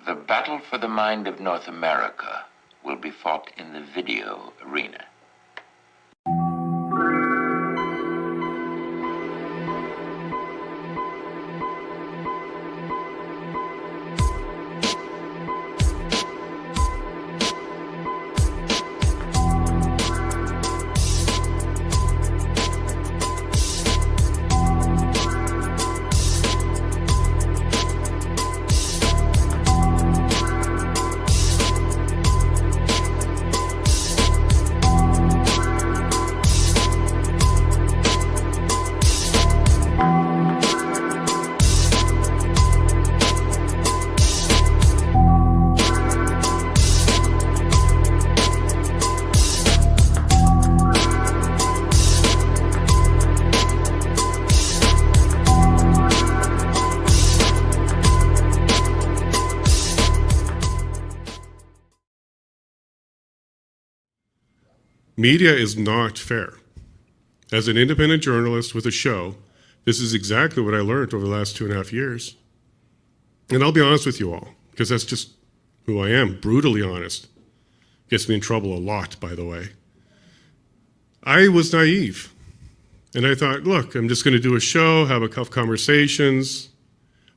The battle for the mind of North America will be fought in the video arena. Media is not fair. As an independent journalist with a show, this is exactly what I learned over the last 2.5 years. And I'll be honest with you all, because that's just who I am, brutally honest. Gets me in trouble a lot, by the way. I was naive. And I thought, look, I'm just going to do a show, have a couple conversations.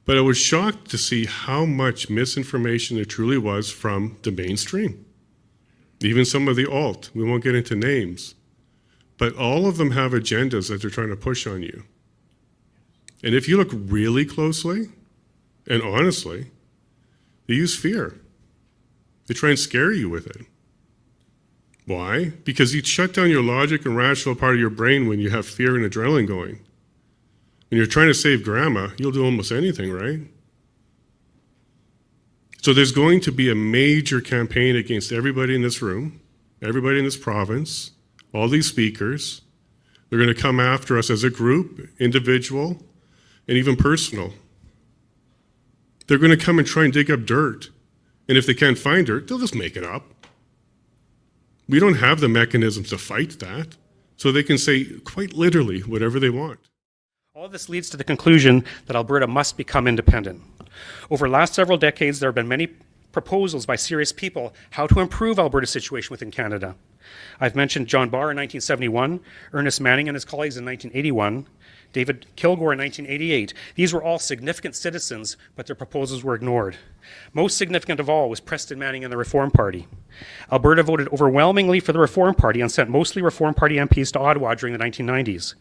But I was shocked to see how much misinformation there truly was from the mainstream. Even some of the alt, we won't get into names, but all of them have agendas that they're trying to push on you. And if you look really closely and honestly, they use fear. They try and scare you with it. Why? Because you shut down your logic and rational part of your brain when you have fear and adrenaline going. When you're trying to save grandma, you'll do almost anything, right? So there's going to be a major campaign against everybody in this room, everybody in this province, all these speakers. They're going to come after us as a group, individual, and even personal. They're going to come and try and dig up dirt. And if they can't find dirt, they'll just make it up. We don't have the mechanisms to fight that. So they can say quite literally whatever they want. All of this leads to the conclusion that Alberta must become independent. Over the last several decades, there have been many proposals by serious people how to improve Alberta's situation within Canada. I've mentioned John Barr in 1971, Ernest Manning and his colleagues in 1981, David Kilgour in 1988. These were all significant citizens, but their proposals were ignored. Most significant of all was Preston Manning and the Reform Party. Alberta voted overwhelmingly for the Reform Party and sent mostly Reform Party MPs to Ottawa during the 1990s.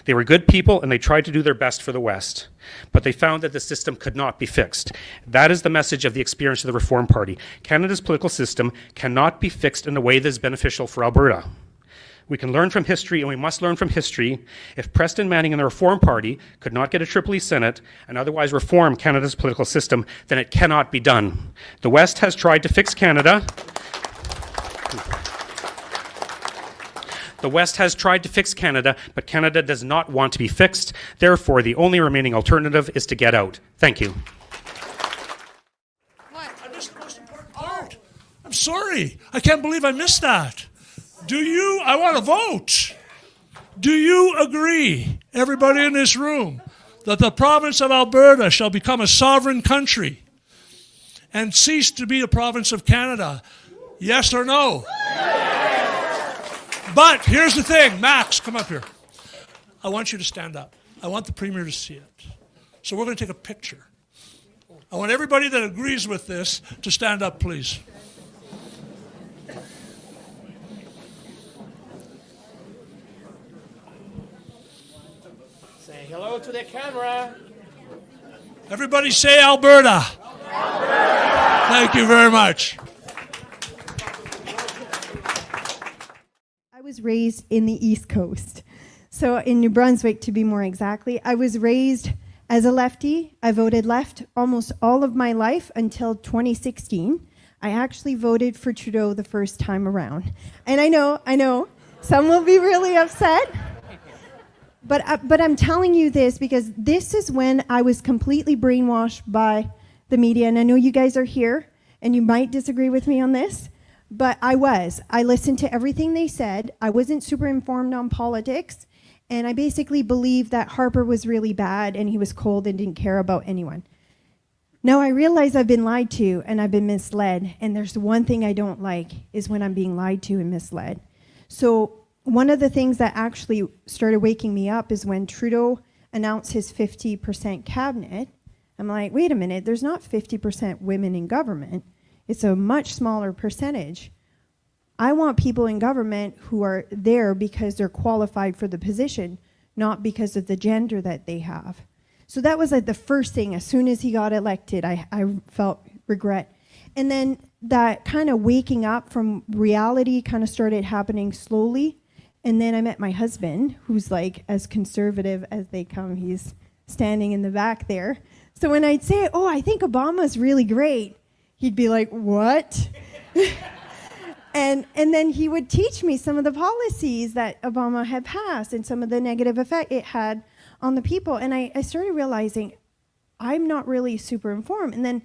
They were good people and they tried to do their best for the West, but they found that the system could not be fixed. That is the message of the experience of the Reform Party. Canada's political system cannot be fixed in a way that is beneficial for Alberta. We can learn from history, and we must learn from history. If Preston Manning and the Reform Party could not get a Triple E Senate and otherwise reform Canada's political system, then it cannot be done. The West has tried to fix Canada. The West has tried to fix Canada, but Canada does not want to be fixed. Therefore, the only remaining alternative is to get out. Thank you. What? I missed the most important part. I'm sorry. I can't believe I missed that. I want to vote. Do you agree, everybody in this room, that the province of Alberta shall become a sovereign country and cease to be a province of Canada? Yes or no? But here's the thing. Max, come up here. I want you to stand up. I want the Premier to see it. So we're going to take a picture. I want everybody that agrees with this to stand up, please. Hello to the camera. Everybody say Alberta. Alberta. Thank you very much. I was raised in the East Coast. So in New Brunswick, to be more exactly, I was raised as a lefty. I voted left almost all of my life until 2016. I actually voted for Trudeau the first time around. And I know, some will be really upset. But I'm telling you this because this is when I was completely brainwashed by the media. And I know you guys are here, and you might disagree with me on this, but I was. I listened to everything they said. I wasn't super informed on politics, and I basically believed that Harper was really bad, and he was cold and didn't care about anyone. Now I realize I've been lied to and I've been misled. And there's one thing I don't like is when I'm being lied to and misled. So one of the things that actually started waking me up is when Trudeau announced his 50% cabinet. I'm like, wait a minute, there's not 50% women in government. It's a much smaller percentage. I want people in government who are there because they're qualified for the position, not because of the gender that they have. So that was like the first thing. As soon as he got elected, I felt regret. And then that kind of waking up from reality kind of started happening slowly. And then I met my husband, who's like as conservative as they come. He's standing in the back there. So when I'd say, oh, I think Obama's really great, he'd be like, what? And then he would teach me some of the policies that Obama had passed and some of the negative effect it had on the people. And I started realizing I'm not really super informed. And then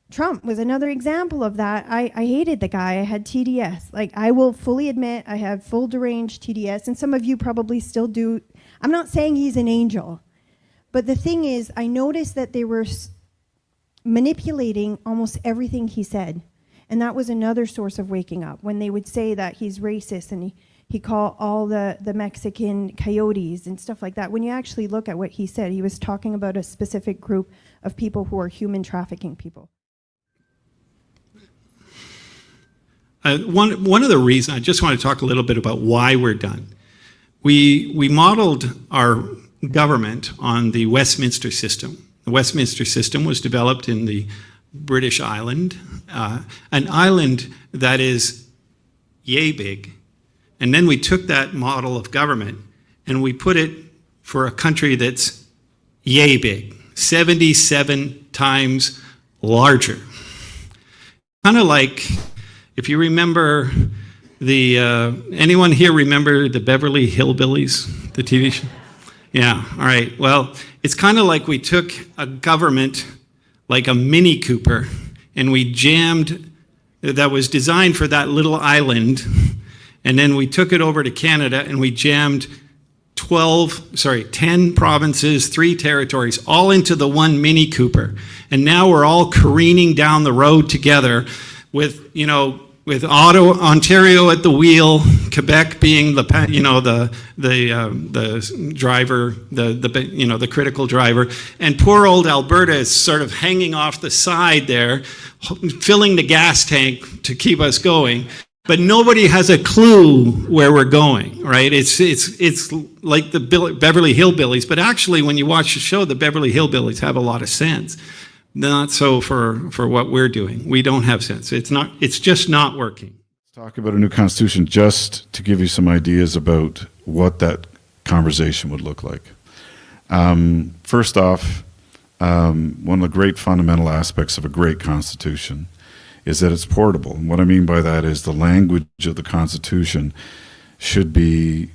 Trump was another example of that. I hated the guy. I had TDS. Like, I will fully admit I have full deranged TDS, and some of you probably still do. I'm not saying he's an angel. But the thing is, I noticed that they were manipulating almost everything he said. And that was another source of waking up. When they would say that he's racist and he called all the Mexican coyotes and stuff like that. When you actually look at what he said, he was talking about a specific group of people who are human trafficking people. One of the reasons, I just want to talk a little bit about why we're done. We modeled our government on the Westminster system. The Westminster system was developed in the British island, an island that is yay big. And then we took that model of government and we put it for a country that's yay big, 77 times larger. Kind of like, if you remember anyone here remember the Beverly Hillbillies, the TV show? Yeah, all right. Well, it's kind of like we took a government like a Mini Cooper and we jammed, that was designed for that little island, and then we took it over to Canada and we jammed 10 provinces, 3 territories, all into the one Mini Cooper. And now we're all careening down the road together with Ontario at the wheel, Quebec being the driver, the critical driver, and poor old Alberta is sort of hanging off the side there, filling the gas tank to keep us going. But nobody has a clue where we're going, right? It's like the Beverly Hillbillies, but actually when you watch the show, the Beverly Hillbillies have a lot of sense. Not so for what we're doing. We don't have sense. It's just not working. Let's talk about a new constitution just to give you some ideas about what that conversation would look like. First off, one of the great fundamental aspects of a great constitution is that it's portable. And what I mean by that is the language of the Constitution should be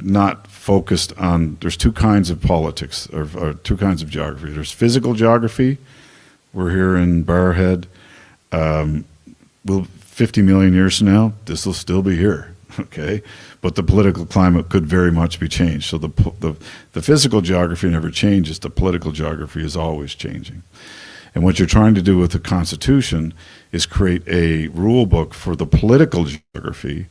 not focused on, there's 2 kinds of politics, or 2 kinds of geography. There's physical geography. We're here in Barrhead. 50 million years from now, this will still be here, okay? But the political climate could very much be changed. So the physical geography never changes. The political geography is always changing. And what you're trying to do with the Constitution is create a rule book for the political geography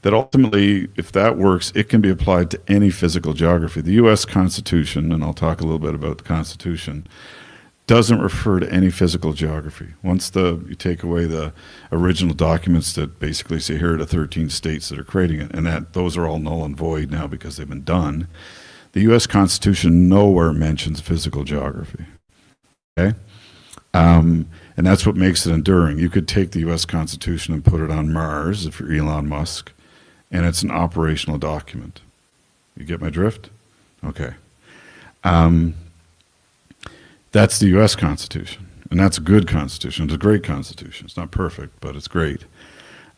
that ultimately, if that works, it can be applied to any physical geography. The U.S. Constitution, and I'll talk a little bit about the Constitution, doesn't refer to any physical geography. Once you take away the original documents that basically say here are the 13 states that are creating it, and those are all null and void now because they've been done, the U.S. Constitution nowhere mentions physical geography. Okay? And that's what makes it enduring. You could take the U.S. Constitution and put it on Mars if you're Elon Musk, and it's an operational document. You get my drift? Okay. That's the U.S. Constitution, and that's a good Constitution. It's a great Constitution. It's not perfect, but it's great.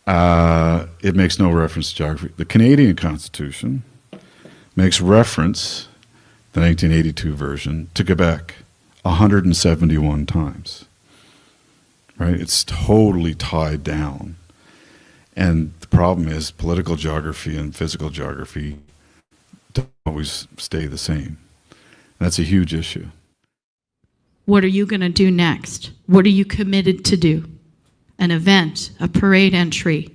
It makes no reference to geography. The Canadian Constitution makes reference, the 1982 version, to Quebec 171 times. Right? It's totally tied down. And the problem is political geography and physical geography don't always stay the same. That's a huge issue. What are you going to do next? What are you committed to do? An event, a parade entry.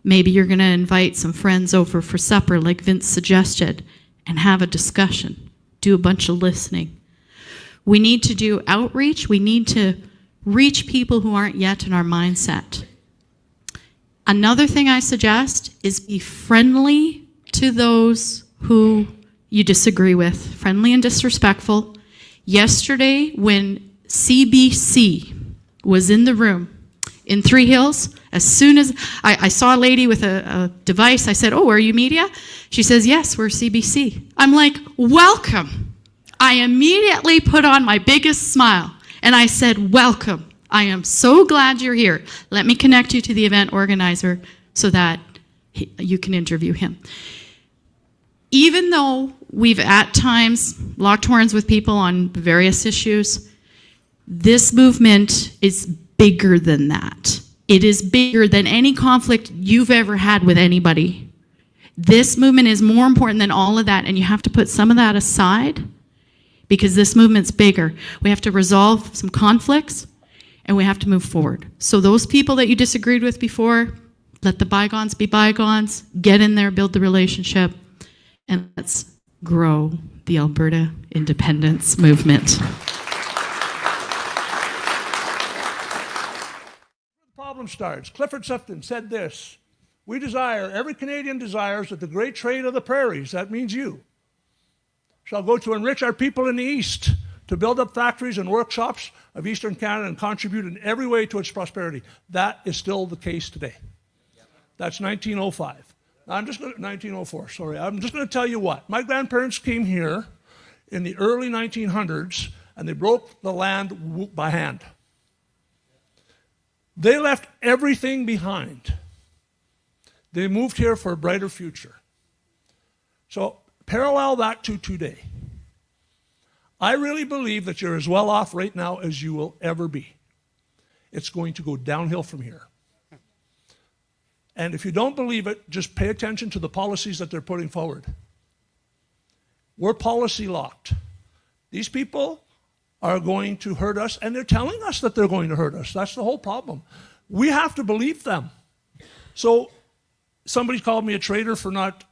Maybe you're going to invite some friends over for supper, like Vince suggested, and have a discussion. Do a bunch of listening. We need to do outreach. We need to reach people who aren't yet in our mindset. Another thing I suggest is be friendly to those who you disagree with, friendly and disrespectful. Yesterday, when CBC was in the room in Three Hills, as soon as I saw a lady with a device, I said, "Oh, are you media?" She says, "Yes, we're CBC." I'm like, "Welcome." I immediately put on my biggest smile and I said, "Welcome. I am so glad you're here. Let me connect you to the event organizer so that you can interview him." Even though we've at times locked horns with people on various issues, this movement is bigger than that. It is bigger than any conflict you've ever had with anybody. This movement is more important than all of that, and you have to put some of that aside because this movement's bigger. We have to resolve some conflicts, and we have to move forward. So those people that you disagreed with before, let the bygones be bygones, get in there, build the relationship, and let's grow the Alberta independence movement. Problem starts. Clifford Sifton said this: "We desire, every Canadian desires, that the great trade of the prairies," that means you, "shall go to enrich our people in the East, to build up factories and workshops of Eastern Canada and contribute in every way to its prosperity." That is still the case today. That's 1905. I'm just going to, 1904, sorry. I'm just going to tell you what. My grandparents came here in the early 1900s, and they broke the land by hand. They left everything behind. They moved here for a brighter future. So parallel that to today. I really believe that you're as well off right now as you will ever be. It's going to go downhill from here. And if you don't believe it, just pay attention to the policies that they're putting forward. We're policy locked. These people are going to hurt us, and they're telling us that they're going to hurt us. That's the whole problem. We have to believe them. So somebody called me a traitor for not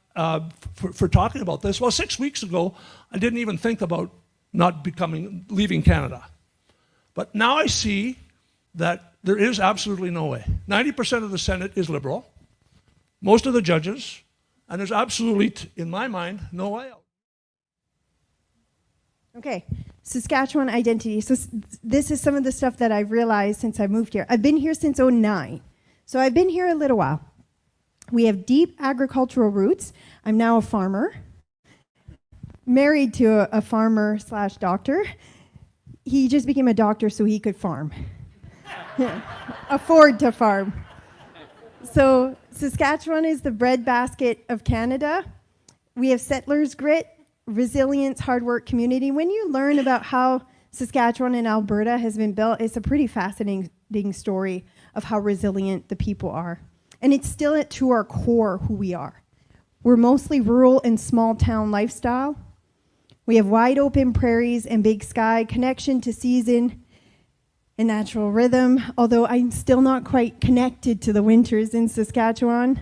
for talking about this. Well, 6 weeks ago, I didn't even think about leaving Canada. But now I see that there is absolutely no way. 90% of the Senate is Liberal, most of the judges, and there's absolutely, in my mind, no way out. Okay, Saskatchewan Identity. So this is some of the stuff that I've realized since I moved here. I've been here since 2009, so I've been here a little while. We have deep agricultural roots. I'm now a farmer, married to a farmer / doctor. He just became a doctor so he could farm. Afford to farm. So Saskatchewan is the breadbasket of Canada. We have settlers' grit, resilience, hard work community. When you learn about how Saskatchewan and Alberta has been built, it's a pretty fascinating story of how resilient the people are. And it's still to our core who we are. We're mostly rural and small town lifestyle. We have wide open prairies and big sky, connection to season and natural rhythm, although I'm still not quite connected to the winters in Saskatchewan.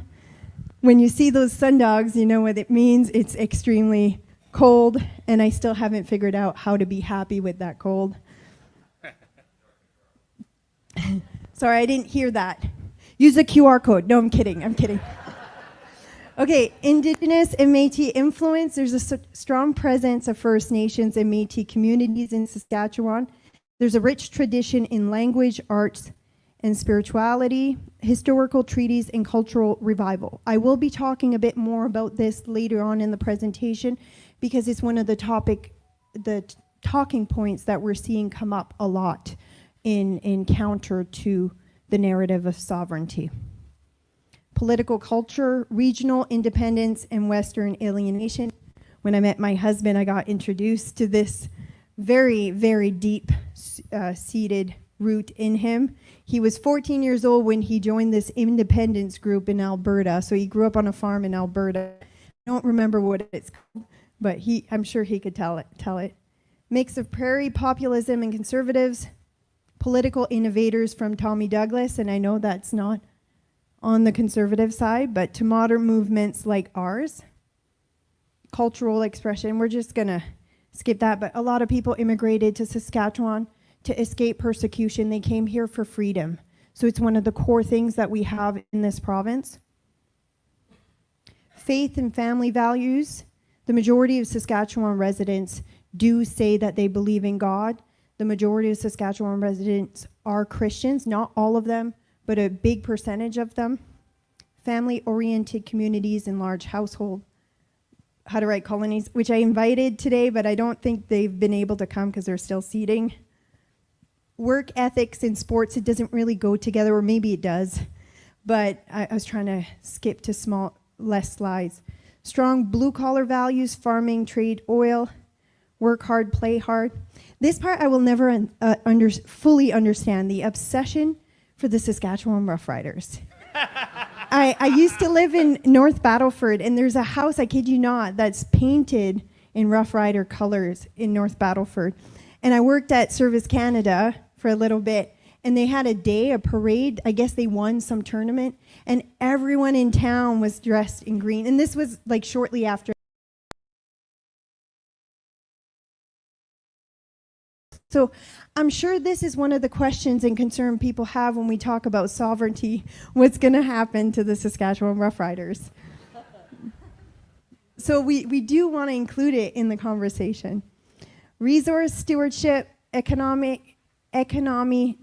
When you see those sundogs, you know what it means. It's extremely cold, and I still haven't figured out how to be happy with that cold. Sorry, I didn't hear that. Use a QR code. No, I'm kidding. Okay, Indigenous and Métis influence. There's a strong presence of First Nations and Métis communities in Saskatchewan. There's a rich tradition in language, arts, and spirituality, historical treaties, and cultural revival. I will be talking a bit more about this later on in the presentation because it's one of the talking points that we're seeing come up a lot in counter to the narrative of sovereignty. Political culture, regional independence, and Western alienation. When I met my husband, I got introduced to this very, very deep seated root in him. He was 14 years old when he joined this independence group in Alberta. So he grew up on a farm in Alberta. I don't remember what it's called, but I'm sure he could tell it. Mix of prairie populism and conservatives, political innovators from Tommy Douglas, and I know that's not on the conservative side, but to modern movements like ours. Cultural expression, we're just gonna skip that, but a lot of people immigrated to Saskatchewan to escape persecution. They came here for freedom. So it's one of the core things that we have in this province. Faith and family values. The majority of Saskatchewan residents do say that they believe in God. The majority of Saskatchewan residents are Christians, not all of them, but a big percentage of them. Family-oriented communities and large household, how to write colonies, which I invited today, but I don't think they've been able to come because they're still seating. Work ethics in sports, it doesn't really go together, or maybe it does, but I was trying to skip to less slides. Strong blue-collar values, farming, trade, oil, work hard, play hard. This part I will never fully understand, the obsession for the Saskatchewan Roughriders. I used to live in North Battleford, and there's a house, I kid you not, that's painted in Rough Rider colors in North Battleford. And I worked at Service Canada for a little bit, and they had a parade. I guess they won some tournament, and everyone in town was dressed in green. And this was like shortly after. So I'm sure this is one of the questions and concern people have when we talk about sovereignty. What's going to happen to the Saskatchewan Roughriders? So we do want to include it in the conversation. Resource stewardship, economy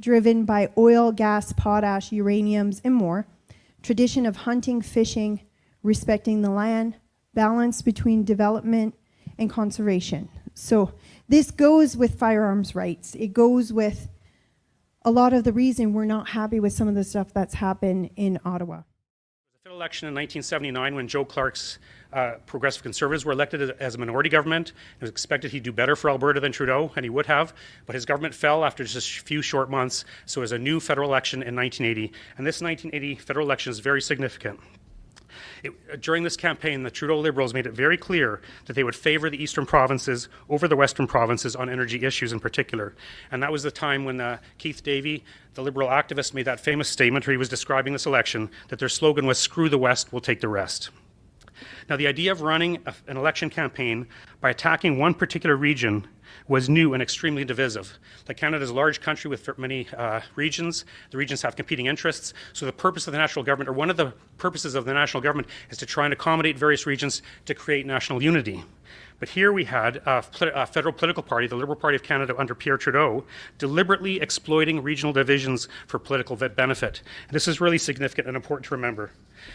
driven by oil, gas, potash, uraniums, and more. Tradition of hunting, fishing, respecting the land, balance between development and conservation. So this goes with firearms rights. It goes with a lot of the reason we're not happy with some of the stuff that's happened in Ottawa. The federal election in 1979, when Joe Clark's Progressive Conservatives were elected as a minority government, it was expected he'd do better for Alberta than Trudeau, and he would have, but his government fell after just a few short months, so it was a new federal election in 1980, and this 1980 federal election is very significant. During this campaign, the Trudeau Liberals made it very clear that they would favor the eastern provinces over the western provinces on energy issues in particular. And that was the time when Keith Davey, the Liberal activist, made that famous statement where he was describing this election, that their slogan was, "Screw the West, we'll take the rest." Now, the idea of running an election campaign by attacking one particular region was new and extremely divisive. Like Canada's a large country with many regions. The regions have competing interests. So the purpose of the national government, or one of the purposes of the national government, is to try and accommodate various regions to create national unity. But here we had a federal political party, the Liberal Party of Canada under Pierre Trudeau, deliberately exploiting regional divisions for political benefit. And this is really significant and important to remember.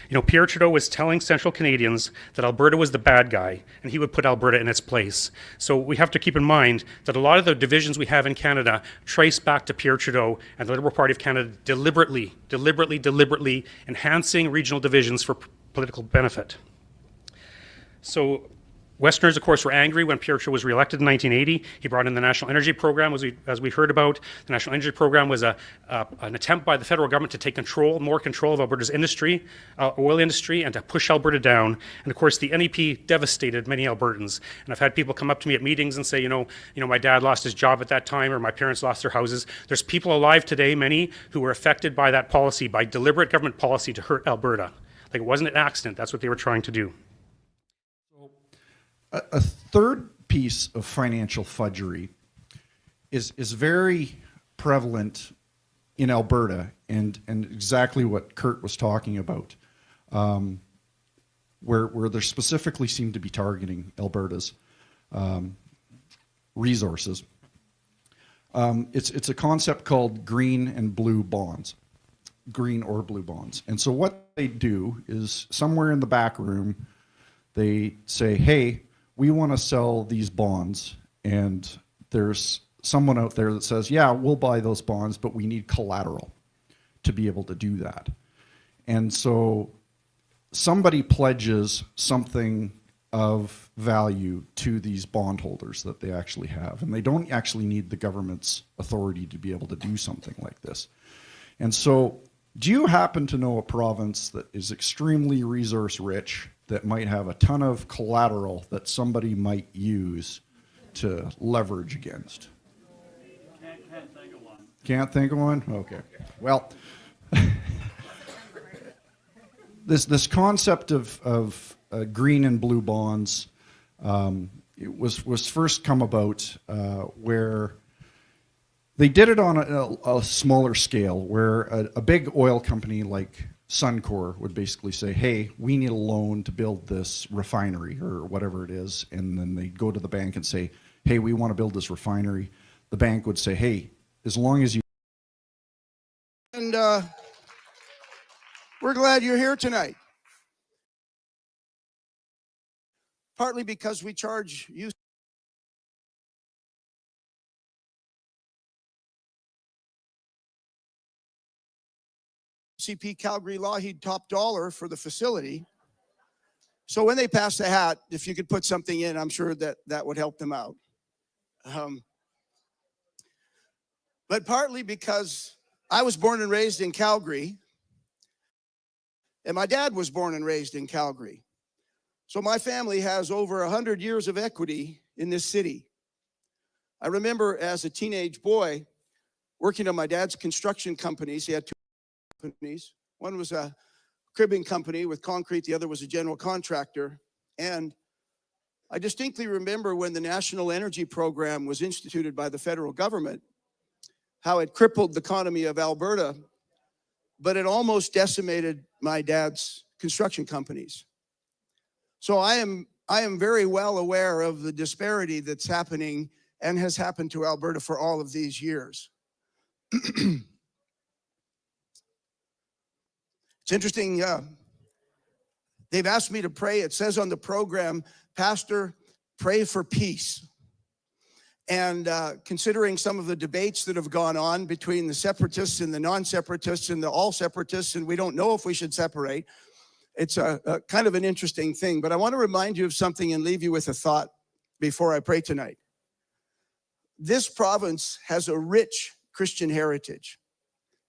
You know, Pierre Trudeau was telling Central Canadians that Alberta was the bad guy, and he would put Alberta in its place. So we have to keep in mind that a lot of the divisions we have in Canada trace back to Pierre Trudeau and the Liberal Party of Canada deliberately enhancing regional divisions for political benefit. So Westerners, of course, were angry when Pierre Trudeau was re-elected in 1980. He brought in the National Energy Program, as we heard about. The National Energy Program was an attempt by the federal government to take more control of Alberta's industry, oil industry, and to push Alberta down. And of course, the NEP devastated many Albertans. And I've had people come up to me at meetings and say, you know, my dad lost his job at that time, or my parents lost their houses. There's people alive today, many, who were affected by that policy, by deliberate government policy to hurt Alberta. Like, it wasn't an accident. That's what they were trying to do. A third piece of financial fudgery is very prevalent in Alberta, and exactly what Kurt was talking about, where they specifically seem to be targeting Alberta's resources. It's a concept called green and blue bonds, green or blue bonds. And so what they do is, somewhere in the back room, they say, hey, we want to sell these bonds, and there's someone out there that says, yeah, we'll buy those bonds, but we need collateral to be able to do that. And so somebody pledges something of value to these bondholders that they actually have, and they don't actually need the government's authority to be able to do something like this. And so, do you happen to know a province that is extremely resource rich that might have a ton of collateral that somebody might use to leverage against? Can't think of one. Can't think of one? Okay. Well, this concept of green and blue bonds, it was first come about where they did it on a smaller scale, where a big oil company like Suncor would basically say, hey, we need a loan to build this refinery or whatever it is, and then they'd go to the bank and say, hey, we want to build this refinery. The bank would say, hey, as long as you... And we're glad you're here tonight. Partly because we charge UCP Calgary-Lougheed top dollar for the facility. So when they pass the hat, if you could put something in, I'm sure that would help them out. But partly because I was born and raised in Calgary, and my dad was born and raised in Calgary. So my family has over 100 years of equity in this city. I remember as a teenage boy working on my dad's construction companies. He had two companies. One was a cribbing company with concrete. The other was a general contractor. And I distinctly remember when the National Energy Program was instituted by the federal government, how it crippled the economy of Alberta, but it almost decimated my dad's construction companies. So I am very well aware of the disparity that's happening and has happened to Alberta for all of these years. It's interesting, they've asked me to pray. It says on the program, Pastor, pray for peace. And considering some of the debates that have gone on between the separatists and the non-separatists and the all-separatists, and we don't know if we should separate, it's a kind of an interesting thing. But I want to remind you of something and leave you with a thought before I pray tonight. This province has a rich Christian heritage.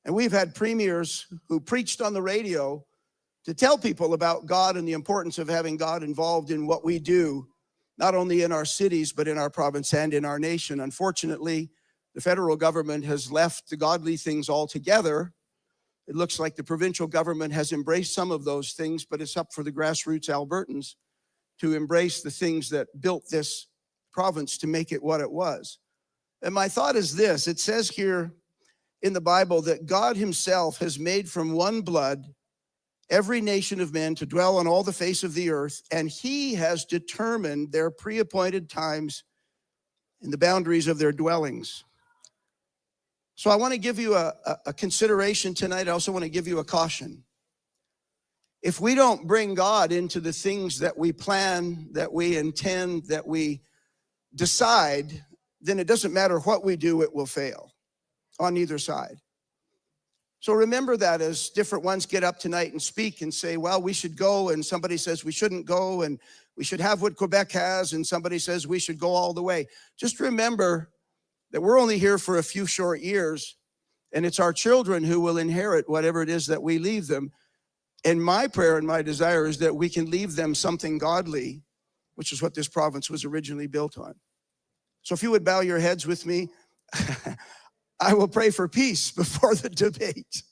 And we've had premiers who preached on the radio to tell people about God and the importance of having God involved in what we do, not only in our cities, but in our province and in our nation. Unfortunately, the federal government has left the godly things altogether. It looks like the provincial government has embraced some of those things, but it's up for the grassroots Albertans to embrace the things that built this province to make it what it was. And my thought is this: it says here in the Bible that God himself has made from one blood every nation of men to dwell on all the face of the earth, and he has determined their pre-appointed times in the boundaries of their dwellings. So I want to give you a consideration tonight. I also want to give you a caution. If we don't bring God into the things that we plan, that we intend, that we decide, then it doesn't matter what we do, it will fail on either side. So remember that as different ones get up tonight and speak and say, well, we should go, and somebody says we shouldn't go, and we should have what Quebec has, and somebody says we should go all the way. Just remember that we're only here for a few short years, and it's our children who will inherit whatever it is that we leave them. And my prayer and my desire is that we can leave them something godly, which is what this province was originally built on. So if you would bow your heads with me, I will pray for peace before the debate.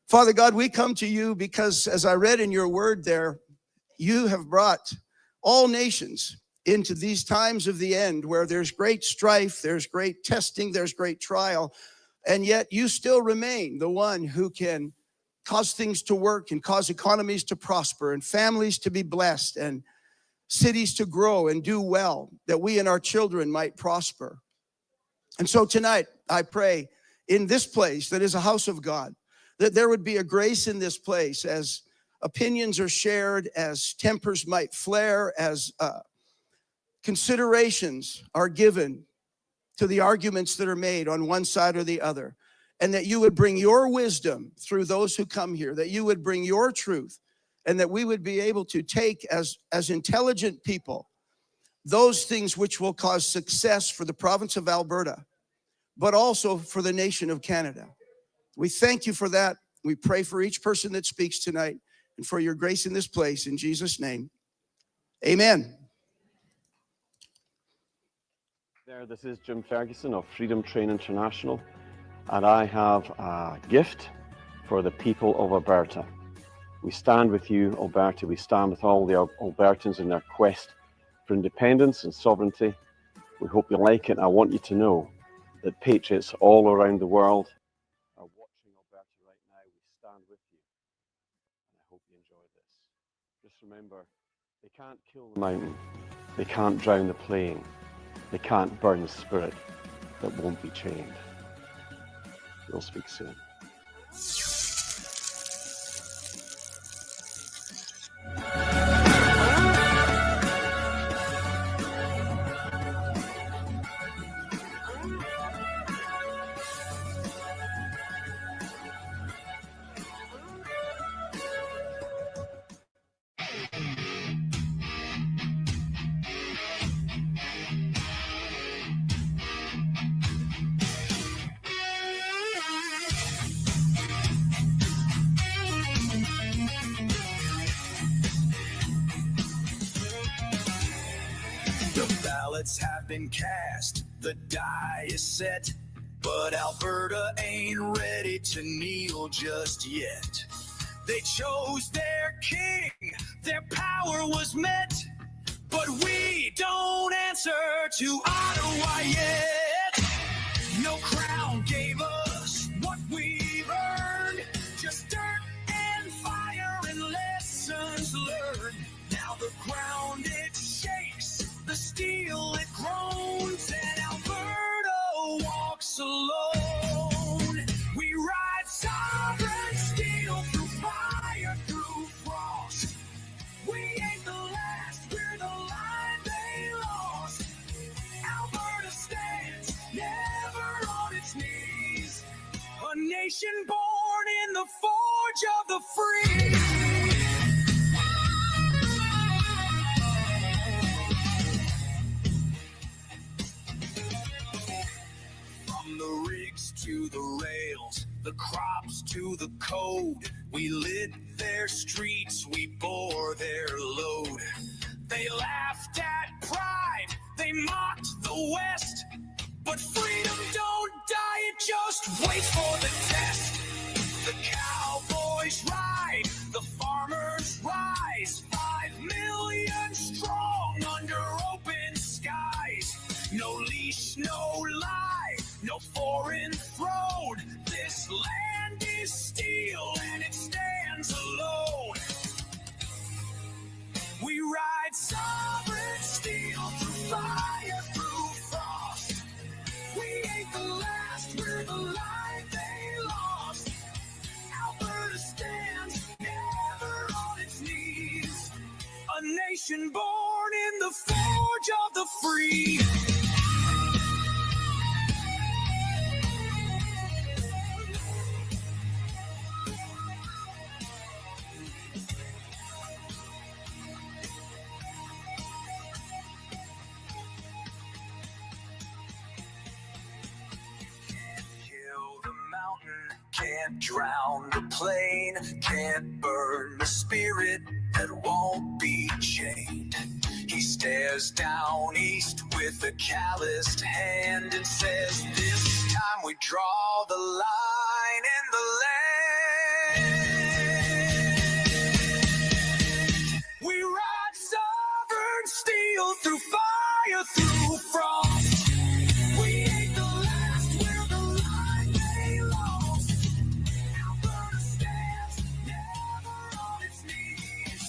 Father God, we come to you because, as I read in your word there, you have brought all nations into these times of the end where there's great strife, there's great testing, there's great trial, and yet you still remain the one who can cause things to work and cause economies to prosper and families to be blessed and cities to grow and do well, that we and our children might prosper. And so tonight, I pray in this place that is a house of God, that there would be a grace in this place as opinions are shared, as tempers might flare, as considerations are given to the arguments that are made on one side or the other, and that you would bring your wisdom through those who come here, that you would bring your truth, and that we would be able to take as intelligent people those things which will cause success for the province of Alberta, but also for the nation of Canada. We thank you for that. We pray for each person that speaks tonight and for your grace in this place. In Jesus' name, amen. There, this is Jim Ferguson of Freedom Train International, and I have a gift for the people of Alberta. We stand with you, Alberta. We stand with all the Albertans in their quest for independence and sovereignty. We hope you like it. I want you to know that patriots all around the world are watching Alberta right now. We stand with you, and I hope you enjoy this. Just remember, they can't kill the mountain. They can't drown the plane. They can't burn the spirit that won't be chained. We'll speak soon. Have been cast, the die is set, but Alberta ain't ready to kneel just yet. They chose their king, their power was met, but we don't answer to Ottawa yet. No crown gave us what we've earned, just dirt and fire and lessons learned. Now the ground it shakes, the steel it groans, and Alberta walks alone. We ride sovereign steel through fire, through frost. We ain't the last, we're the line they lost. Alberta stands, never on its knees. A nation born in the forge of the free. The rigs to the rails, the crops to the code. We lit their streets, we bore their load. They laughed at pride, they mocked the West. But freedom don't die, it just waits for the test. The cowboys ride, the farmers rise. 5 million strong under open skies. No leash, no lie, no foreign throne. This land is steel and it stands alone. We ride sovereign steel through fire, through frost. We ain't the last, we're the line they lost. Alberta stands, never on its knees. A nation born in the forge of the free. Can't drown the plane, can't burn the spirit that won't be chained. He stares down east with a calloused hand and says, this time we draw the line in the land. We ride sovereign steel through fire, through frost. We ain't the last, we're the line they lost. Alberta stands, never on its knees.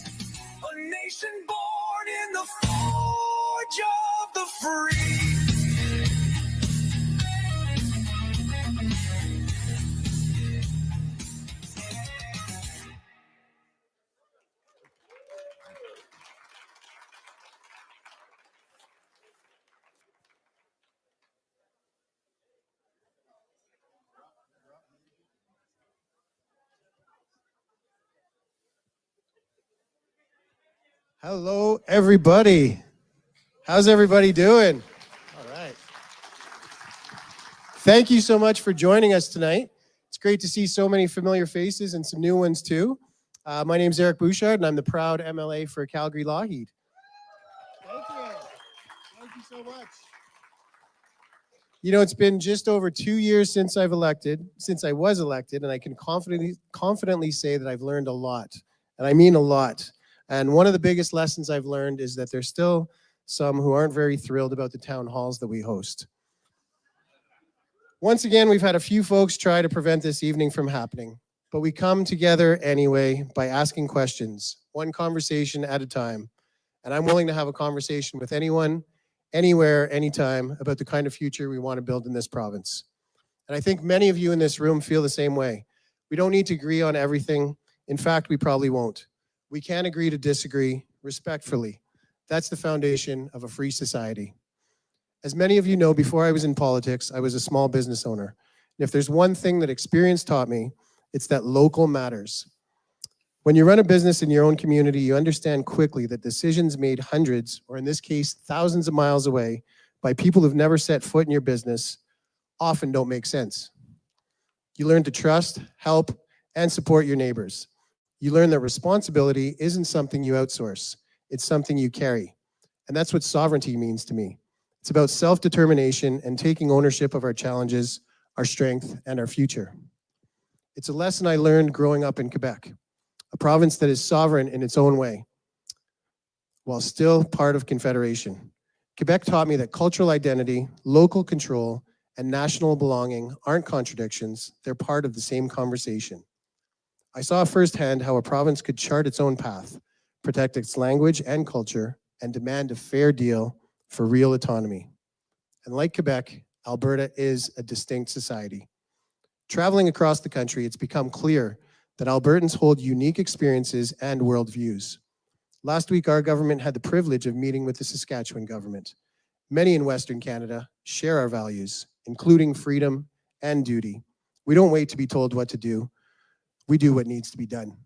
A nation born in the forge of the free. Hello, everybody. How's everybody doing? All right. Thank you so much for joining us tonight. It's great to see so many familiar faces and some new ones too. My name is Ehret Bushard, and I'm the proud MLA for Calgary-Lougheed. Thank you. Thank you so much. You know, it's been just over 2 years since I was elected, and I can confidently say that I've learned a lot, and I mean a lot. And one of the biggest lessons I've learned is that there's still some who aren't very thrilled about the town halls that we host. Once again, we've had a few folks try to prevent this evening from happening, but we come together anyway by asking questions, one conversation at a time. And I'm willing to have a conversation with anyone, anywhere, anytime about the kind of future we want to build in this province. And I think many of you in this room feel the same way. We don't need to agree on everything. In fact, we probably won't. We can agree to disagree respectfully. That's the foundation of a free society. As many of you know, before I was in politics, I was a small business owner. And if there's one thing that experience taught me, it's that local matters. When you run a business in your own community, you understand quickly that decisions made hundreds, or in this case, thousands of miles away by people who've never set foot in your business often don't make sense. You learn to trust, help, and support your neighbors. You learn that responsibility isn't something you outsource. It's something you carry. And that's what sovereignty means to me. It's about self-determination and taking ownership of our challenges, our strength, and our future. It's a lesson I learned growing up in Quebec, a province that is sovereign in its own way, while still part of Confederation. Quebec taught me that cultural identity, local control, and national belonging aren't contradictions, they're part of the same conversation. I saw firsthand how a province could chart its own path, protect its language and culture, and demand a fair deal for real autonomy. And like Quebec, Alberta is a distinct society. Traveling across the country, it's become clear that Albertans hold unique experiences and worldviews. Last week, our government had the privilege of meeting with the Saskatchewan government. Many in Western Canada share our values, including freedom and duty. We don't wait to be told what to do. We do what needs to be done.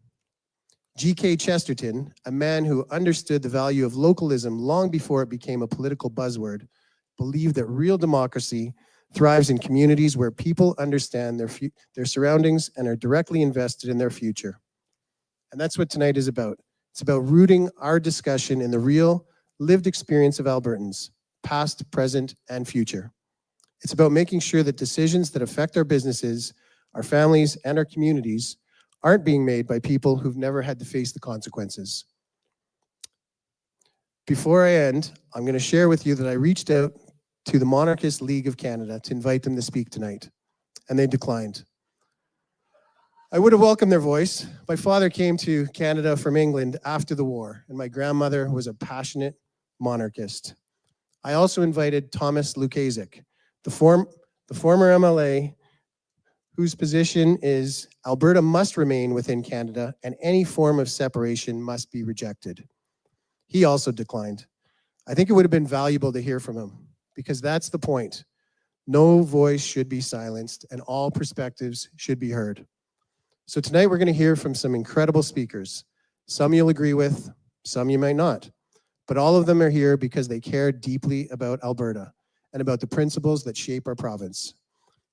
G.K. Chesterton, a man who understood the value of localism long before it became a political buzzword, believed that real democracy thrives in communities where people understand their surroundings and are directly invested in their future. And that's what tonight is about. It's about rooting our discussion in the real, lived experience of Albertans, past, present, and future. It's about making sure that decisions that affect our businesses, our families, and our communities aren't being made by people who've never had to face the consequences. Before I end, I'm going to share with you that I reached out to the Monarchist League of Canada to invite them to speak tonight, and they declined. I would have welcomed their voice. My father came to Canada from England after the war, and my grandmother was a passionate monarchist. I also invited Thomas Lukaszuk, the former MLA, whose position is Alberta must remain within Canada and any form of separation must be rejected. He also declined. I think it would have been valuable to hear from him, because that's the point. No voice should be silenced and all perspectives should be heard. So tonight we're going to hear from some incredible speakers. Some you'll agree with, some you might not. But all of them are here because they care deeply about Alberta and about the principles that shape our province.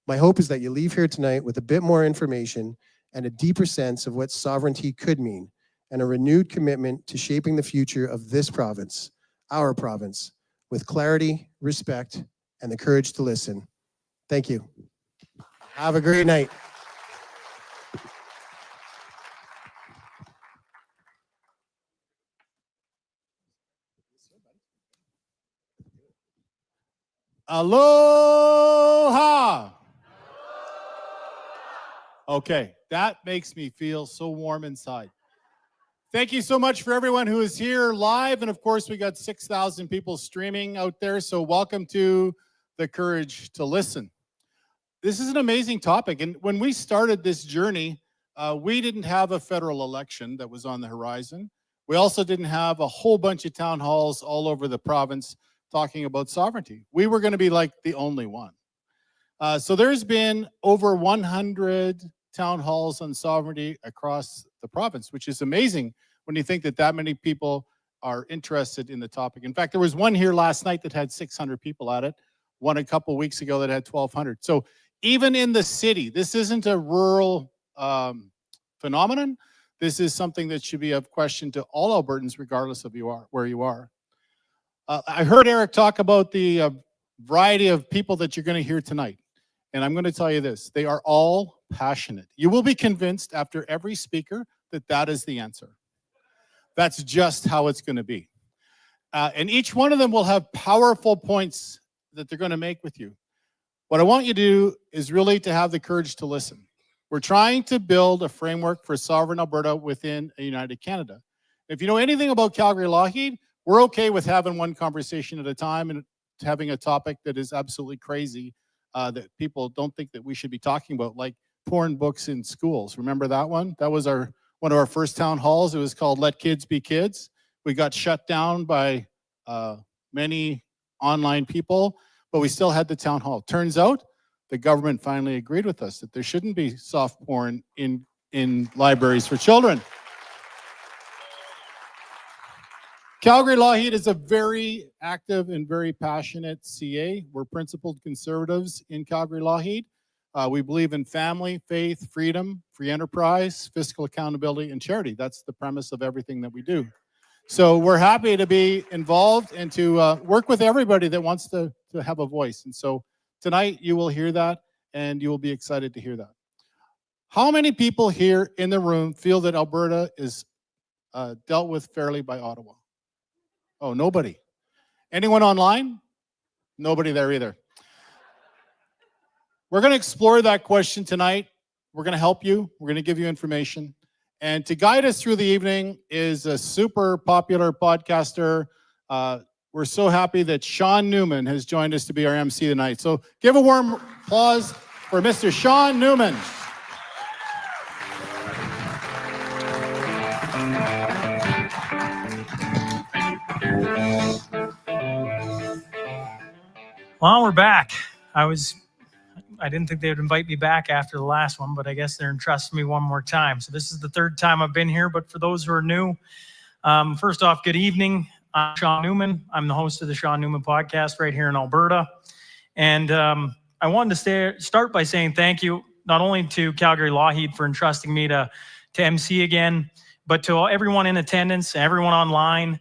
My hope is that you leave here tonight with a bit more information and a deeper sense of what sovereignty could mean, and a renewed commitment to shaping the future of this province, our province, with clarity, respect, and the courage to listen. Thank you. Have a great night. Aloha! Okay, that makes me feel so warm inside. Thank you so much for everyone who is here live. And of course, we got 6,000 people streaming out there. So welcome to the Courage to Listen. This is an amazing topic. And when we started this journey, we didn't have a federal election that was on the horizon. We also didn't have a whole bunch of town halls all over the province talking about sovereignty. We were going to be like the only one. So there's been over 100 town halls on sovereignty across the province, which is amazing when you think that that many people are interested in the topic. In fact, there was one here last night that had 600 people at it, one a couple weeks ago that had 1,200. So even in the city, this isn't a rural phenomenon. This is something that should be of question to all Albertans, regardless of where you are. I heard Ehret talk about the variety of people that you're going to hear tonight. And I'm going to tell you this, they are all passionate. You will be convinced after every speaker that that is the answer. That's just how it's going to be. And each one of them will have powerful points that they're going to make with you. What I want you to do is really to have the courage to listen. We're trying to build a framework for sovereign Alberta within a united Canada. If you know anything about Calgary-Lougheed, we're okay with having one conversation at a time and having a topic that is absolutely crazy that people don't think that we should be talking about, like porn books in schools. Remember that one? That was one of our first town halls. It was called Let Kids Be Kids. We got shut down by many online people, but we still had the town hall. Turns out the government finally agreed with us that there shouldn't be soft porn in libraries for children. Calgary-Lougheed is a very active and very passionate CA. We're principled conservatives in Calgary-Lougheed. We believe in family, faith, freedom, free enterprise, fiscal accountability, and charity. That's the premise of everything that we do. So we're happy to be involved and to work with everybody that wants to have a voice. And so tonight you will hear that, and you will be excited to hear that. How many people here in the room feel that Alberta is dealt with fairly by Ottawa? Oh, nobody. Anyone online? Nobody there either. We're going to explore that question tonight. We're going to help you. We're going to give you information. And to guide us through the evening is a super popular podcaster. We're so happy that Sean Newman has joined us to be our MC tonight. So give a warm applause for Mr. Sean Newman. Well, we're back. I didn't think they would invite me back after the last one, but I guess they're entrusting me one more time. So this is the third time I've been here, but for those who are new, first off, good evening. I'm Sean Newman. I'm the host of the Sean Newman podcast right here in Alberta. And I wanted to start by saying thank you, not only to Calgary-Lougheed for entrusting me to MC again, but to everyone in attendance, everyone online,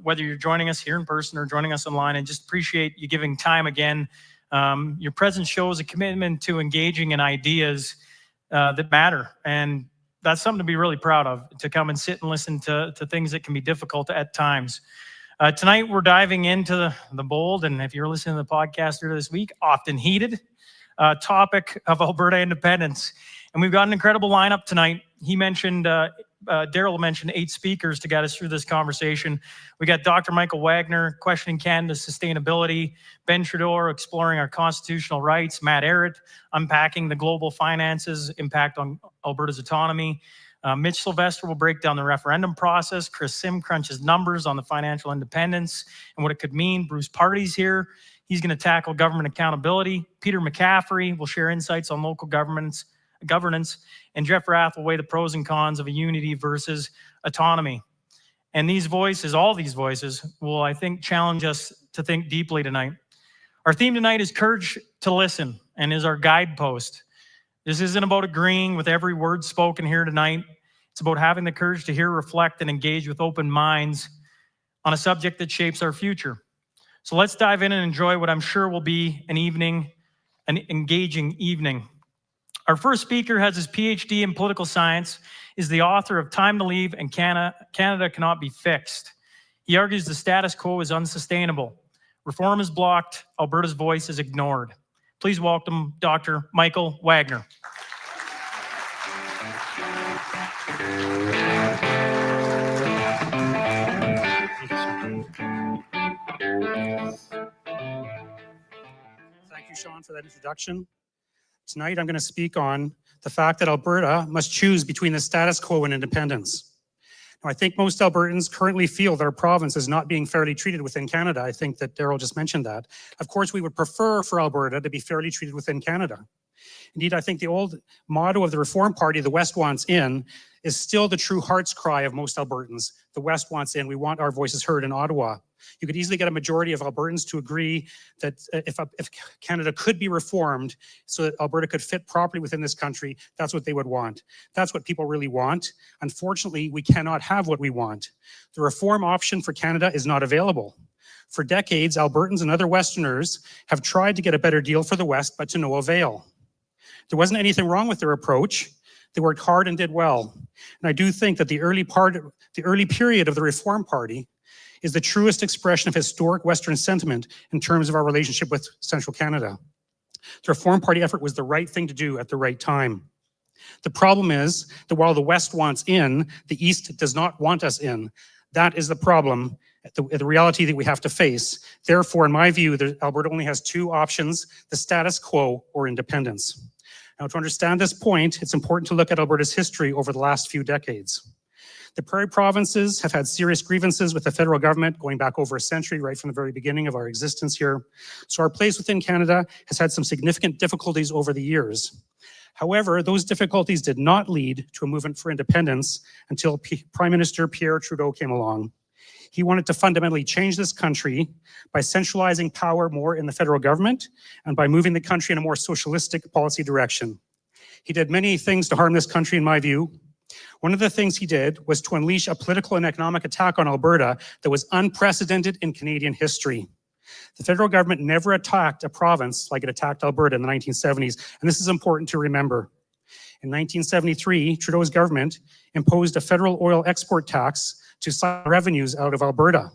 whether you're joining us here in person or joining us online, and just appreciate you giving time again. Your presence shows a commitment to engaging in ideas that matter. And that's something to be really proud of, to come and sit and listen to things that can be difficult at times. Tonight, we're diving into the bold, and if you're listening to the podcast this week, often heated topic of Alberta independence. And we've got an incredible lineup tonight. He mentioned, Daryl mentioned 8 speakers to get us through this conversation. We got Dr. Michael Wagner, questioning Canada's sustainability, Ben Trudeau, exploring our constitutional rights, Matt Ehret, unpacking the global finances, impact on Alberta's autonomy. Mitch Sylvester will break down the referendum process. Kris Sims crunches numbers on the financial independence and what it could mean. Bruce Pardy's here. He's going to tackle government accountability. Peter McCaffrey will share insights on local governance, and Jeff Rath will weigh the pros and cons of a unity versus autonomy. And these voices, all these voices, will, I think, challenge us to think deeply tonight. Our theme tonight is courage to listen, and is our guidepost. This isn't about agreeing with every word spoken here tonight. It's about having the courage to hear, reflect, and engage with open minds on a subject that shapes our future. So let's dive in and enjoy what I'm sure will be an engaging evening. Our first speaker has his PhD in political science, is the author of Time to Leave and Canada Cannot Be Fixed. He argues the status quo is unsustainable. Reform is blocked, Alberta's voice is ignored. Please welcome Dr. Michael Wagner. Thank you, Sean, for that introduction. Tonight, I'm going to speak on the fact that Alberta must choose between the status quo and independence. Now, I think most Albertans currently feel that our province is not being fairly treated within Canada. I think that Daryl just mentioned that. Of course, we would prefer for Alberta to be fairly treated within Canada. Indeed, I think the old motto of the Reform Party, the West wants in, is still the true heart's cry of most Albertans. The West wants in. We want our voices heard in Ottawa. You could easily get a majority of Albertans to agree that if Canada could be reformed so that Alberta could fit properly within this country, that's what they would want. That's what people really want. Unfortunately, we cannot have what we want. The reform option for Canada is not available. For decades, Albertans and other Westerners have tried to get a better deal for the West, but to no avail. There wasn't anything wrong with their approach. They worked hard and did well. And I do think that the early period of the Reform Party is the truest expression of historic Western sentiment in terms of our relationship with Central Canada. The Reform Party effort was the right thing to do at the right time. The problem is that while the West wants in, the East does not want us in. That is the problem, the reality that we have to face. Therefore, in my view, Alberta only has two options: the status quo or independence. Now, to understand this point, it's important to look at Alberta's history over the last few decades. The Prairie provinces have had serious grievances with the federal government going back over a century, right from the very beginning of our existence here. So our place within Canada has had some significant difficulties over the years. However, those difficulties did not lead to a movement for independence until Prime Minister Pierre Trudeau came along. He wanted to fundamentally change this country by centralizing power more in the federal government and by moving the country in a more socialistic policy direction. He did many things to harm this country, in my view. One of the things he did was to unleash a political and economic attack on Alberta that was unprecedented in Canadian history. The federal government never attacked a province like it attacked Alberta in the 1970s, and this is important to remember. In 1973, Trudeau's government imposed a federal oil export tax to suck revenues out of Alberta.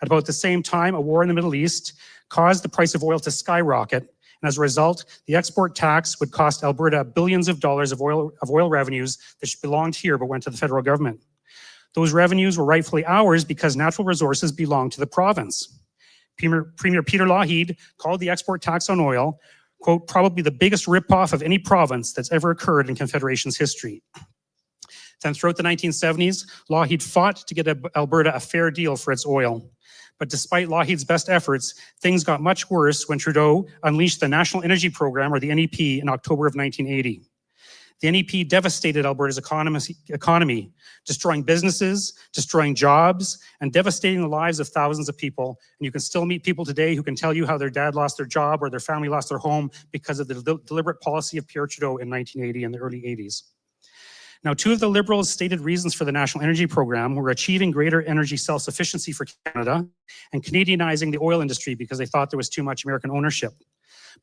At about the same time, a war in the Middle East caused the price of oil to skyrocket, and as a result, the export tax would cost Alberta billions of dollars of oil revenues that belonged here but went to the federal government. Those revenues were rightfully ours because natural resources belonged to the province. Premier Peter Lougheed called the export tax on oil, quote, probably the biggest ripoff of any province that's ever occurred in Confederation's history. Then throughout the 1970s, Lougheed fought to get Alberta a fair deal for its oil. But despite Lougheed's best efforts, things got much worse when Trudeau unleashed the National Energy Program, or the NEP, in October of 1980. The NEP devastated Alberta's economy, destroying businesses, destroying jobs, and devastating the lives of thousands of people. And you can still meet people today who can tell you how their dad lost their job or their family lost their home because of the deliberate policy of Pierre Trudeau in 1980 and the early 80s. Now, two of the Liberals' stated reasons for the National Energy Program were achieving greater energy self-sufficiency for Canada and Canadianizing the oil industry because they thought there was too much American ownership.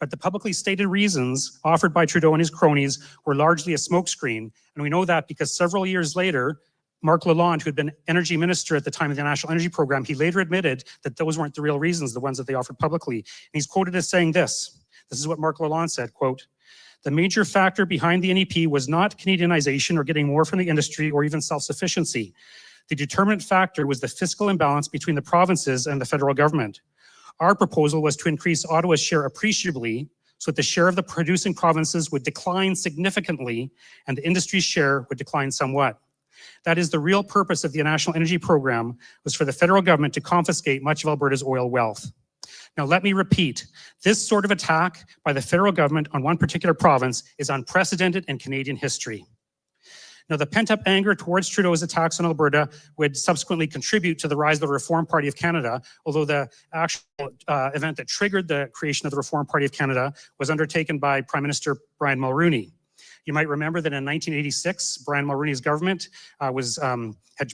But the publicly stated reasons offered by Trudeau and his cronies were largely a smokescreen, and we know that because several years later, Marc Lalonde, who had been energy minister at the time of the National Energy Program, he later admitted that those weren't the real reasons, the ones that they offered publicly. And he's quoted as saying this. This is what Marc Lalonde said, quote, "The major factor behind the NEP was not Canadianization or getting more from the industry or even self-sufficiency. The determinant factor was the fiscal imbalance between the provinces and the federal government. Our proposal was to increase Ottawa's share appreciably so that the share of the producing provinces would decline significantly and the industry's share would decline somewhat. That is the real purpose of the National Energy Program, was for the federal government to confiscate much of Alberta's oil wealth." Now, let me repeat, this sort of attack by the federal government on one particular province is unprecedented in Canadian history. Now, the pent-up anger towards Trudeau's attacks on Alberta would subsequently contribute to the rise of the Reform Party of Canada, although the actual event that triggered the creation of the Reform Party of Canada was undertaken by Prime Minister Brian Mulroney. You might remember that in 1986, Brian Mulroney's government had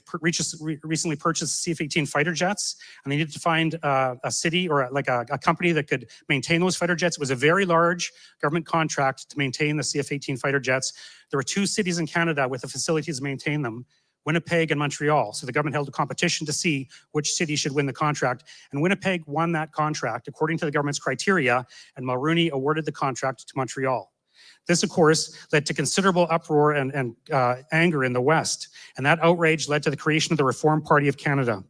recently purchased CF-18 fighter jets, and they needed to find a city or a company that could maintain those fighter jets. It was a very large government contract to maintain the CF-18 fighter jets. There were two cities in Canada with the facilities to maintain them, Winnipeg and Montreal. So the government held a competition to see which city should win the contract. And Winnipeg won that contract according to the government's criteria, and Mulroney awarded the contract to Montreal. This, of course, led to considerable uproar and anger in the West, and that outrage led to the creation of the Reform Party of Canada.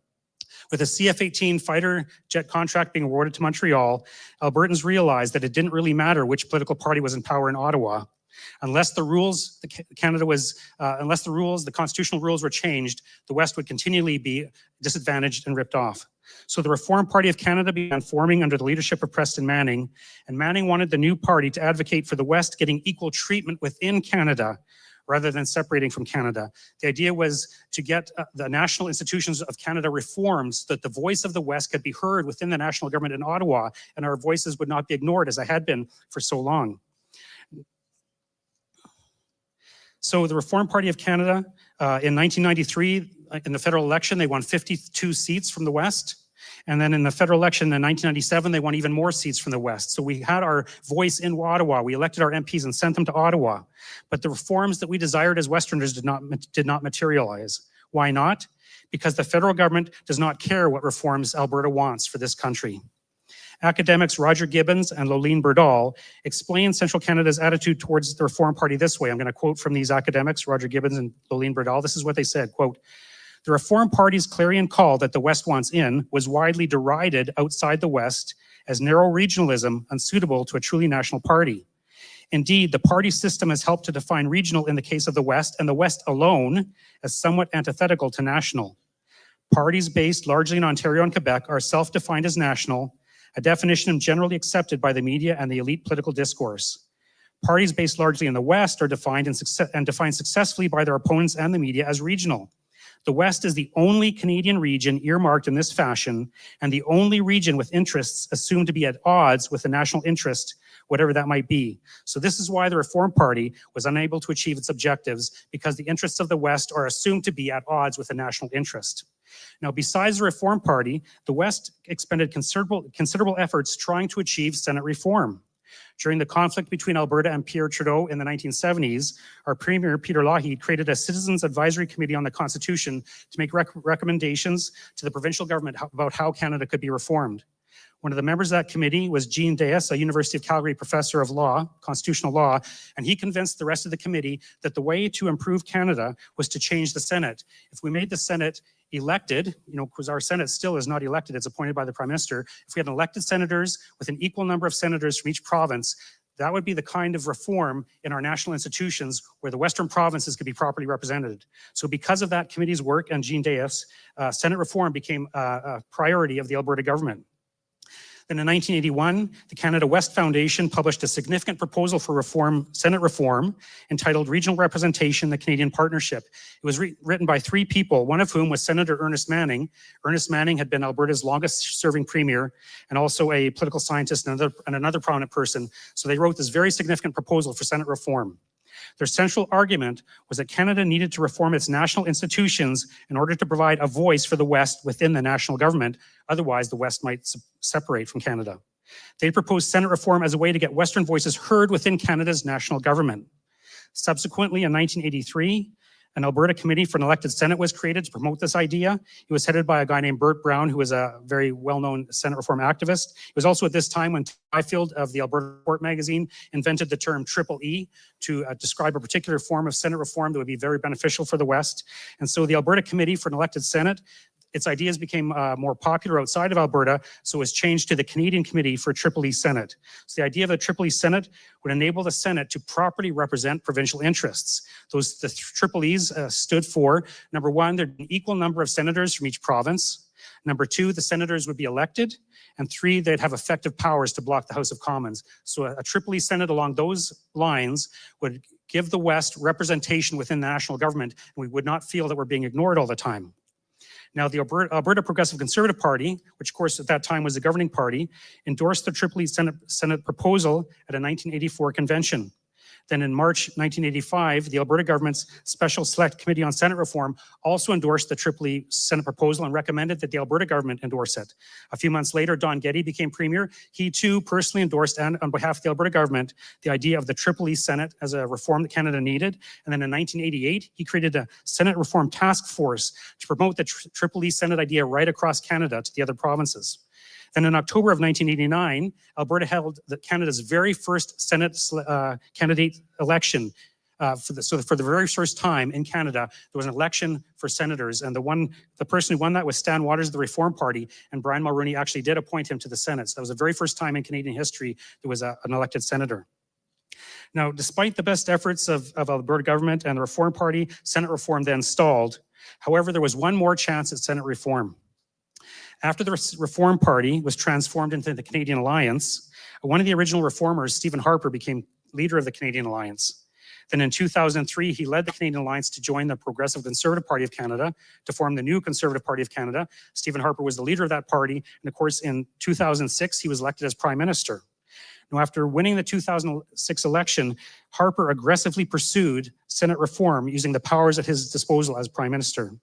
With the CF-18 fighter jet contract being awarded to Montreal, Albertans realized that it didn't really matter which political party was in power in Ottawa. Unless the constitutional rules were changed, the West would continually be disadvantaged and ripped off. So the Reform Party of Canada began forming under the leadership of Preston Manning, and Manning wanted the new party to advocate for the West getting equal treatment within Canada rather than separating from Canada. The idea was to get the national institutions of Canada reformed so that the voice of the West could be heard within the national government in Ottawa, and our voices would not be ignored as they had been for so long. So the Reform Party of Canada, in 1993, in the federal election, they won 52 seats from the West. And then in the federal election in 1997, they won even more seats from the West. So we had our voice in Ottawa. We elected our MPs and sent them to Ottawa. But the reforms that we desired as Westerners did not materialize. Why not? Because the federal government does not care what reforms Alberta wants for this country. Academics Roger Gibbons and Lolene Berdahl explain Central Canada's attitude towards the Reform Party this way. I'm going to quote from these academics, Roger Gibbons and Lolene Berdahl. This is what they said, quote, "The Reform Party's clarion call that the West wants in was widely derided outside the West as narrow regionalism unsuitable to a truly national party. Indeed, the party system has helped to define regional in the case of the West, and the West alone as somewhat antithetical to national. Parties based largely in Ontario and Quebec are self-defined as national, a definition generally accepted by the media and the elite political discourse. Parties based largely in the West are defined and defined successfully by their opponents and the media as regional. The West is the only Canadian region earmarked in this fashion, and the only region with interests assumed to be at odds with the national interest, whatever that might be. So this is why the Reform Party was unable to achieve its objectives, because the interests of the West are assumed to be at odds with the national interest." Now, besides the Reform Party, the West expended considerable efforts trying to achieve Senate reform. During the conflict between Alberta and Pierre Trudeau in the 1970s, our Premier, Peter Lougheed, created a Citizens Advisory Committee on the Constitution to make recommendations to the provincial government about how Canada could be reformed. One of the members of that committee was Jean Deas, a University of Calgary professor of law, constitutional law, and he convinced the rest of the committee that the way to improve Canada was to change the Senate. If we made the Senate elected, because our Senate still is not elected, it's appointed by the Prime Minister, if we had elected senators with an equal number of senators from each province, that would be the kind of reform in our national institutions where the Western provinces could be properly represented. So because of that committee's work and Jean Deas, Senate reform became a priority of the Alberta government. Then in 1981, the Canada West Foundation published a significant proposal for Senate reform entitled Regional Representation, the Canadian Partnership. It was written by three people, one of whom was Senator Ernest Manning. Ernest Manning had been Alberta's longest serving premier and also a political scientist and another prominent person. So they wrote this very significant proposal for Senate reform. Their central argument was that Canada needed to reform its national institutions in order to provide a voice for the West within the national government. Otherwise, the West might separate from Canada. They proposed Senate reform as a way to get Western voices heard within Canada's national government. Subsequently, in 1983, an Alberta Committee for an Elected Senate was created to promote this idea. It was headed by a guy named Bert Brown, who was a very well-known Senate reform activist. It was also at this time when Byfield of the Alberta Report magazine invented the term triple E to describe a particular form of Senate reform that would be very beneficial for the West. And so the Alberta Committee for an Elected Senate, its ideas became more popular outside of Alberta, so it was changed to the Canadian Committee for Triple E Senate. So the idea of a Triple E Senate would enable the Senate to properly represent provincial interests. The Triple E's stood for, number one, there'd be an equal number of senators from each province. Number two, the senators would be elected. And three, they'd have effective powers to block the House of Commons. So a Triple E Senate along those lines would give the West representation within the national government, and we would not feel that we're being ignored all the time. Now, the Alberta Progressive Conservative Party, which of course at that time was the governing party, endorsed the Triple E Senate proposal at a 1984 convention. Then in March 1985, the Alberta government's Special Select Committee on Senate Reform also endorsed the Triple E Senate proposal and recommended that the Alberta government endorse it. A few months later, Don Getty became premier. He too personally endorsed, and on behalf of the Alberta government, the idea of the Triple E Senate as a reform that Canada needed. And then in 1988, he created a Senate Reform Task Force to promote the Triple E Senate idea right across Canada to the other provinces. Then in October of 1989, Alberta held Canada's very first Senate candidate election. For the very first time in Canada, there was an election for senators, and the person who won that was Stan Waters of the Reform Party, and Brian Mulroney actually did appoint him to the Senate. So that was the very first time in Canadian history there was an elected senator. Now, despite the best efforts of Alberta government and the Reform Party, Senate reform then stalled. However, there was one more chance at Senate reform. After the Reform Party was transformed into the Canadian Alliance, one of the original reformers, Stephen Harper, became leader of the Canadian Alliance. Then in 2003, he led the Canadian Alliance to join the Progressive Conservative Party of Canada to form the new Conservative Party of Canada. Stephen Harper was the leader of that party, and of course in 2006, he was elected as Prime Minister. Now, after winning the 2006 election, Harper aggressively pursued Senate reform using the powers at his disposal as Prime Minister.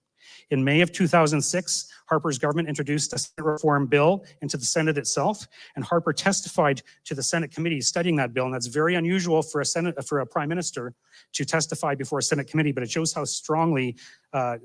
In May of 2006, Harper's government introduced a Senate reform bill into the Senate itself, and Harper testified to the Senate committee studying that bill, and that's very unusual for a prime minister to testify before a Senate committee, but it shows how strongly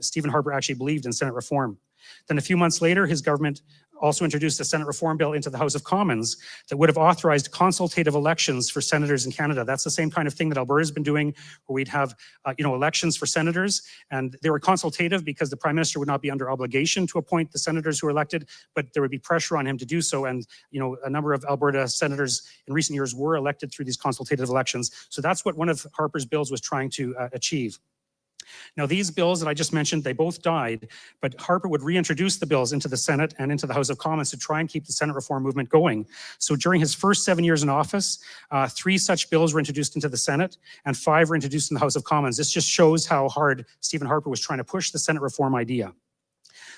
Stephen Harper actually believed in Senate reform. Then a few months later, his government also introduced a Senate reform bill into the House of Commons that would have authorized consultative elections for senators in Canada. That's the same kind of thing that Alberta's been doing, where we'd have elections for senators, and they were consultative because the Prime Minister would not be under obligation to appoint the senators who were elected, but there would be pressure on him to do so. And a number of Alberta senators in recent years were elected through these consultative elections. So that's what one of Harper's bills was trying to achieve. Now, these bills that I just mentioned, they both died, but Harper would reintroduce the bills into the Senate and into the House of Commons to try and keep the Senate reform movement going. So during his first 7 years in office, 3 such bills were introduced into the Senate and 5 were introduced in the House of Commons. This just shows how hard Stephen Harper was trying to push the Senate reform idea.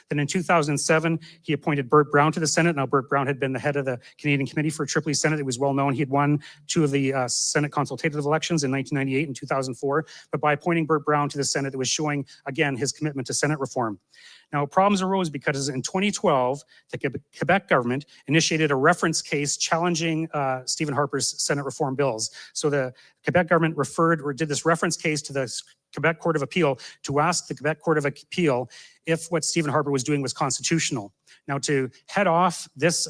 Then in 2007, he appointed Burt Brown to the Senate. Now, Burt Brown had been the head of the Canadian Committee for Tripoli Senate. It was well known. He had won 2 of the Senate consultative elections in 1998 and 2004. But by appointing Burt Brown to the Senate, it was showing, again, his commitment to Senate reform. Now, problems arose because in 2012, the Quebec government initiated a reference case challenging Stephen Harper's Senate reform bills. So the Quebec government did this reference case to the Quebec Court of Appeal to ask the Quebec Court of Appeal if what Stephen Harper was doing was constitutional. Now, to head off this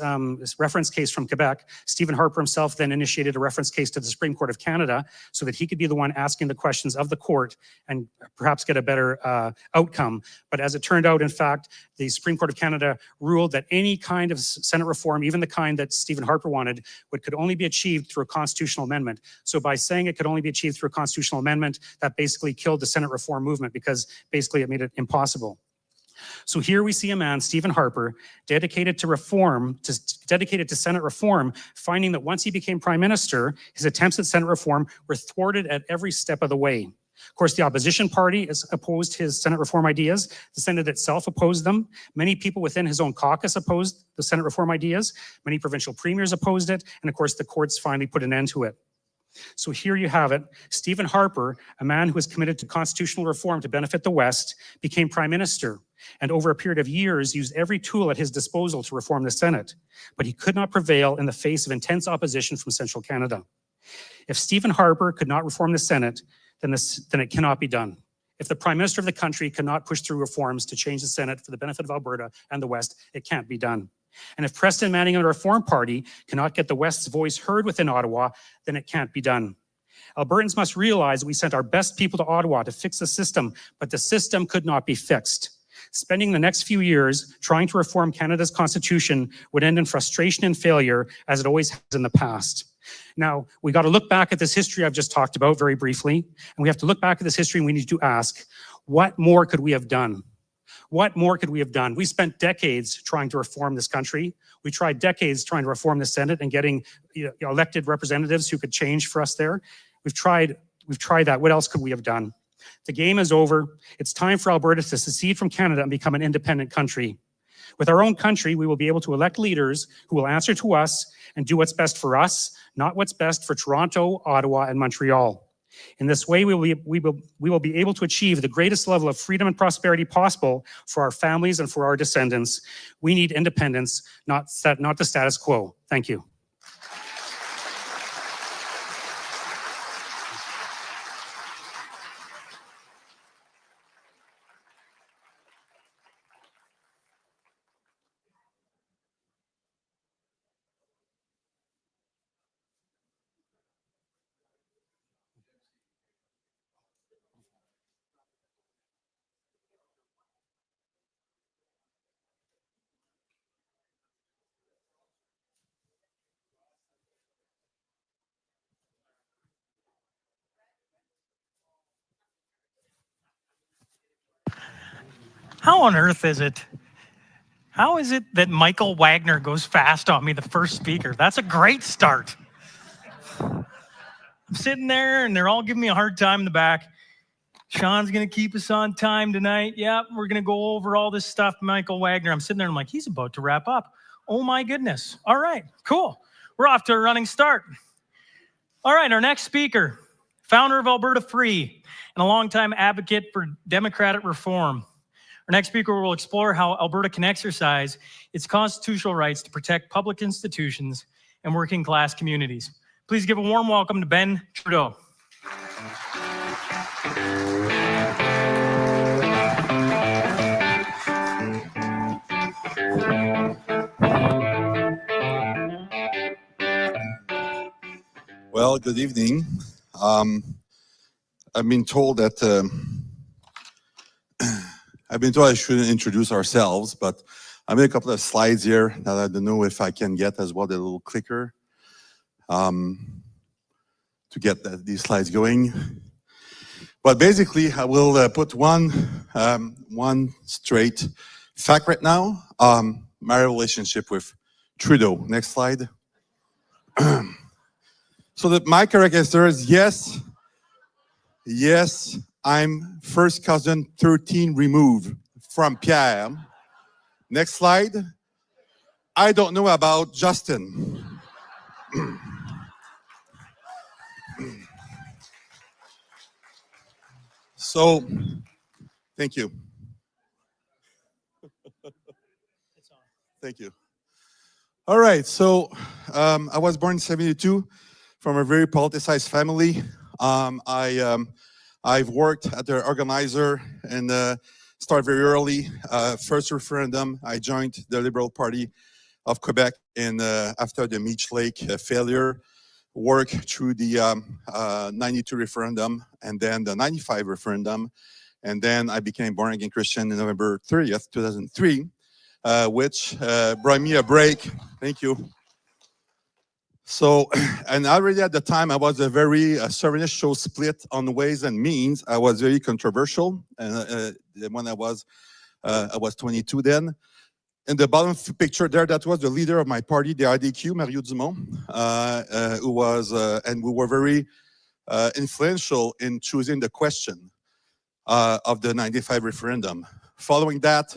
reference case from Quebec, Stephen Harper himself then initiated a reference case to the Supreme Court of Canada so that he could be the one asking the questions of the court and perhaps get a better outcome. But as it turned out, in fact, the Supreme Court of Canada ruled that any kind of Senate reform, even the kind that Stephen Harper wanted, could only be achieved through a constitutional amendment. So by saying it could only be achieved through a constitutional amendment, that basically killed the Senate reform movement because basically it made it impossible. So here we see a man, Stephen Harper, dedicated to Senate reform, finding that once he became Prime Minister, his attempts at Senate reform were thwarted at every step of the way. Of course, the opposition party has opposed his Senate reform ideas. The Senate itself opposed them. Many people within his own caucus opposed the Senate reform ideas. Many provincial premiers opposed it. And of course, the courts finally put an end to it. So here you have it. Stephen Harper, a man who was committed to constitutional reform to benefit the West, became Prime Minister, and over a period of years used every tool at his disposal to reform the Senate. But he could not prevail in the face of intense opposition from central Canada. If Stephen Harper could not reform the Senate, then it cannot be done. If the Prime Minister of the country cannot push through reforms to change the Senate for the benefit of Alberta and the West, it can't be done. And if Preston Manning and the Reform Party cannot get the West's voice heard within Ottawa, then it can't be done. Albertans must realize that we sent our best people to Ottawa to fix the system, but the system could not be fixed. Spending the next few years trying to reform Canada's constitution would end in frustration and failure, as it always has in the past. Now, we got to look back at this history I've just talked about very briefly, and we have to look back at this history and we need to ask, what more could we have done? What more could we have done? We spent decades trying to reform this country. We tried decades trying to reform the Senate and getting elected representatives who could change for us there. We've tried that. What else could we have done? The game is over. It's time for Alberta to secede from Canada and become an independent country. With our own country, we will be able to elect leaders who will answer to us and do what's best for us, not what's best for Toronto, Ottawa, and Montreal. In this way, we will be able to achieve the greatest level of freedom and prosperity possible for our families and for our descendants. We need independence, not the status quo. Thank you. How on earth is it? How is it that Michael Wagner goes fast on me, the first speaker? That's a great start. I'm sitting there and they're all giving me a hard time in the back. Sean's going to keep us on time tonight. Yep, we're going to go over all this stuff, Michael Wagner. I'm sitting there and I'm like, he's about to wrap up. Oh my goodness. All right, cool. We're off to a running start. All right, our next speaker, founder of Alberta Free and a longtime advocate for democratic reform. Our next speaker will explore how Alberta can exercise its constitutional rights to protect public institutions and working class communities. Please give a warm welcome to Ben Trudeau. Well, good evening. I've been told that I shouldn't introduce ourselves, but I made a couple of slides here that I don't know if I can get as well, the little clicker to get these slides going. But basically, I will put one straight fact right now. My relationship with Trudeau. Next slide. So that my correct answer is yes, I'm first cousin 13 removed from Pierre. Next slide. I don't know about Justin. So, thank you. Thank you. All right, so I was born in 72 from a very politicized family. I've worked at the organizer and started very early. First referendum, I joined the Liberal Party of Quebec after the Meech Lake failure. Worked through the 92 referendum and then the 95 referendum. And then I became born again Christian on November 30th, 2003, which brought me a break. Thank you. So, and already at the time, I was a very Sovereignist show split on ways and means. I was very controversial, and when I was 22 then. In the bottom picture there, that was the leader of my party, the IDQ, Mario Dumont, who was, and we were very influential in choosing the question of the 95 referendum. Following that,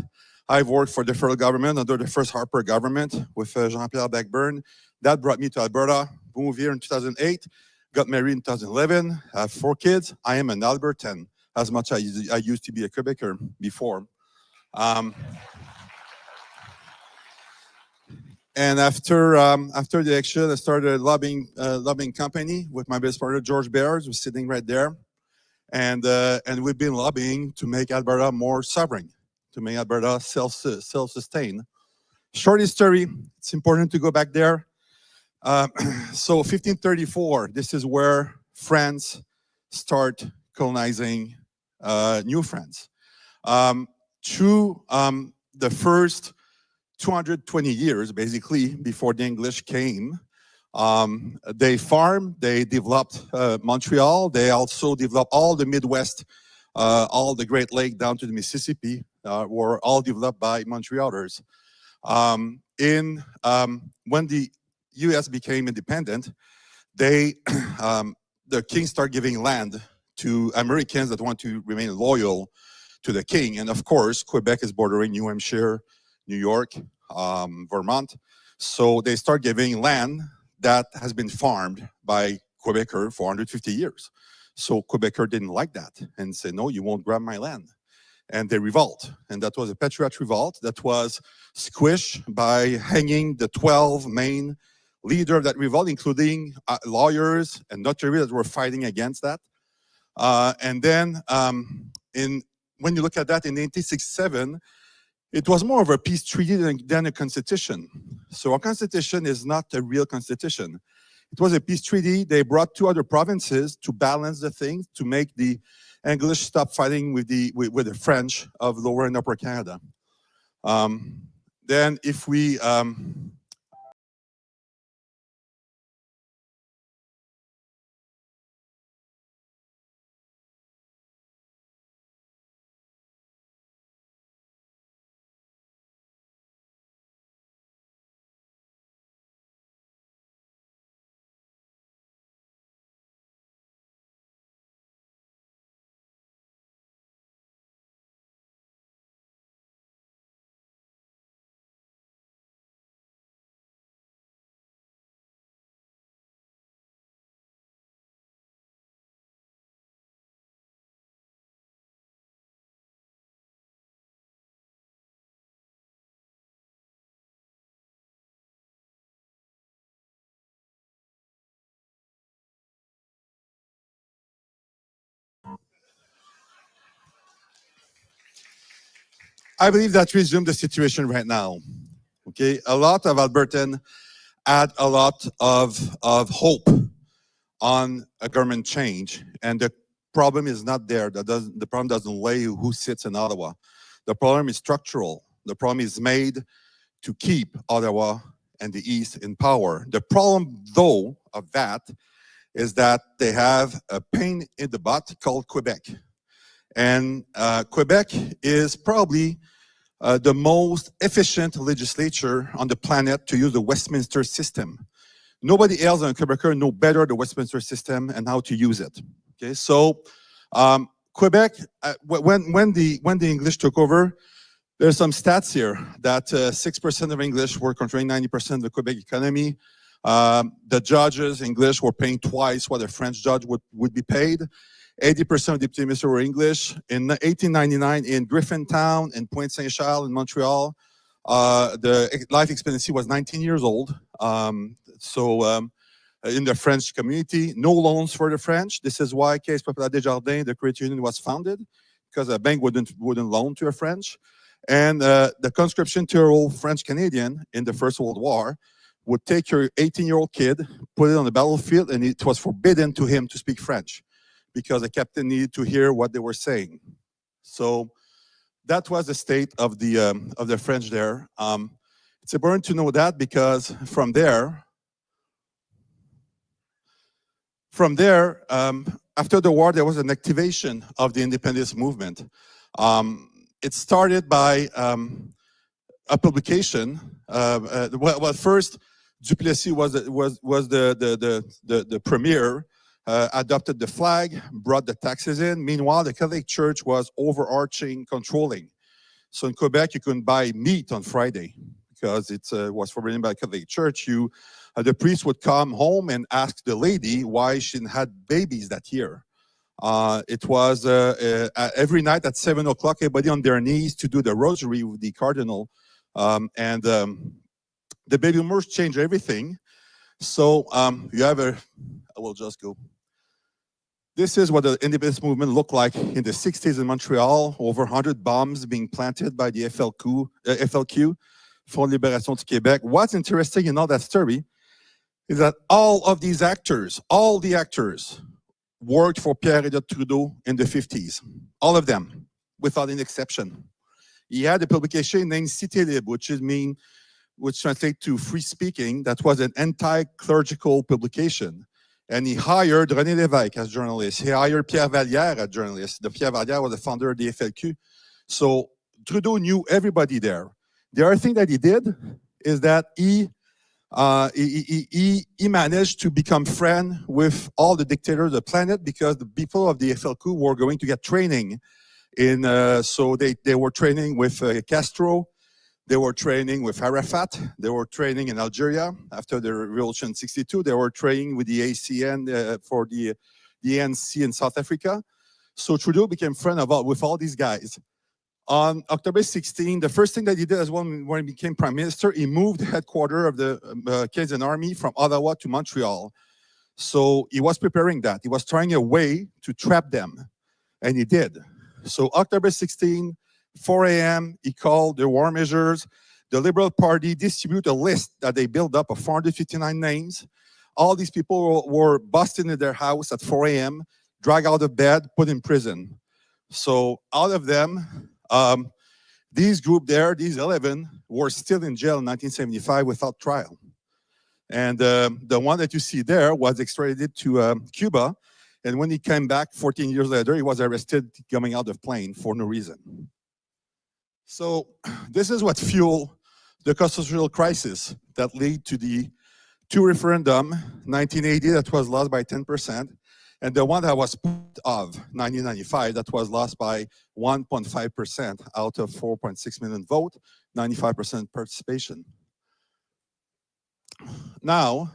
I've worked for the federal government under the first Harper government with Jean-Pierre Blackburn. That brought me to Alberta, moved here in 2008, got married in 2011, have 4 kids. I am an Albertan, as much as I used to be a Quebecer before. And after the election, I started a lobbying company with my best partner, George Bears, who's sitting right there. And we've been lobbying to make Alberta more sovereign, to make Alberta self-sustained. Short history, it's important to go back there. So 1534, this is where France start colonizing New France. Through the first 220 years, basically, before the English came, they farmed, they developed Montreal, they also developed all the Midwest, all the Great Lake down to the Mississippi, were all developed by Montrealers. When the U.S. became independent, the king started giving land to Americans that want to remain loyal to the king. And of course, Quebec is bordering New Hampshire, New York, Vermont. So they start giving land that has been farmed by Quebecer for 150 years. So Quebecer didn't like that and said, no, you won't grab my land. And they revolt. And that was a Patriot revolt that was squished by hanging the 12 main leaders of that revolt, including lawyers and notaries that were fighting against that. And then when you look at that in 1867, it was more of a peace treaty than a constitution. So a constitution is not a real constitution. It was a peace treaty. They brought 2 other provinces to balance the thing, to make the English stop fighting with the French of Lower and Upper Canada. Then if we I believe that resumed the situation right now. Okay, a lot of Albertans had a lot of hope on a government change, and the problem is not there. The problem doesn't lay who sits in Ottawa. The problem is structural. The problem is made to keep Ottawa and the East in power. The problem, though, of that is that they have a pain in the butt called Quebec. And Quebec is probably the most efficient legislature on the planet to use the Westminster system. Nobody else in Quebec know better the Westminster system and how to use it. Okay, so Quebec, when the English took over, there's some stats here that 6% of English were controlling 90% of the Quebec economy. The judges, English, were paying twice what a French judge would be paid. 80% of deputy ministers were English. In 1899, in Griffintown, in Pointe Saint-Charles, in Montreal, the life expectancy was 19 years old. In the French community, no loans for the French. This is why Caisse Populaire Desjardins, the credit union, was founded, because a bank wouldn't loan to a French. And the conscription to a French Canadian in the First World War would take your 18-year-old kid, put it on the battlefield, and it was forbidden to him to speak French because the captain needed to hear what they were saying. So that was the state of the French there. It's important to know that because from there, after the war, there was an activation of the independence movement. It started by a publication. Well, first, Duplessis was the premier, adopted the flag, brought the taxes in. Meanwhile, the Catholic Church was overarching, controlling. So in Quebec, you couldn't buy meat on Friday because it was forbidden by the Catholic Church. The priest would come home and ask the lady why she hadn't had babies that year. It was every night at 7 o'clock, everybody on their knees to do the rosary with the cardinal. The baby boomers changed everything. So you have I will just go. This is what the independence movement looked like in the 60s in Montreal. Over 100 bombs being planted by the FLQ, Front de Libération du Québec. What's interesting in all that story is that all of these actors, all the actors, worked for Pierre-Éliott Trudeau in the 50s. All of them, without an exception. He had a publication named Cité Libre, which translates to free speaking. That was an anti-clerical publication. And he hired René Lévesque as journalist. He hired Pierre Vallière as journalist. Pierre Vallière was the founder of the FLQ. So Trudeau knew everybody there. The other thing that he did is that he managed to become friend with all the dictators of the planet because the people of the FLQ were going to get training so they were training with Castro, they were training with Arafat, they were training in Algeria after the revolution in 62, they were training with the ACN for the ANC in South Africa. So Trudeau became friend with all these guys. On October 16, the first thing that he did as well when he became prime minister, he moved the headquarters of the Canadian Army from Ottawa to Montreal. So he was preparing that. He was trying a way to trap them, and he did. So October 16, 4 a.m., he called the war measures. The Liberal Party distributed a list that they built up of 459 names. All these people were busted in their house at 4 a.m., dragged out of bed, put in prison. So out of them, these group there, these 11, were still in jail in 1975 without trial. And the one that you see there was extradited to Cuba. And when he came back 14 years later, he was arrested coming out of plane for no reason. So this is what fueled the constitutional crisis that led to the two referendum, 1980, that was lost by 10%, and the one that was put of 1995 that was lost by 1.5% out of 4.6 million vote, 95% participation. Now,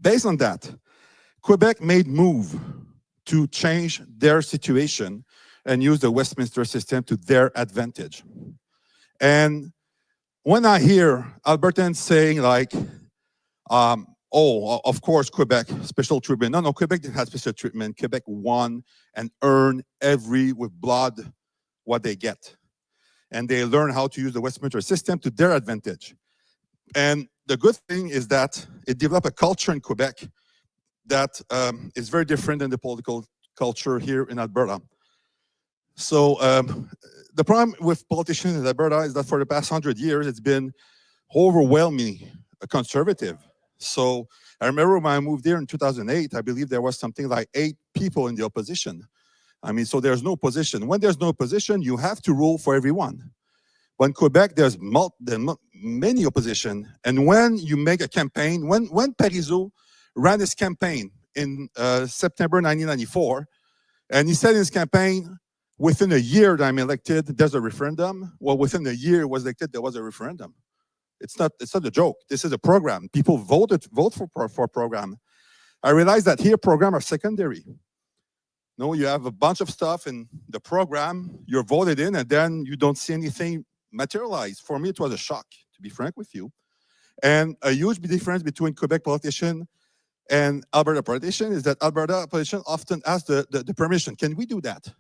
based on that, Quebec made move to change their situation and use the Westminster system to their advantage. And when I hear Albertans saying like, oh, of course, Quebec, special treatment. No, Quebec didn't have special treatment. Quebec won and earned with blood what they get. And they learn how to use the Westminster system to their advantage. And the good thing is that it developed a culture in Quebec that is very different than the political culture here in Alberta. So the problem with politicians in Alberta is that for the past 100 years, it's been overwhelmingly conservative. So I remember when I moved here in 2008, I believe there was something like 8 people in the opposition. I mean, so there's no opposition. When there's no opposition, you have to rule for everyone. But in Quebec, there's many opposition. And when you make a campaign, when Parizeau ran his campaign in September 1994, and he said in his campaign, within a year that I'm elected, there's a referendum. Well, within a year he was elected, there was a referendum. It's not a joke. This is a program. People vote for a program. I realize that here programs are secondary. No, you have a bunch of stuff in the program, you're voted in, and then you don't see anything materialize. For me, it was a shock, to be frank with you. And a huge difference between Quebec politician and Alberta politician is that Alberta politician often ask the permission. Can we do that?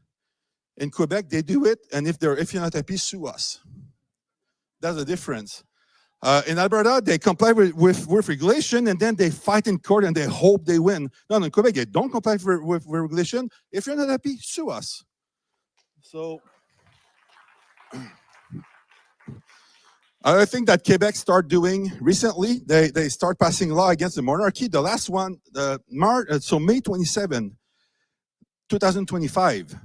In Quebec, they do it, and if you're not happy, sue us. That's the difference. In Alberta, they comply with regulation, and then they fight in court, and they hope they win. No, in Quebec, they don't comply with regulation. If you're not happy, sue us. So I think that Quebec start doing recently, they start passing law against the monarchy. The last one, so May 27, 2025,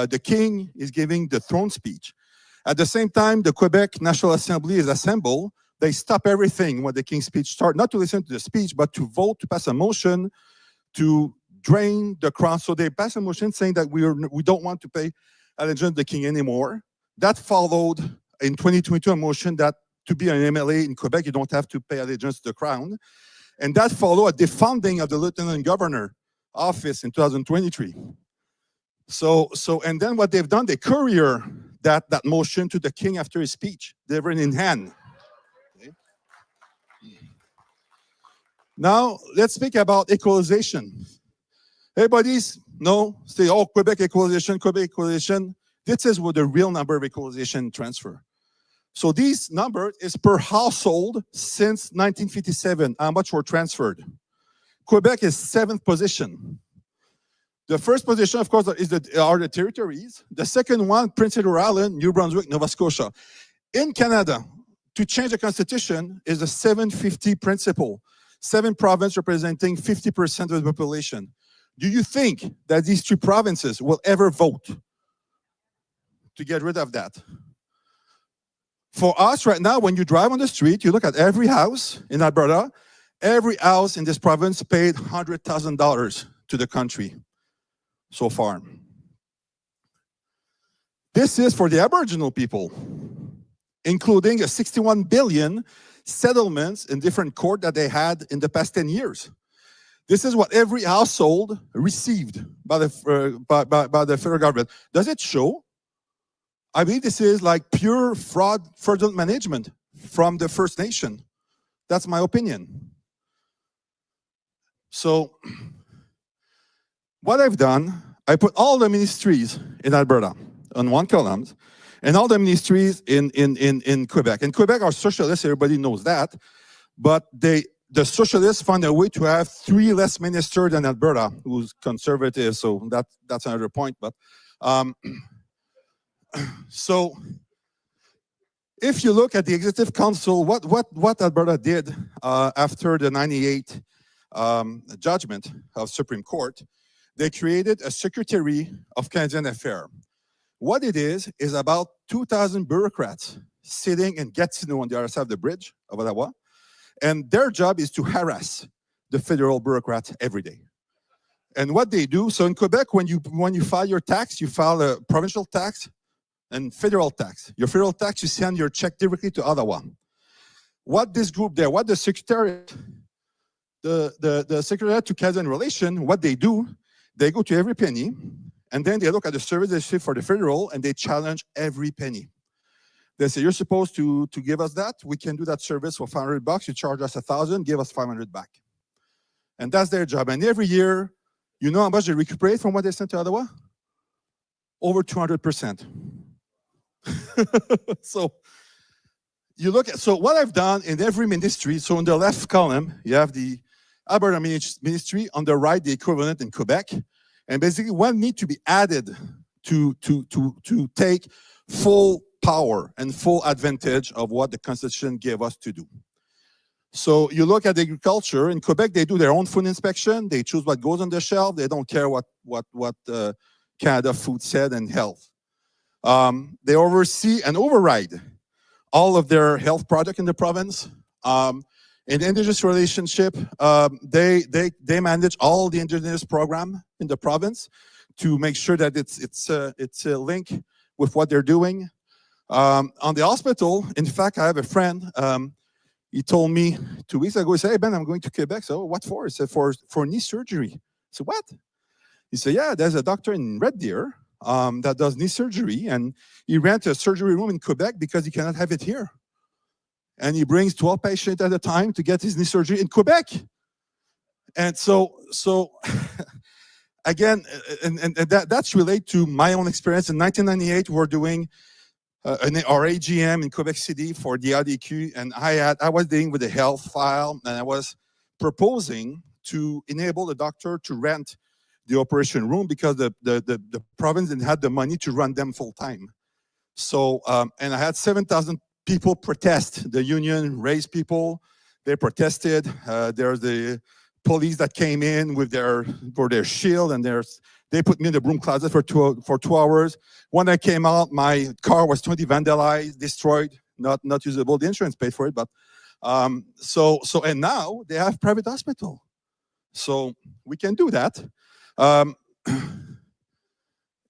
the king is giving the throne speech. At the same time, the Quebec National Assembly is assembled. They stop everything when the king's speech starts, not to listen to the speech, but to vote, to pass a motion to drain the crown. So they pass a motion saying that we don't want to pay allegiance to the king anymore. That followed in 2022 a motion that to be an MLA in Quebec, you don't have to pay allegiance to the crown. And that followed a defunding of the lieutenant governor office in 2023. And then what they've done, they courier that motion to the king after his speech, delivered in hand. Now, let's speak about equalization. Everybody's, say, oh, Quebec equalization, Quebec equalization. This is what the real number of equalization transfer. So this number is per household since 1957, how much were transferred. Quebec is 7th position. The first position, of course, are the territories. The second one, Prince Edward Island, New Brunswick, Nova Scotia. In Canada, to change the constitution is the 750 principle. 7 provinces representing 50% of the population. Do you think that these 3 provinces will ever vote to get rid of that? For us right now, when you drive on the street, you look at every house in Alberta, every house in this province paid $100,000 to the country so far. This is for the Aboriginal people, including a $61 billion settlements in different courts that they had in the past 10 years. This is what every household received by the federal government. Does it show? I believe this is like pure fraudulent management from the First Nation. That's my opinion. So what I've done, I put all the ministries in Alberta on one column, and all the ministries in Quebec. In Quebec are socialists, everybody knows that. But the socialists found a way to have 3 less ministers than Alberta, who's conservative, so that's another point. But so if you look at the Executive Council, what Alberta did after the 98 judgment of Supreme Court, they created a Secretary of Canadian Affairs. What it is about 2,000 bureaucrats sitting in Gatineau on the other side of the bridge of Ottawa, and their job is to harass the federal bureaucrats every day. And what they do, so in Quebec, when you file your tax, you file a provincial tax and federal tax. Your federal tax, you send your check directly to Ottawa. What this group there, what the Secretariat, the Secretariat to Canadian Relations, what they do, they go to every penny, and then they look at the service they receive for the federal, and they challenge every penny. They say, you're supposed to give us that. We can do that service for $500. You charge us $1,000, give us $500 back. And that's their job. And every year, you know how much they recuperate from what they sent to Ottawa? Over 200%. So you look at, so what I've done in every ministry, so in the left column, you have the Alberta ministry, on the right, the equivalent in Quebec, and basically what need to be added to take full power and full advantage of what the Constitution gave us to do. So you look at agriculture, in Quebec, they do their own food inspection, they choose what goes on the shelf, they don't care what Canada Food said and health. They oversee and override all of their health projects in the province. In Indigenous relationship, they manage all the Indigenous program in the province to make sure that it's a link with what they're doing. On the hospital, in fact, I have a friend, he told me 2 weeks ago, he said, "Hey Ben, I'm going to Quebec." So what for? He said, for knee surgery. I said, "What?" He said, "Yeah, there's a doctor in Red Deer that does knee surgery, and he rents a surgery room in Quebec because he cannot have it here. And he brings 12 patients at a time to get his knee surgery in Quebec." And so again, and that's related to my own experience. In 1998, we were doing our AGM in Quebec City for the ADQ, and I was dealing with a health file, and I was proposing to enable the doctor to rent the operation room because the province didn't have the money to run them full time. So, and I had 7,000 people protest. The union raised people, they protested. There's the police that came in with their shield, and they put me in the broom closet for 2 hours. When I came out, my car was totally vandalized, destroyed, not usable. The insurance paid for it, but and now they have private hospital, so we can do that.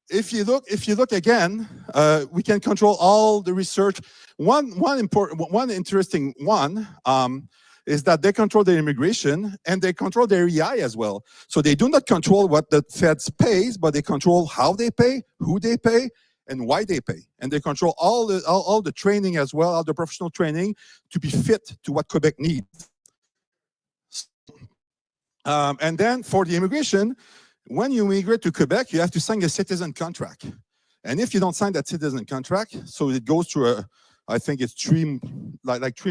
If you look again, we can control all the research. One interesting one is that they control their immigration and they control their EI as well. So they do not control what the feds pays, but they control how they pay, who they pay, and why they pay. And they control all the training as well, all the professional training to be fit to what Quebec needs. And then for the immigration, when you immigrate to Quebec, you have to sign a citizen contract. And if you don't sign that citizen contract, so it goes through I think it's three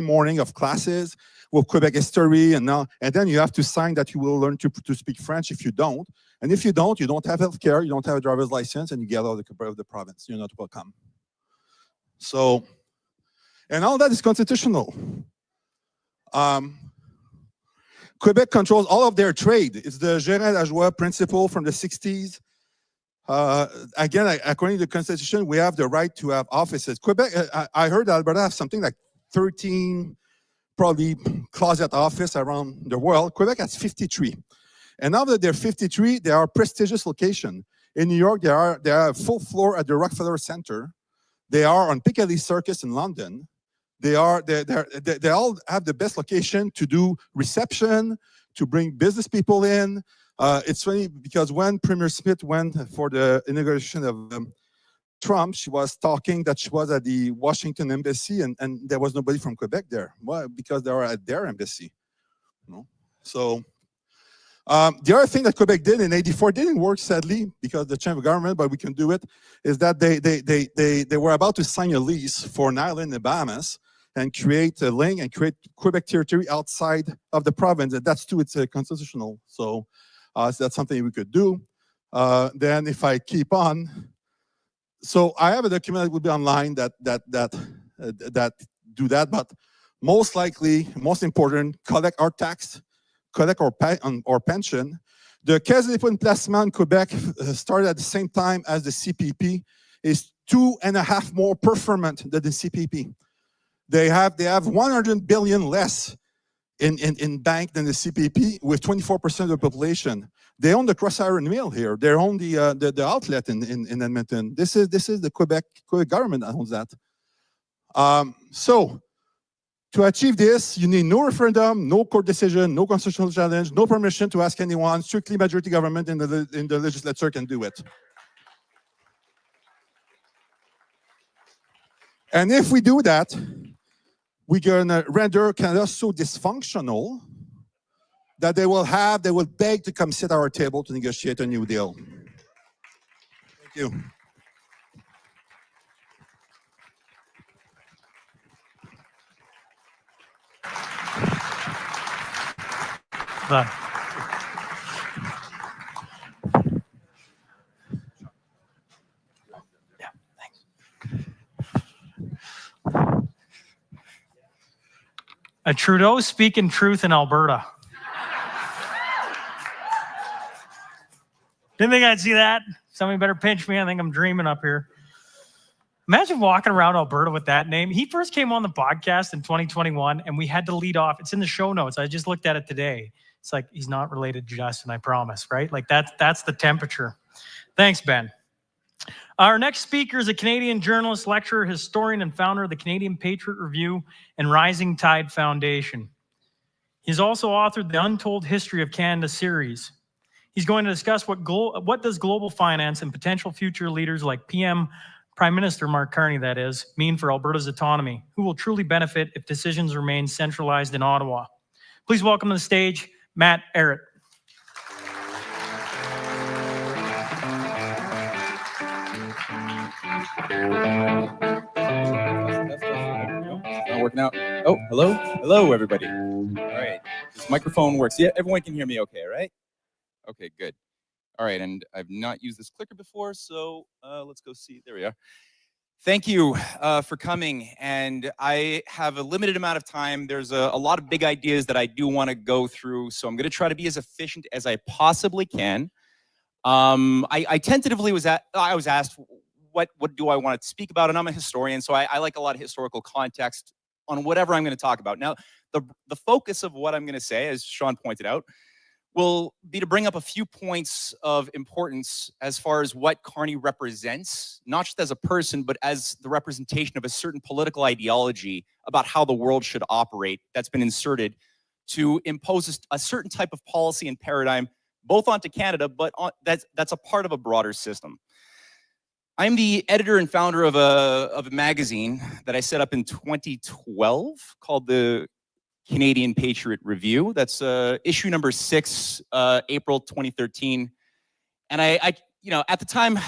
mornings of classes with Quebec history, and then you have to sign that you will learn to speak French if you don't. And if you don't have health care, you don't have a driver's license, and you get out of the province. You're not welcome. So, and all that is constitutional. Quebec controls all of their trade. It's the Gérard Lajoie principle from the 60s. Again, according to the Constitution, we have the right to have offices. Quebec, I heard Alberta have something like 13, probably closet office around the world. Quebec has 53. And now that they're 53, they are prestigious location. In New York, they are a full floor at the Rockefeller Center. They are on Piccadilly Circus in London. They all have the best location to do reception, to bring business people in. It's funny because when Premier Smith went for the inauguration of Trump, she was talking that she was at the Washington embassy, and there was nobody from Quebec there. Why? Because they were at their embassy. You know? So the other thing that Quebec did in '84 didn't work, sadly, because the change of government, but we can do it, is that they were about to sign a lease for an island in the Bahamas and create a link and create Quebec territory outside of the province, and that's too, it's constitutional. So that's something we could do. Then if I keep on, so I have a document that will be online that do that, but most likely, most important, collect our tax, collect our pension. The Caisse de dépôt et placement in Quebec started at the same time as the CPP, is 2.5 more performant than the CPP. They have 100 billion less in bank than the CPP, with 24% of the population. They own the Cross Iron Mill here. They own the outlet in Edmonton. This is the Quebec government that owns that. So to achieve this, you need no referendum, no court decision, no constitutional challenge, no permission to ask anyone. Strictly majority government in the legislature can do it. And if we do that, we're gonna render Canada so dysfunctional that they will beg to come sit at our table to negotiate a new deal. Thank you. Done. A Trudeau speaking truth in Alberta. Didn't think I'd see that. Somebody better pinch me. I think I'm dreaming up here. Imagine walking around Alberta with that name. He first came on the podcast in 2021, and we had to lead off. It's in the show notes. I just looked at it today. It's like, he's not related to Justin, I promise, right? Like that's the temperature. Thanks, Ben. Our next speaker is a Canadian journalist, lecturer, historian, and founder of the Canadian Patriot Review and Rising Tide Foundation. He's also authored the Untold History of Canada series. He's going to discuss what does global finance and potential future leaders like PM Prime Minister Mark Carney, that is, mean for Alberta's autonomy? Who will truly benefit if decisions remain centralized in Ottawa? Please welcome to the stage, Matt Ehret. Not working out. Oh, hello? Hello, everybody. All right. This microphone works. Yeah, everyone can hear me okay, right? Okay, good. All right, and I've not used this clicker before, so let's go see. There we are. Thank you for coming, and I have a limited amount of time. There's a lot of big ideas that I do want to go through, so I'm going to try to be as efficient as I possibly can. I tentatively was asked what do I want to speak about, and I'm a historian, so I like a lot of historical context on whatever I'm going to talk about. Now, the focus of what I'm going to say, as Sean pointed out, will be to bring up a few points of importance as far as what Carney represents, not just as a person, but as the representation of a certain political ideology about how the world should operate that's been inserted to impose a certain type of policy and paradigm, both onto Canada, but that's a part of a broader system. I'm the editor and founder of a magazine that I set up in 2012 called the Canadian Patriot Review. That's issue number 6, April 2013. And I, at the time,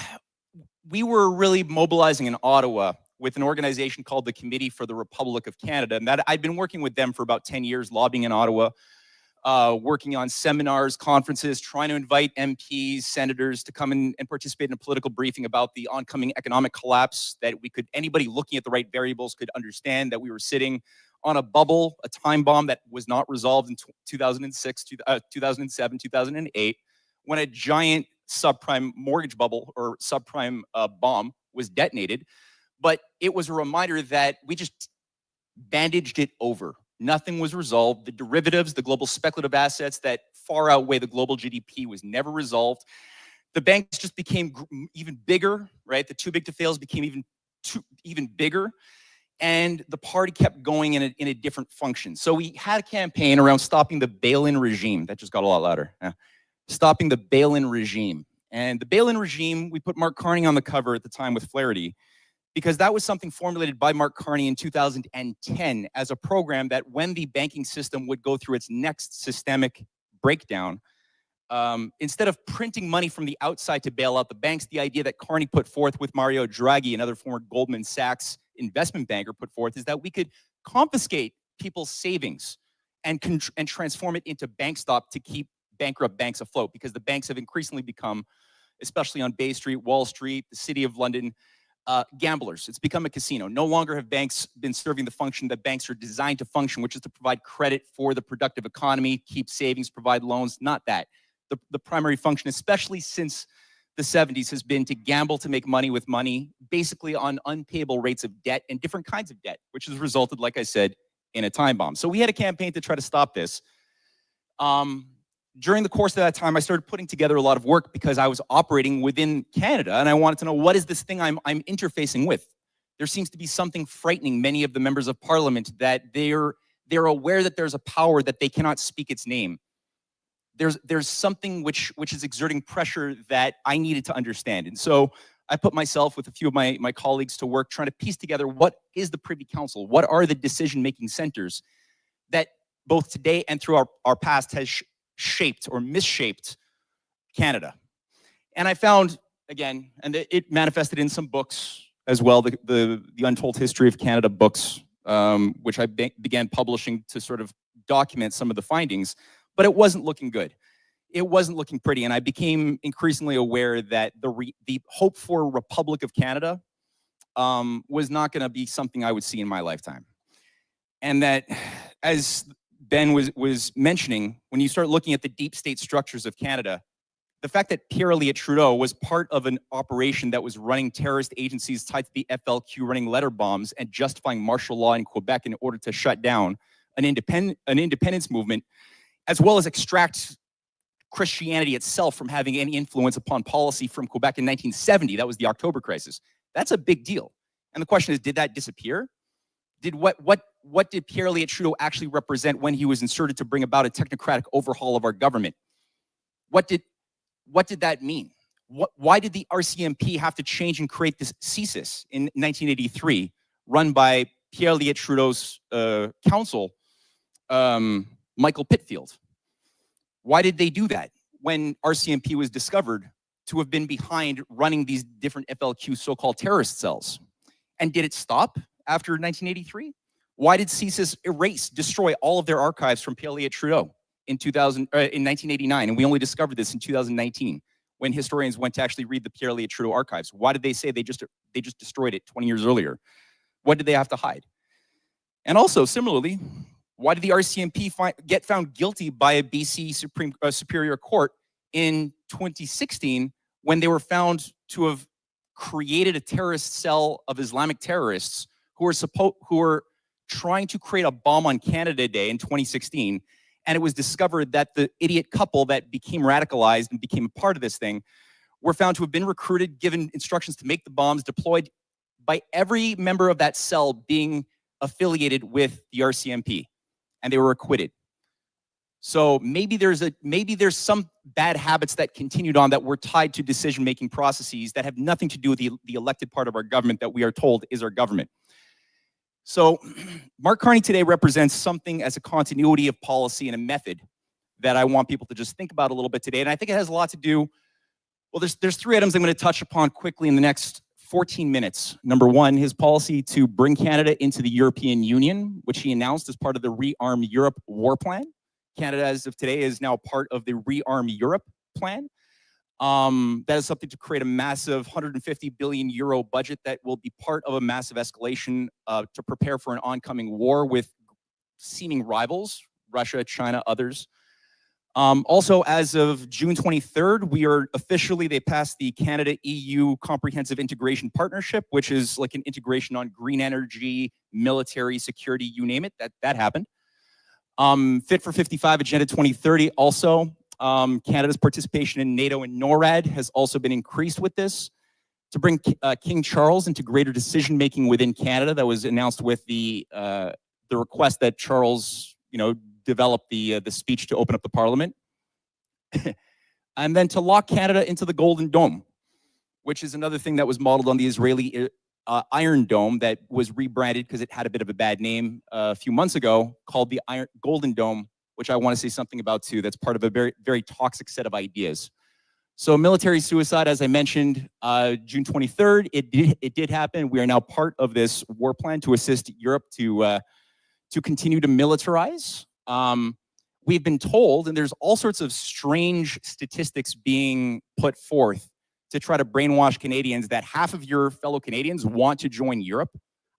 we were really mobilizing in Ottawa with an organization called the Committee for the Republic of Canada. And that I'd been working with them for about 10 years, lobbying in Ottawa, working on seminars, conferences, trying to invite MPs, senators to come in and participate in a political briefing about the oncoming economic collapse that anybody looking at the right variables could understand that we were sitting on a bubble, a time bomb that was not resolved in 2006, 2007, 2008, when a giant subprime mortgage bubble or subprime bomb was detonated. But it was a reminder that we just bandaged it over. Nothing was resolved. The derivatives, the global speculative assets that far outweigh the global GDP was never resolved. The banks just became even bigger, right? The too big to fails became even bigger. And the party kept going in a different function. So we had a campaign around stopping the bail-in regime. That just got a lot louder. Yeah. Stopping the bail-in regime. And the bail-in regime, we put Mark Carney on the cover at the time with Flaherty, because that was something formulated by Mark Carney in 2010 as a program that when the banking system would go through its next systemic breakdown, instead of printing money from the outside to bail out the banks, the idea that Carney put forth with Mario Draghi, another former Goldman Sachs investment banker, put forth is that we could confiscate people's savings and transform it into bank stop to keep bankrupt banks afloat, because the banks have increasingly become, especially on Bay Street, Wall Street, the City of London, gamblers. It's become a casino. No longer have banks been serving the function that banks are designed to function, which is to provide credit for the productive economy, keep savings, provide loans, not that. The primary function, especially since the 70s, has been to gamble to make money with money, basically on unpayable rates of debt and different kinds of debt, which has resulted, like I said, in a time bomb. So we had a campaign to try to stop this. During the course of that time, I started putting together a lot of work because I was operating within Canada, and I wanted to know, what is this thing I'm interfacing with? There seems to be something frightening many of the members of parliament, that they're aware that there's a power that they cannot speak its name. There's something which is exerting pressure that I needed to understand. And so I put myself with a few of my colleagues to work trying to piece together, what is the Privy Council? What are the decision-making centers that both today and through our past has shaped or misshaped Canada? And I found, again, and it manifested in some books as well, the Untold History of Canada books, which I began publishing to sort of document some of the findings. but it wasn't looking good. It wasn't looking pretty, and I became increasingly aware that the hope for Republic of Canada was not going to be something I would see in my lifetime. And that, as Ben was mentioning, when you start looking at the deep state structures of Canada, the fact that Pierre Elliott Trudeau was part of an operation that was running terrorist agencies tied to the FLQ, running letter bombs and justifying martial law in Quebec in order to shut down an independence movement, as well as extract Christianity itself from having any influence upon policy from Quebec in 1970. That was the October crisis. That's a big deal. And the question is, did that disappear? What did Pierre Elliott Trudeau actually represent when he was inserted to bring about a technocratic overhaul of our government? What did that mean? Why did the RCMP have to change and create this CSIS in 1983, run by Pierre Elliott Trudeau's counsel, Michael Pitfield? Why did they do that when RCMP was discovered to have been behind running these different FLQ so-called terrorist cells? And did it stop after 1983? Why did CSIS destroy all of their archives from Pierre Elliott Trudeau in 1989? And we only discovered this in 2019 when historians went to actually read the Pierre Elliott Trudeau archives. Why did they say they just destroyed it 20 years earlier? What did they have to hide? And also, similarly, why did the RCMP get found guilty by a BC Superior Court in 2016 when they were found to have created a terrorist cell of Islamic terrorists who were trying to create a bomb on Canada Day in 2016, and it was discovered that the idiot couple that became radicalized and became a part of this thing were found to have been recruited, given instructions to make the bombs, deployed by every member of that cell being affiliated with the RCMP, and they were acquitted. So maybe there's some bad habits that continued on that were tied to decision-making processes that have nothing to do with the elected part of our government that we are told is our government. So Mark Carney today represents something as a continuity of policy and a method that I want people to just think about a little bit today. And I think it has a lot to do, well, there's three items I'm going to touch upon quickly in the next 14 minutes. Number one, his policy to bring Canada into the European Union, which he announced as part of the Rearm Europe war plan. Canada, as of today, is now part of the Rearm Europe plan. That is something to create a massive 150 billion euro budget that will be part of a massive escalation to prepare for an oncoming war with seeming rivals, Russia, China, others. Also, as of June 23rd, they passed the Canada-EU Comprehensive Integration Partnership, which is like an integration on green energy, military, security, you name it, that happened. Fit for 55 Agenda 2030 also. Canada's participation in NATO and NORAD has also been increased with this to bring King Charles into greater decision-making within Canada. That was announced with the request that Charles, develop the speech to open up the Parliament. And then to lock Canada into the Golden Dome, which is another thing that was modeled on the Israeli Iron Dome that was rebranded because it had a bit of a bad name a few months ago, called the Golden Dome, which I want to say something about too. That's part of a very, very toxic set of ideas. So military suicide, as I mentioned, June 23rd, it did happen. We are now part of this war plan to assist Europe to continue to militarize. We've been told, and there's all sorts of strange statistics being put forth to try to brainwash Canadians that half of your fellow Canadians want to join Europe.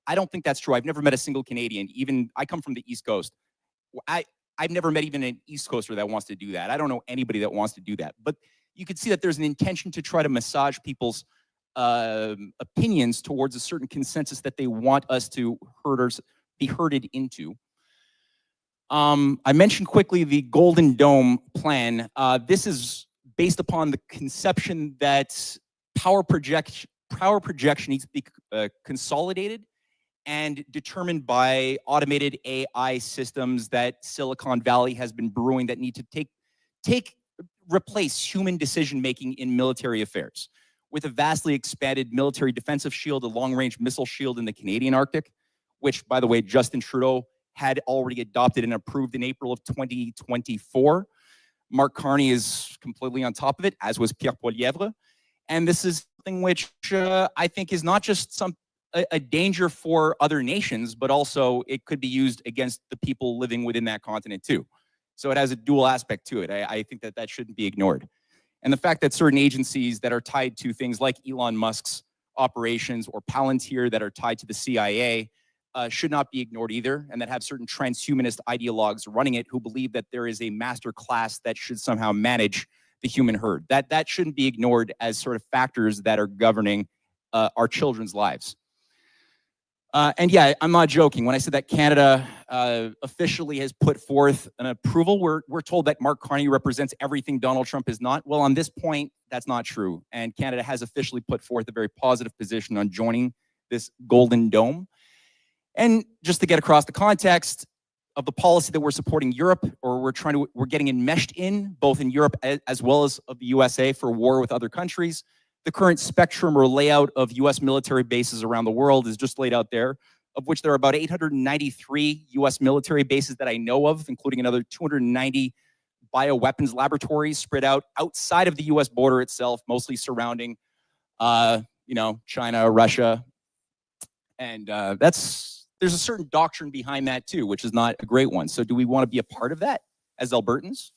I don't think that's true. I've never met a single Canadian. Even I come from the East Coast. I've never met even an East Coaster that wants to do that. I don't know anybody that wants to do that. But you can see that there's an intention to try to massage people's opinions towards a certain consensus that they want us to be herded into. I mentioned quickly the Golden Dome plan. This is based upon the conception that power projection needs to be consolidated and determined by automated AI systems that Silicon Valley has been brewing that need to replace human decision-making in military affairs, with a vastly expanded military defensive shield, a long-range missile shield in the Canadian Arctic, which, by the way, Justin Trudeau had already adopted and approved in April of 2024. Mark Carney is completely on top of it, as was Pierre Poilievre. And this is something which I think is not just a danger for other nations, but also it could be used against the people living within that continent too. So it has a dual aspect to it. I think that that shouldn't be ignored. And the fact that certain agencies that are tied to things like Elon Musk's operations or Palantir that are tied to the CIA should not be ignored either, and that have certain transhumanist ideologues running it who believe that there is a master class that should somehow manage the human herd. That shouldn't be ignored as sort of factors that are governing our children's lives. And yeah, I'm not joking. When I said that Canada officially has put forth an approval, we're told that Mark Carney represents everything Donald Trump is not. Well, on this point, that's not true. And Canada has officially put forth a very positive position on joining this Golden Dome. And just to get across the context of the policy that we're supporting Europe, or we're getting enmeshed in, both in Europe as well as of the USA for war with other countries. The current spectrum or layout of US military bases around the world is just laid out there, of which there are about 893 US military bases that I know of, including another 290 bioweapons laboratories spread out outside of the US border itself, mostly surrounding, China, Russia. And there's a certain doctrine behind that too, which is not a great one. So do we want to be a part of that as Albertans?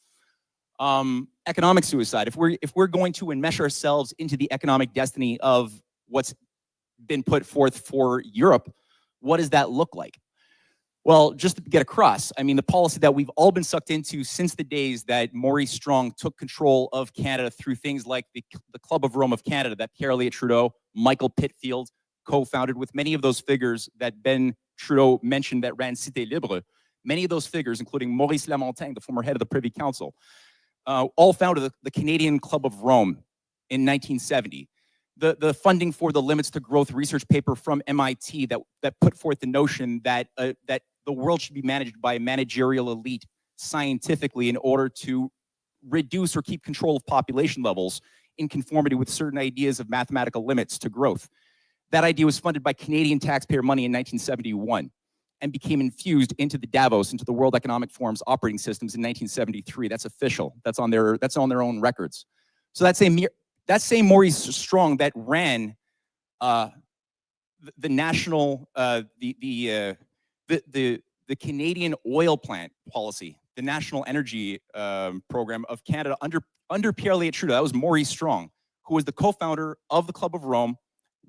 Economic suicide. If we're going to enmesh ourselves into the economic destiny of what's been put forth for Europe, what does that look like? Well, just to get across, I mean, the policy that we've all been sucked into since the days that Maurice Strong took control of Canada through things like the Club of Rome of Canada that Pierre Trudeau, Michael Pitfield co-founded with many of those figures that Ben Trudeau mentioned that ran Cité Libre. Many of those figures, including Maurice Lamontagne, the former head of the Privy Council, all founded the Canadian Club of Rome in 1970. The funding for the Limits to Growth research paper from MIT that put forth the notion that that the world should be managed by a managerial elite scientifically in order to reduce or keep control of population levels in conformity with certain ideas of mathematical limits to growth. That idea was funded by Canadian taxpayer money in 1971 and became infused into the Davos, into the World Economic Forum's operating systems in 1973. That's official. That's on their own records. So that same Maurice Strong that ran the national the Canadian oil plant policy, the national energy program of Canada under Pierre Trudeau. That was Maurice Strong, who was the co-founder of the Club of Rome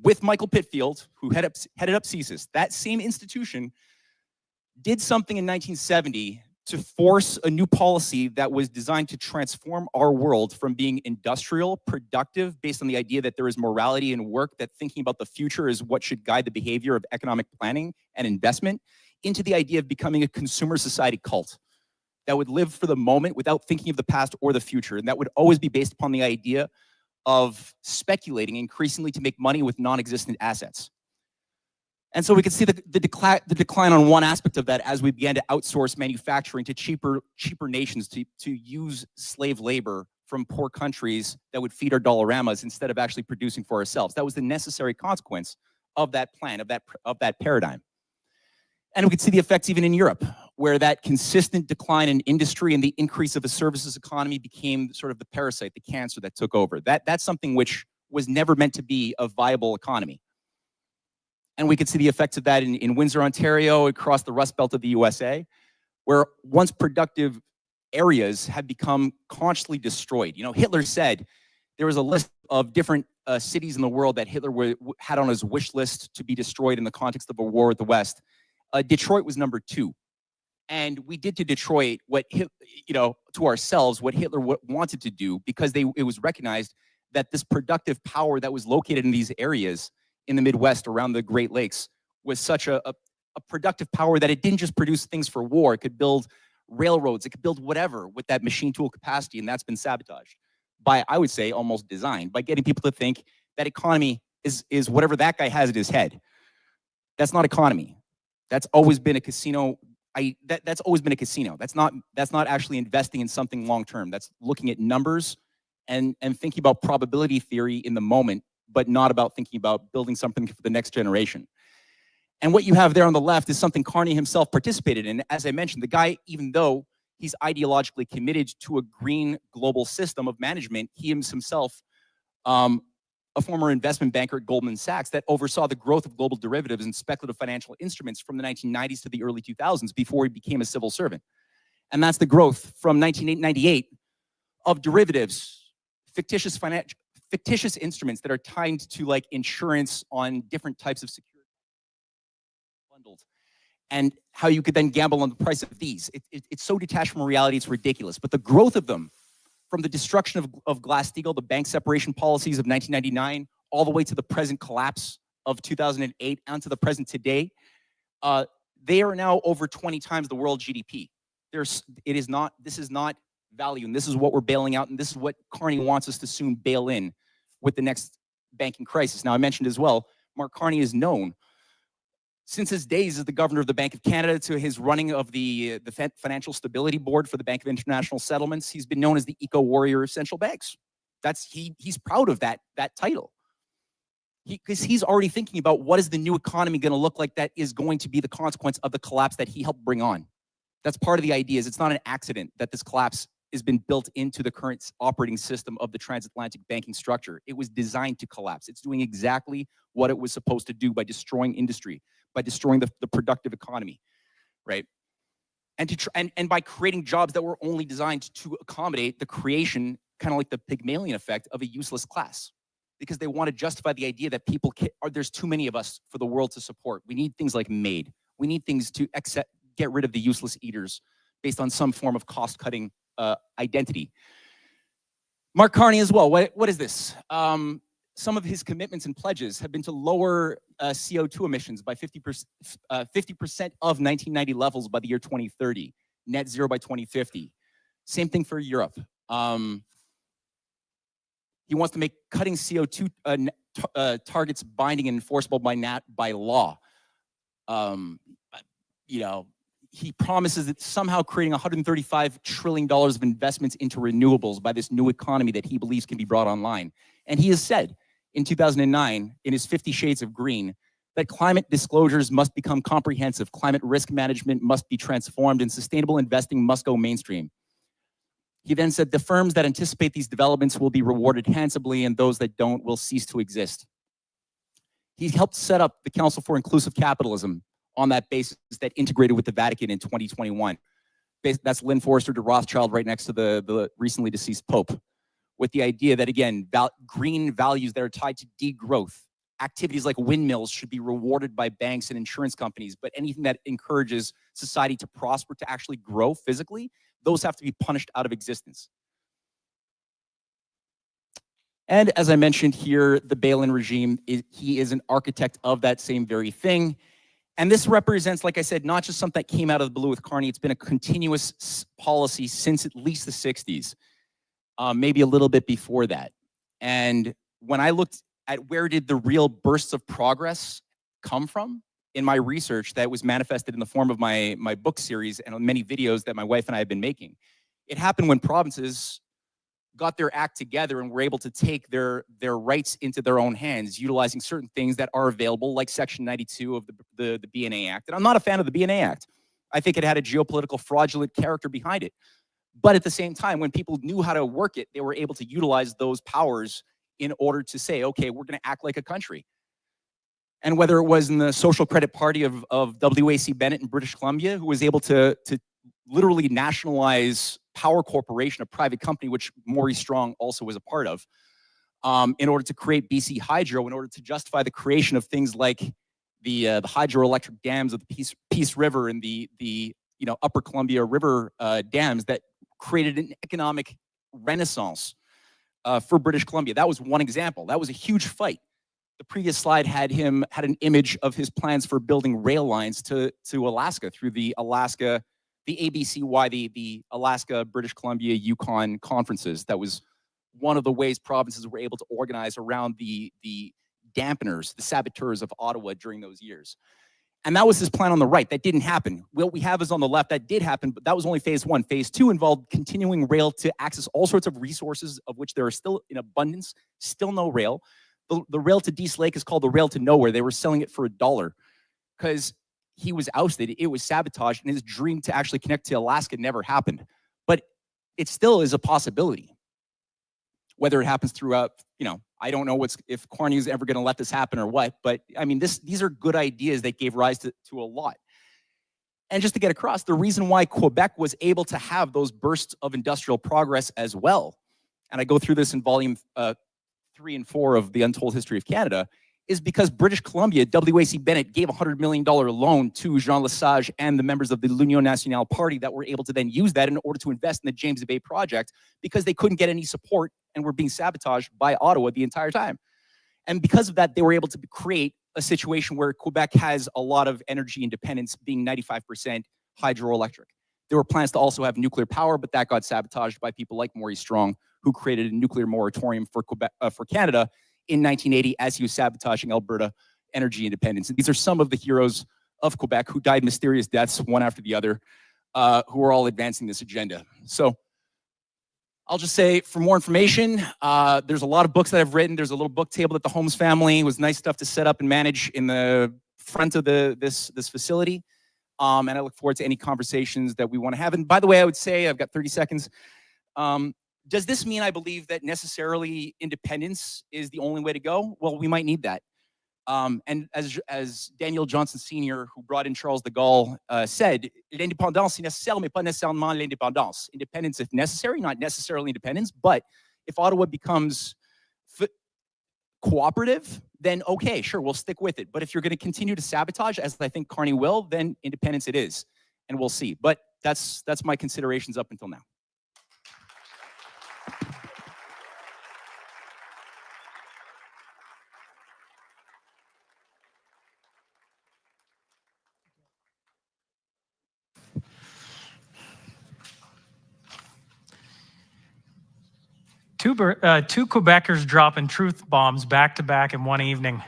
with Michael Pitfield, who headed up CSIS. That same institution did something in 1970 to force a new policy that was designed to transform our world from being industrial, productive, based on the idea that there is morality in work, that thinking about the future is what should guide the behavior of economic planning and investment, into the idea of becoming a consumer society cult that would live for the moment without thinking of the past or the future. And that would always be based upon the idea of speculating increasingly to make money with non-existent assets. And so we can see the decline on one aspect of that as we began to outsource manufacturing to cheaper nations to use slave labor from poor countries that would feed our dollaramas instead of actually producing for ourselves. That was the necessary consequence of that plan, of that paradigm. And we could see the effects even in Europe, where that consistent decline in industry and the increase of a services economy became sort of the parasite, the cancer that took over. That's something which was never meant to be a viable economy. And we could see the effects of that in Windsor, Ontario, across the Rust Belt of the USA, where once productive areas have become consciously destroyed. You know, Hitler said there was a list of different cities in the world that Hitler had on his wish list to be destroyed in the context of a war with the West. Detroit was number 2. And we did to Detroit to ourselves what Hitler wanted to do, because it was recognized that this productive power that was located in these areas in the Midwest around the Great Lakes was such a productive power that it didn't just produce things for war. It could build railroads, it could build whatever with that machine tool capacity, and that's been sabotaged by, I would say, almost design, by getting people to think that economy is whatever that guy has in his head. That's not economy. That's always been a casino. That's always been a casino. That's not actually investing in something long term. That's looking at numbers and thinking about probability theory in the moment, but not about thinking about building something for the next generation. And what you have there on the left is something Carney himself participated in. As I mentioned, the guy, even though he's ideologically committed to a green global system of management, he is himself a former investment banker at Goldman Sachs that oversaw the growth of global derivatives and speculative financial instruments from the 1990s to the early 2000s before he became a civil servant. And that's the growth from 1998 of derivatives, fictitious instruments that are tied to like insurance on different types of security bundled, and how you could then gamble on the price of these. It's so detached from reality, it's ridiculous. But the growth of them, from the destruction of Glass-Steagall, the bank separation policies of 1999, all the way to the present collapse of 2008, and to the present today, they are now over 20 times the world GDP. This is not value, and this is what we're bailing out, and this is what Carney wants us to soon bail in with the next banking crisis. Now, I mentioned as well, Mark Carney is known since his days as the governor of the Bank of Canada to his running of the Financial Stability Board for the Bank of International Settlements. He's been known as the eco-warrior of central banks. He's proud of that title. Because he's already thinking about what is the new economy going to look like that is going to be the consequence of the collapse that he helped bring on. That's part of the idea. Is it's not an accident that this collapse has been built into the current operating system of the transatlantic banking structure. It was designed to collapse. It's doing exactly what it was supposed to do by destroying industry, by destroying the productive economy, right? And by creating jobs that were only designed to accommodate the creation, kind of like the Pygmalion effect, of a useless class. Because they want to justify the idea that there's too many of us for the world to support. We need things like MAID. We need things to get rid of the useless eaters based on some form of cost-cutting identity. Mark Carney as well, what is this? Some of his commitments and pledges have been to lower CO2 emissions by 50% of 1990 levels by the year 2030, net zero by 2050. Same thing for Europe. He wants to make cutting CO2 targets binding and enforceable by law. He promises that somehow creating $135 trillion of investments into renewables by this new economy that he believes can be brought online. And he has said in 2009, in his 50 Shades of Green, that climate disclosures must become comprehensive, climate risk management must be transformed, and sustainable investing must go mainstream. He then said the firms that anticipate these developments will be rewarded handsomely, and those that don't will cease to exist. He helped set up the Council for Inclusive Capitalism on that basis that integrated with the Vatican in 2021. That's Lynn Forrester de Rothschild right next to the recently deceased Pope, with the idea that, again, green values that are tied to degrowth. Activities like windmills should be rewarded by banks and insurance companies, but anything that encourages society to prosper, to actually grow physically, those have to be punished out of existence. And as I mentioned here, the bail-in regime, he is an architect of that same very thing. And this represents, like I said, not just something that came out of the blue with Carney. It's been a continuous policy since at least the 60s, maybe a little bit before that. And when I looked at where did the real bursts of progress come from in my research that was manifested in the form of my book series and many videos that my wife and I have been making, it happened when provinces got their act together and were able to take their rights into their own hands, utilizing certain things that are available, like Section 92 of the BNA Act. And I'm not a fan of the BNA Act. I think it had a geopolitical fraudulent character behind it. But at the same time, when people knew how to work it, they were able to utilize those powers in order to say, okay, we're going to act like a country. And whether it was in the Social Credit Party of W.A.C. Bennett in British Columbia, who was able to literally nationalize Power Corporation, a private company, which Maurice Strong also was a part of, in order to create BC Hydro, in order to justify the creation of things like the hydroelectric dams of the Peace River and the Upper Columbia River dams that created an economic renaissance for British Columbia. That was one example. That was a huge fight. The previous slide had an image of his plans for building rail lines to Alaska through the ABCY, the Alaska, British Columbia, Yukon conferences. That was one of the ways provinces were able to organize around the dampeners, the saboteurs of Ottawa during those years. And that was his plan on the right. That didn't happen. What we have is on the left. That did happen, but that was only phase one. Phase two involved continuing rail to access all sorts of resources, of which there are still in abundance, still no rail. The rail to Dease Lake is called the rail to nowhere. They were selling it for $1 because he was ousted. It was sabotaged, and his dream to actually connect to Alaska never happened. But it still is a possibility. Whether it happens throughout, I don't know if Carney is ever going to let this happen or what. But I mean, these are good ideas that gave rise to a lot. And just to get across, the reason why Quebec was able to have those bursts of industrial progress as well, and I go through this in volume 3 and 4 of The Untold History of Canada, is because British Columbia, W.A.C. Bennett gave a $100 million loan to Jean Lesage and the members of the l'Union Nationale Party that were able to then use that in order to invest in the James Bay project because they couldn't get any support and were being sabotaged by Ottawa the entire time. And because of that, they were able to create a situation where Quebec has a lot of energy independence, being 95% hydroelectric. There were plans to also have nuclear power, but that got sabotaged by people like Maurice Strong, who created a nuclear moratorium for Quebec, for Canada in 1980 as he was sabotaging Alberta energy independence. And these are some of the heroes of Quebec who died mysterious deaths, one after the other, who are all advancing this agenda. So I'll just say, for more information, there's a lot of books that I've written. There's a little book table that the Holmes family was nice stuff to set up and manage in the front of this facility. And I look forward to any conversations that we want to have. And by the way, I would say, I've got 30 seconds. Does this mean I believe that necessarily independence is the only way to go? Well, we might need that. And as Daniel Johnson Sr., who brought in Charles de Gaulle, said, l'indépendance est nécessaire, mais pas nécessairement l'indépendance. Independence if necessary, not necessarily independence, but if Ottawa becomes cooperative, then okay, sure, we'll stick with it. But if you're going to continue to sabotage, as I think Carney will, then independence it is, and we'll see. But that's my considerations up until now. Two Quebecers dropping truth bombs back to back in one evening.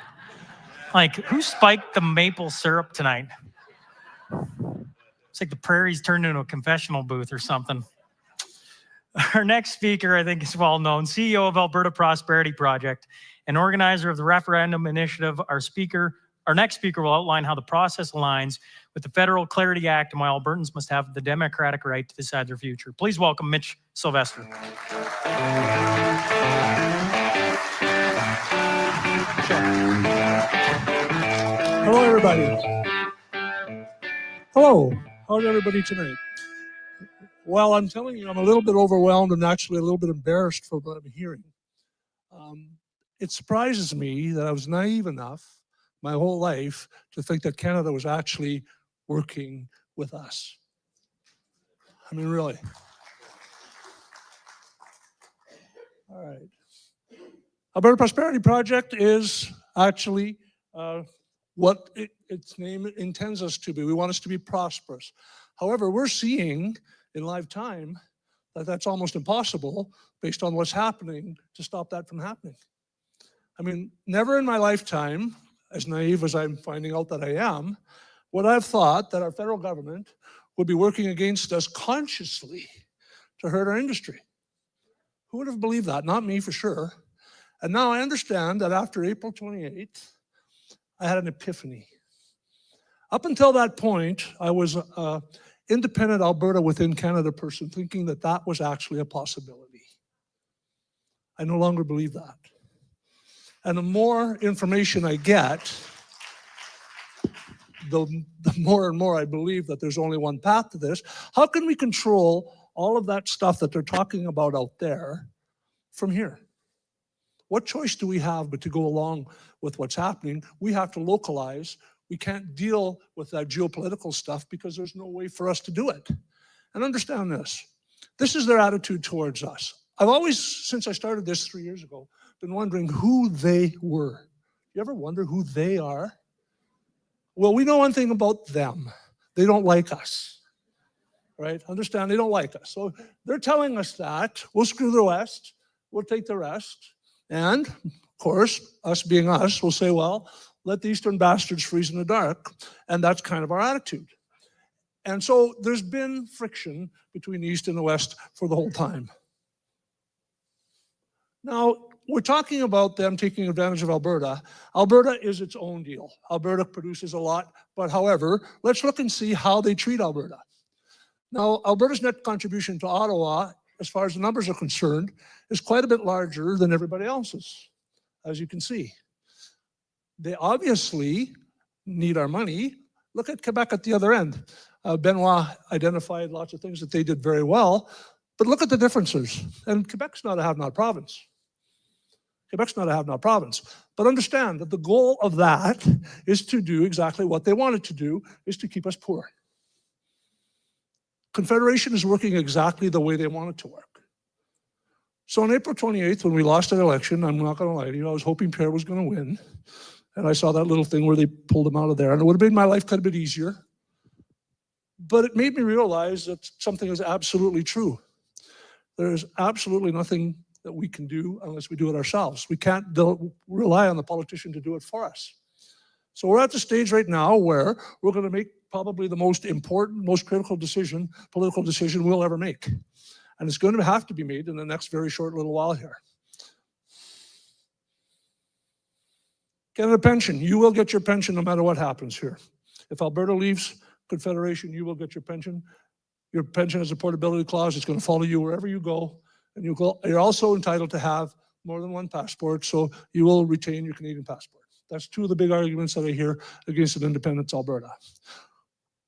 Like, who spiked the maple syrup tonight? It's like the prairies turned into a confessional booth or something. Our next speaker, I think, is well known, CEO of Alberta Prosperity Project and organizer of the referendum initiative. Our next speaker will outline how the process aligns with the Federal Clarity Act and why Albertans must have the democratic right to decide their future. Please welcome Mitch Sylvester. Hello, everybody. Hello. How's everybody tonight? Well, I'm telling you, I'm a little bit overwhelmed and actually a little bit embarrassed for what I'm hearing. It surprises me that I was naive enough my whole life to think that Canada was actually working with us. I mean, really. All right. Alberta Prosperity Project is actually what its name intends us to be. We want us to be prosperous. However, we're seeing in live time that that's almost impossible based on what's happening to stop that from happening. I mean, never in my lifetime, as naive as I'm finding out that I am, would I have thought that our federal government would be working against us consciously to hurt our industry. Who would have believed that? Not me, for sure. And now I understand that after April 28th, I had an epiphany. Up until that point, I was an independent Alberta within Canada person, thinking that that was actually a possibility. I no longer believe that. And the more information I get, the more and more I believe that there's only one path to this. How can we control all of that stuff that they're talking about out there from here? What choice do we have but to go along with what's happening? We have to localize. We can't deal with that geopolitical stuff because there's no way for us to do it. And understand this. This is their attitude towards us. I've always, since I started this 3 years ago, been wondering who they were. You ever wonder who they are? Well, we know one thing about them. They don't like us, right? Understand, they don't like us. So they're telling us that we'll screw the West, we'll take the rest. And of course, us being us, we'll say, well, let the Eastern bastards freeze in the dark. And that's kind of our attitude. And so there's been friction between the East and the West for the whole time. Now, we're talking about them taking advantage of Alberta. Alberta is its own deal. Alberta produces a lot, but however, let's look and see how they treat Alberta. Now, Alberta's net contribution to Ottawa, as far as the numbers are concerned, is quite a bit larger than everybody else's, as you can see. They obviously need our money. Look at Quebec at the other end. Benoit identified lots of things that they did very well, but look at the differences. And Quebec's not a have-not province. Quebec's not a have-not province. But understand that the goal of that is to do exactly what they wanted to do, is to keep us poor. Confederation is working exactly the way they want it to work. So on April 28th, when we lost that election, I'm not going to lie to you, I was hoping Pierre was going to win. And I saw that little thing where they pulled him out of there. And it would have made my life quite a bit easier. But it made me realize that something is absolutely true. There's absolutely nothing that we can do unless we do it ourselves. We can't rely on the politician to do it for us. So we're at the stage right now where we're going to make probably the most important, most critical decision, political decision we'll ever make. And it's going to have to be made in the next very short little while here. Canada pension, you will get your pension no matter what happens here. If Alberta leaves Confederation, you will get your pension. Your pension has a portability clause. It's going to follow you wherever you go. And you're also entitled to have more than one passport, so you will retain your Canadian passport. That's two of the big arguments that I hear against an independence Alberta.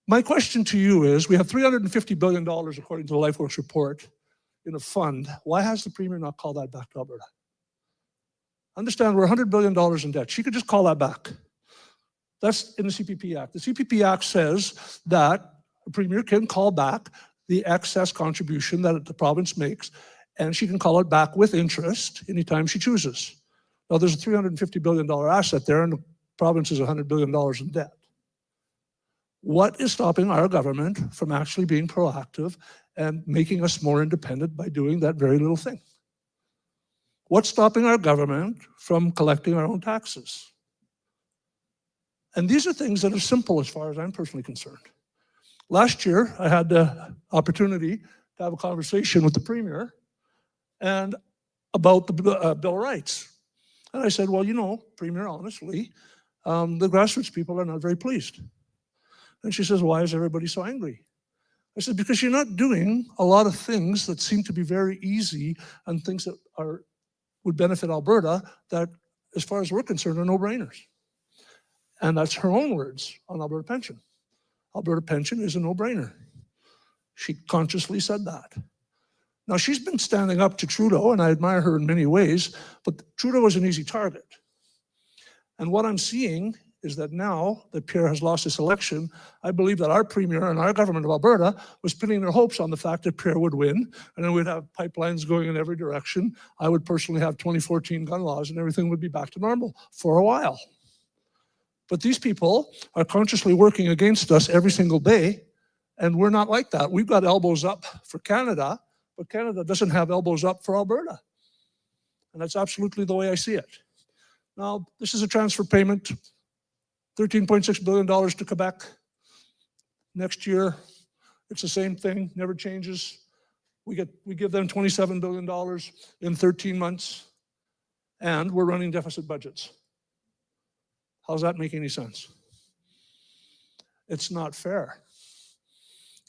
My question to you is, we have $350 billion, according to the LifeWorks report, in a fund. Why has the Premier not called that back to Alberta? Understand, we're $100 billion in debt. She could just call that back. That's in the CPP Act. The CPP Act says that the Premier can call back the excess contribution that the province makes, and she can call it back with interest anytime she chooses. Now, there's a $350 billion asset there, and the province is $100 billion in debt. What is stopping our government from actually being proactive and making us more independent by doing that very little thing? What's stopping our government from collecting our own taxes? And these are things that are simple as far as I'm personally concerned. Last year, I had the opportunity to have a conversation with the Premier and about the Bill of Rights. And I said, well, you know, Premier, honestly, the grassroots people are not very pleased. And she says, why is everybody so angry? I said, because you're not doing a lot of things that seem to be very easy and things that would benefit Alberta that, as far as we're concerned, are no-brainers. And that's her own words on Alberta pension. Alberta pension is a no-brainer. She consciously said that. Now, she's been standing up to Trudeau, and I admire her in many ways, but Trudeau is an easy target. And what I'm seeing is that now that Pierre has lost this election, I believe that our Premier and our government of Alberta was pinning their hopes on the fact that Pierre would win, and then we'd have pipelines going in every direction. I would personally have 2014 gun laws, and everything would be back to normal for a while. But these people are consciously working against us every single day, and we're not like that. We've got elbows up for Canada, but Canada doesn't have elbows up for Alberta. And that's absolutely the way I see it. Now, this is a transfer payment, $13.6 billion to Quebec. Next year, it's the same thing, never changes. We give them $27 billion in 13 months, and we're running deficit budgets. How's that make any sense? It's not fair.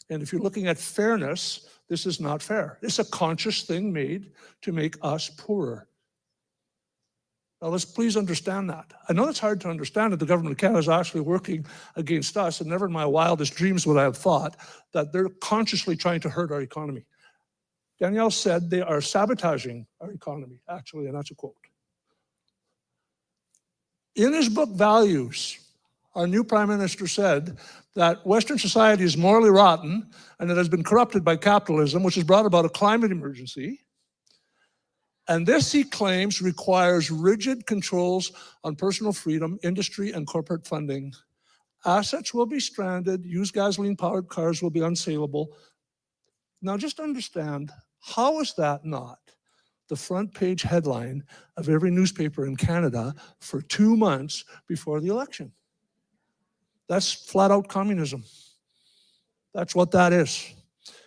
And if you're looking at fairness, this is not fair. It's a conscious thing made to make us poorer. Now, let's please understand that. I know it's hard to understand that the government of Canada is actually working against us, and never in my wildest dreams would I have thought that they're consciously trying to hurt our economy. Danielle said they are sabotaging our economy, actually, and that's a quote. In his book, Values, our new Prime Minister said that Western society is morally rotten and it has been corrupted by capitalism, which has brought about a climate emergency. And this, he claims, requires rigid controls on personal freedom, industry, and corporate funding. Assets will be stranded, used gasoline-powered cars will be unsaleable. Now, just understand, how is that not the front page headline of every newspaper in Canada for 2 months before the election? That's flat out communism. That's what that is.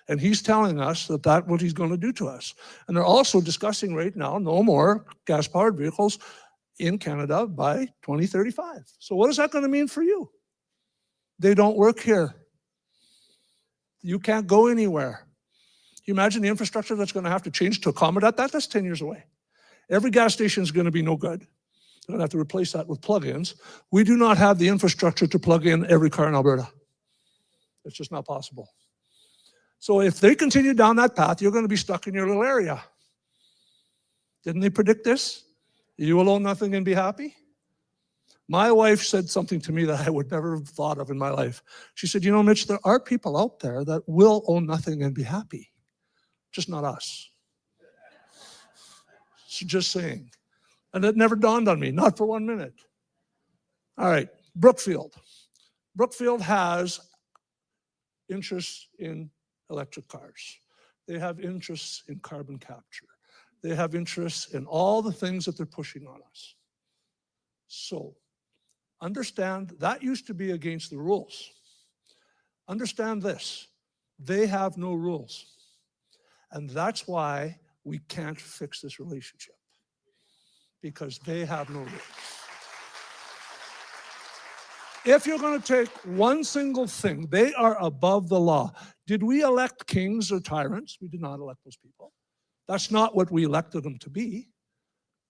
And he's telling us that that's what he's going to do to us. And they're also discussing right now no more gas-powered vehicles in Canada by 2035. So what is that going to mean for you? They don't work here. You can't go anywhere. You imagine the infrastructure that's going to have to change to accommodate that? That's 10 years away. Every gas station is going to be no good. They're going to have to replace that with plug-ins. We do not have the infrastructure to plug in every car in Alberta. It's just not possible. So if they continue down that path, you're going to be stuck in your little area. Didn't they predict this? You will own nothing and be happy? My wife said something to me that I would never have thought of in my life. She said, you know, Mitch, there are people out there that will own nothing and be happy. Just not us. So just saying. And it never dawned on me, not for 1 minute. All right, Brookfield. Brookfield has interests in electric cars. They have interests in carbon capture. They have interests in all the things that they're pushing on us. So understand that used to be against the rules. Understand this, they have no rules. And that's why we can't fix this relationship, because they have no rules. If you're going to take one single thing, they are above the law. Did we elect kings or tyrants? We did not elect those people. That's not what we elected them to be.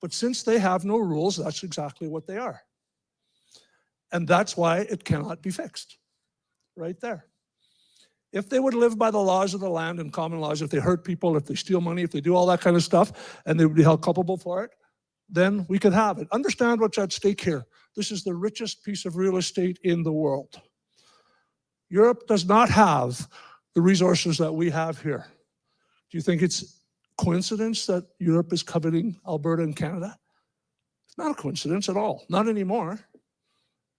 But since they have no rules, that's exactly what they are. And that's why it cannot be fixed. Right there. If they would live by the laws of the land and common laws, if they hurt people, if they steal money, if they do all that kind of stuff, and they would be held culpable for it, then we could have it. Understand what's at stake here. This is the richest piece of real estate in the world. Europe does not have the resources that we have here. Do you think it's coincidence that Europe is coveting Alberta and Canada? It's not a coincidence at all. Not anymore.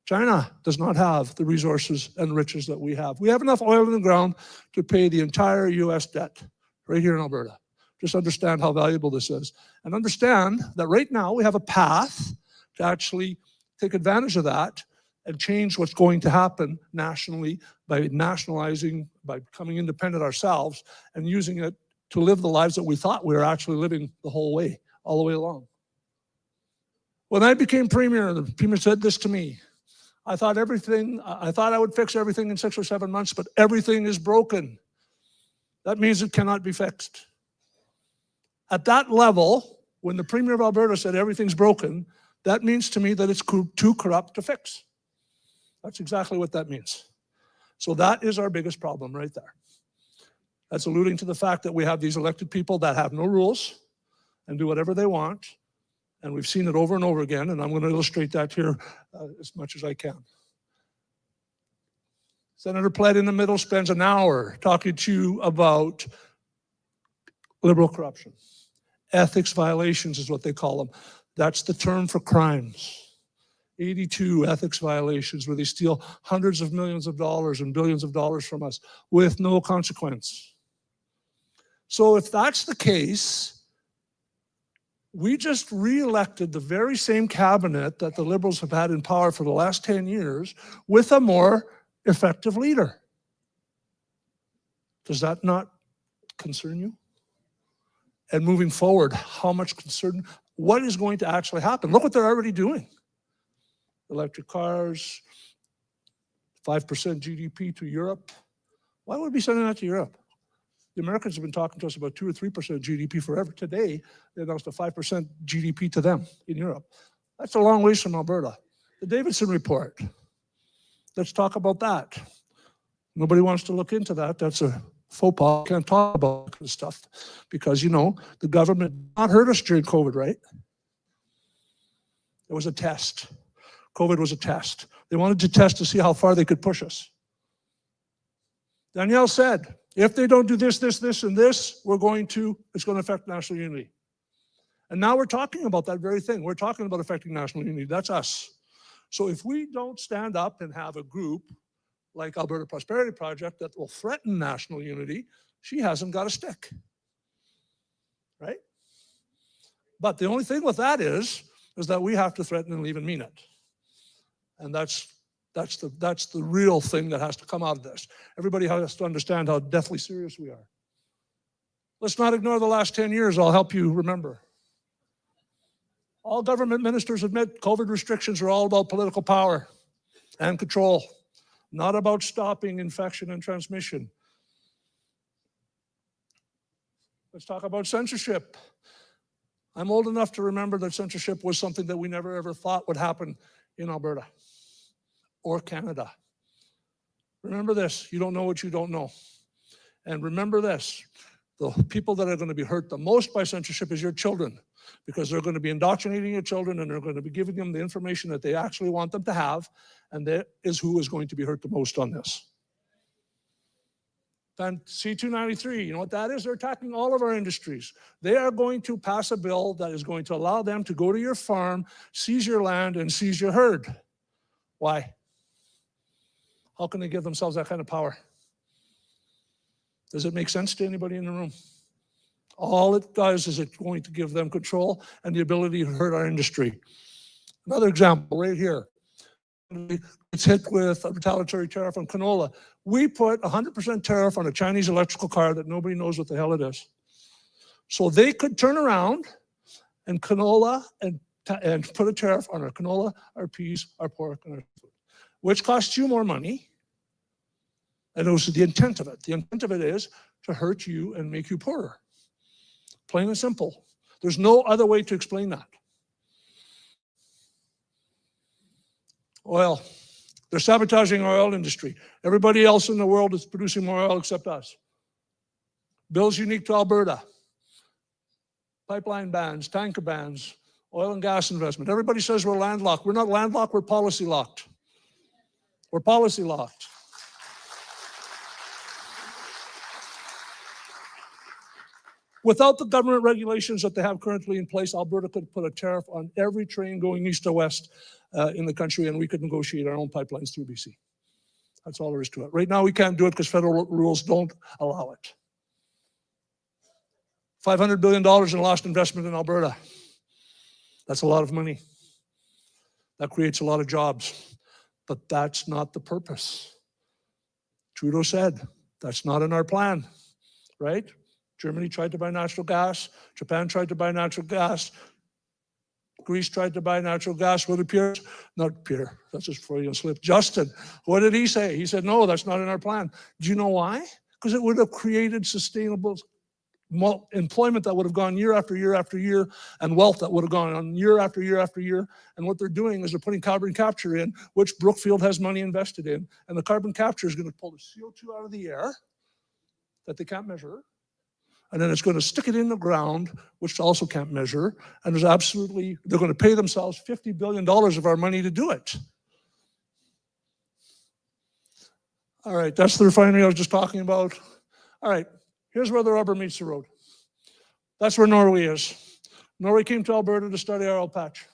China does not have the resources and riches that we have. We have enough oil in the ground to pay the entire US debt right here in Alberta. Just understand how valuable this is. And understand that right now we have a path to actually take advantage of that and change what's going to happen nationally by nationalizing, by becoming independent ourselves and using it to live the lives that we thought we were actually living the whole way, all the way along. When I became premier, the premier said this to me. I thought I would fix everything in 6 or 7 months, but everything is broken. That means it cannot be fixed. At that level, when the Premier of Alberta said everything's broken, that means to me that it's too corrupt to fix. That's exactly what that means. So that is our biggest problem right there. That's alluding to the fact that we have these elected people that have no rules and do whatever they want. And we've seen it over and over again, and I'm going to illustrate that here as much as I can. Senator Plett in the middle spends an hour talking to you about liberal corruption. Ethics violations is what they call them. That's the term for crimes. 82 ethics violations where they steal hundreds of millions of dollars and billions of dollars from us with no consequence. So if that's the case, we just re-elected the very same cabinet that the Liberals have had in power for the last 10 years with a more effective leader. Does that not concern you? And moving forward, how much concern, what is going to actually happen? Look what they're already doing. Electric cars, 5% GDP to Europe. Why would we be sending that to Europe? The Americans have been talking to us about 2 or 3% GDP forever. Today, they announced a 5% GDP to them in Europe. That's a long ways from Alberta. The Davidson report. Let's talk about that. Nobody wants to look into that. That's a faux pas. Can't talk about this stuff because, you know, the government did not hurt us during COVID, right? It was a test. COVID was a test. They wanted to test to see how far they could push us. Danielle said, if they don't do this, this, this, and this, it's going to affect national unity. And now we're talking about that very thing. We're talking about affecting national unity. That's us. So if we don't stand up and have a group like Alberta Prosperity Project that will threaten national unity, she hasn't got a stick, right? But the only thing with that is that we have to threaten and even mean it. And that's the real thing that has to come out of this. Everybody has to understand how deathly serious we are. Let's not ignore the last 10 years. I'll help you remember. All government ministers admit COVID restrictions are all about political power and control, not about stopping infection and transmission. Let's talk about censorship. I'm old enough to remember that censorship was something that we never ever thought would happen in Alberta or Canada. Remember this, you don't know what you don't know. And remember this, the people that are going to be hurt the most by censorship is your children, because they're going to be indoctrinating your children and they're going to be giving them the information that they actually want them to have, and that is who is going to be hurt the most on this. Then C-293, you know what that is? They're attacking all of our industries. They are going to pass a bill that is going to allow them to go to your farm, seize your land, and seize your herd. Why? How can they give themselves that kind of power? Does it make sense to anybody in the room? All it does is it's going to give them control and the ability to hurt our industry. Another example right here. It's hit with a retaliatory tariff on canola. We put 100% tariff on a Chinese electrical car that nobody knows what the hell it is. So they could turn around and canola and put a tariff on our canola, our peas, our pork, and our food, which costs you more money. And it was the intent of it. The intent of it is to hurt you and make you poorer. Plain and simple. There's no other way to explain that. Oil. They're sabotaging our oil industry. Everybody else in the world is producing more oil except us. Bills unique to Alberta. Pipeline bans, tanker bans, oil and gas investment. Everybody says we're landlocked. We're not landlocked, we're policy locked. We're policy locked. Without the government regulations that they have currently in place, Alberta could put a tariff on every train going east to west in the country, and we could negotiate our own pipelines through BC. That's all there is to it. Right now, we can't do it because federal rules don't allow it. $500 billion in lost investment in Alberta. That's a lot of money. That creates a lot of jobs. But that's not the purpose. Trudeau said, that's not in our plan, right? Germany tried to buy natural gas. Japan tried to buy natural gas. Greece tried to buy natural gas. What did Pierre, not Pierre, that's just Freudian slip, Justin, what did he say? He said, no, that's not in our plan. Do you know why? Because it would have created sustainable employment that would have gone year after year after year, and wealth that would have gone on year after year after year. And what they're doing is they're putting carbon capture in, which Brookfield has money invested in. And the carbon capture is going to pull the CO2 out of the air that they can't measure. And then it's going to stick it in the ground, which also can't measure. And there's absolutely, they're going to pay themselves $50 billion of our money to do it. All right, that's the refinery I was just talking about. All right, here's where the rubber meets the road. That's where Norway is. Norway came to Alberta to study our oil patch.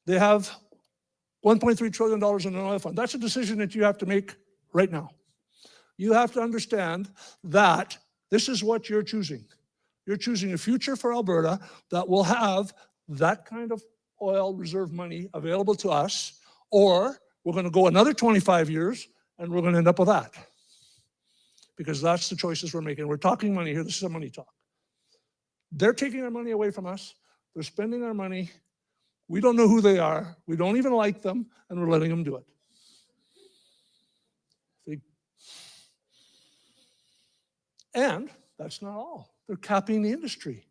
They have $1.3 trillion in an oil fund. That's a decision that you have to make right now. You have to understand that this is what you're choosing. You're choosing a future for Alberta that will have that kind of oil reserve money available to us, or we're going to go another 25 years and we're going to end up with that. Because that's the choices we're making. We're talking money here. This is a money talk. They're taking our money away from us. They're spending our money. We don't know who they are. We don't even like them, and we're letting them do it. And that's not all. They're capping the industry.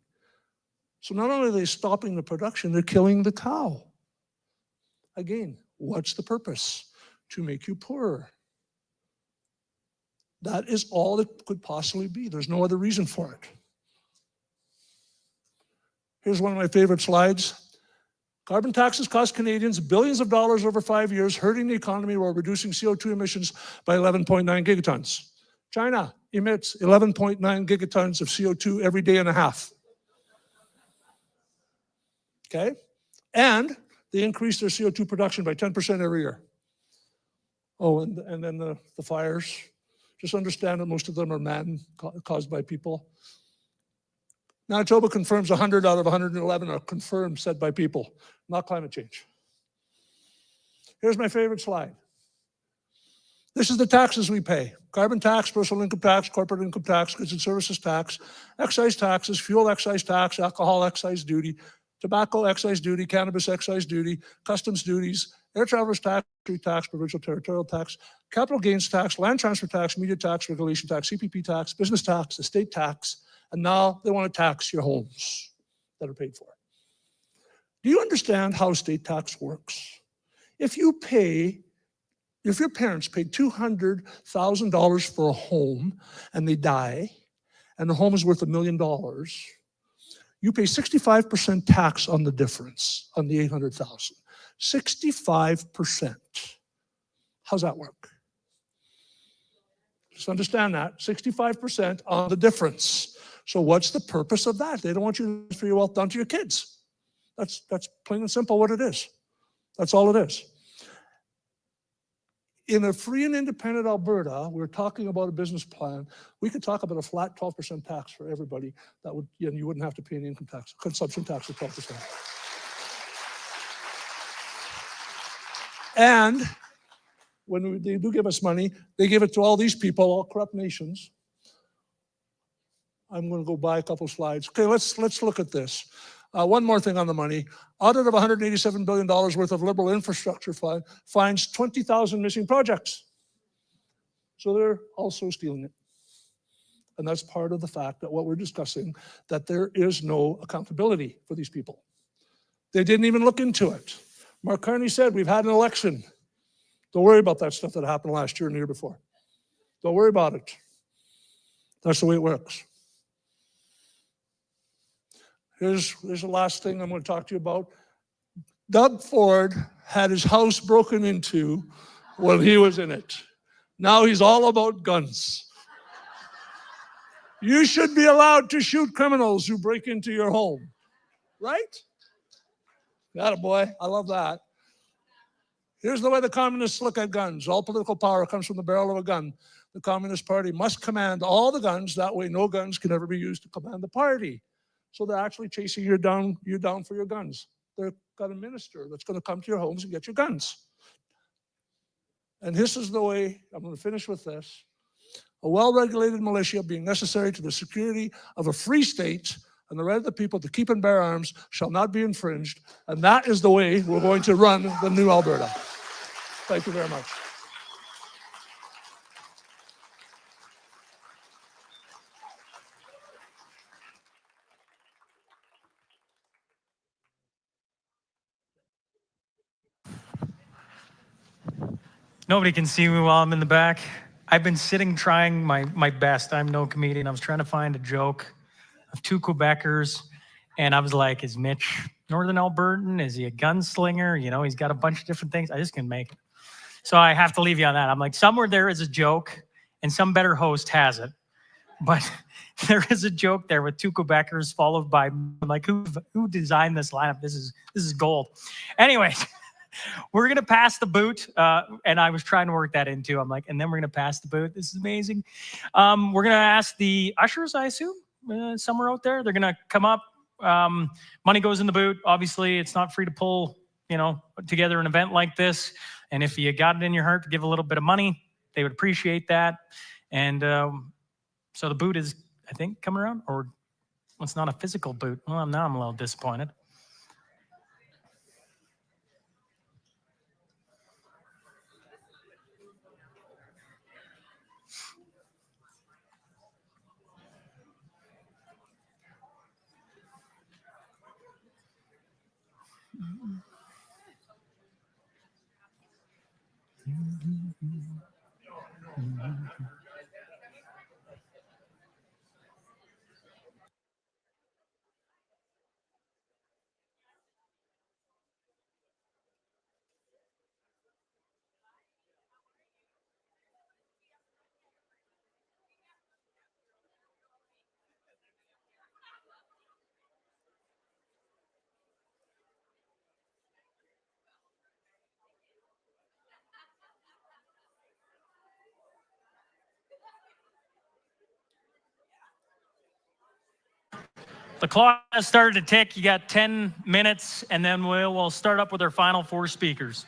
So not only are they stopping the production, they're killing the cow. Again, what's the purpose? To make you poorer. That is all it could possibly be. There's no other reason for it. Here's one of my favorite slides. Carbon taxes cost Canadians billions of dollars over 5 years, hurting the economy while reducing CO2 emissions by 11.9 gigatons. China emits 11.9 gigatons of CO2 every day and a half. Okay? And they increase their CO2 production by 10% every year. Oh, and then the fires. Just understand that most of them are man-caused by people. Manitoba confirms 100 out of 111 are confirmed, said by people, not climate change. Here's my favorite slide. This is the taxes we pay. Carbon tax, personal income tax, corporate income tax, goods and services tax, excise taxes, fuel excise tax, alcohol excise duty, tobacco excise duty, cannabis excise duty, customs duties, air travelers tax, provincial territorial tax, capital gains tax, land transfer tax, media tax, regulation tax, CPP tax, business tax, estate tax, and now they want to tax your homes that are paid for. Do you understand how state tax works? If you pay If your parents paid $200,000 for a home and they die, and the home is worth $1 million, you pay 65% tax on the difference, on the 800,000. 65%. How's that work? Just understand that, 65% on the difference. So what's the purpose of that? They don't want you to transfer your wealth down to your kids. That's plain and simple what it is. That's all it is. In a free and independent Alberta, we're talking about a business plan. We could talk about a flat 12% tax for everybody. That would, you wouldn't have to pay any income tax, consumption tax of 12%. And when they do give us money, they give it to all these people, all corrupt nations. I'm going to go by a couple slides. Okay, let's look at this. One more thing on the money. Audit of $187 billion worth of Liberal infrastructure fund finds 20,000 missing projects. So they're also stealing it. And that's part of the fact that what we're discussing, that there is no accountability for these people. They didn't even look into it. Mark Carney said, we've had an election. Don't worry about that stuff that happened last year and the year before. Don't worry about it. That's the way it works. Here's the last thing I'm going to talk to you about. Doug Ford had his house broken into when he was in it. Now he's all about guns. You should be allowed to shoot criminals who break into your home, right? Attaboy, I love that. Here's the way the communists look at guns. All political power comes from the barrel of a gun. The Communist Party must command all the guns. That way no guns can ever be used to command the party. So they're actually chasing you down for your guns. They've got a minister that's going to come to your homes and get your guns. And this is the way, I'm going to finish with this. A well-regulated militia being necessary to the security of a free state and the right of the people to keep and bear arms shall not be infringed. And that is the way we're going to run the new Alberta. Thank you very much. Nobody can see me while I'm in the back. I've been sitting trying my best. I'm no comedian. I was trying to find a joke of two Quebecers, and I was like, is Mitch Northern Albertan? Is he a gunslinger? You know, he's got a bunch of different things. I just can't make it. So I have to leave you on that. I'm like, somewhere there is a joke, and some better host has it. But there is a joke there with two Quebecers followed by, like, who designed this lineup? This is gold. Anyway. We're going to pass the boot, and I was trying to work that into. I'm like, and then we're going to pass the boot. This is amazing. We're going to ask the ushers, I assume, somewhere out there. They're going to come up. Money goes in the boot. Obviously, it's not free to pull, together an event like this. And if you got it in your heart to give a little bit of money, they would appreciate that. And so the boot is, I think, coming around, or it's not a physical boot. Well, now I'm a little disappointed. The clock has started to tick. You got 10 minutes, and then we'll start up with our final four speakers.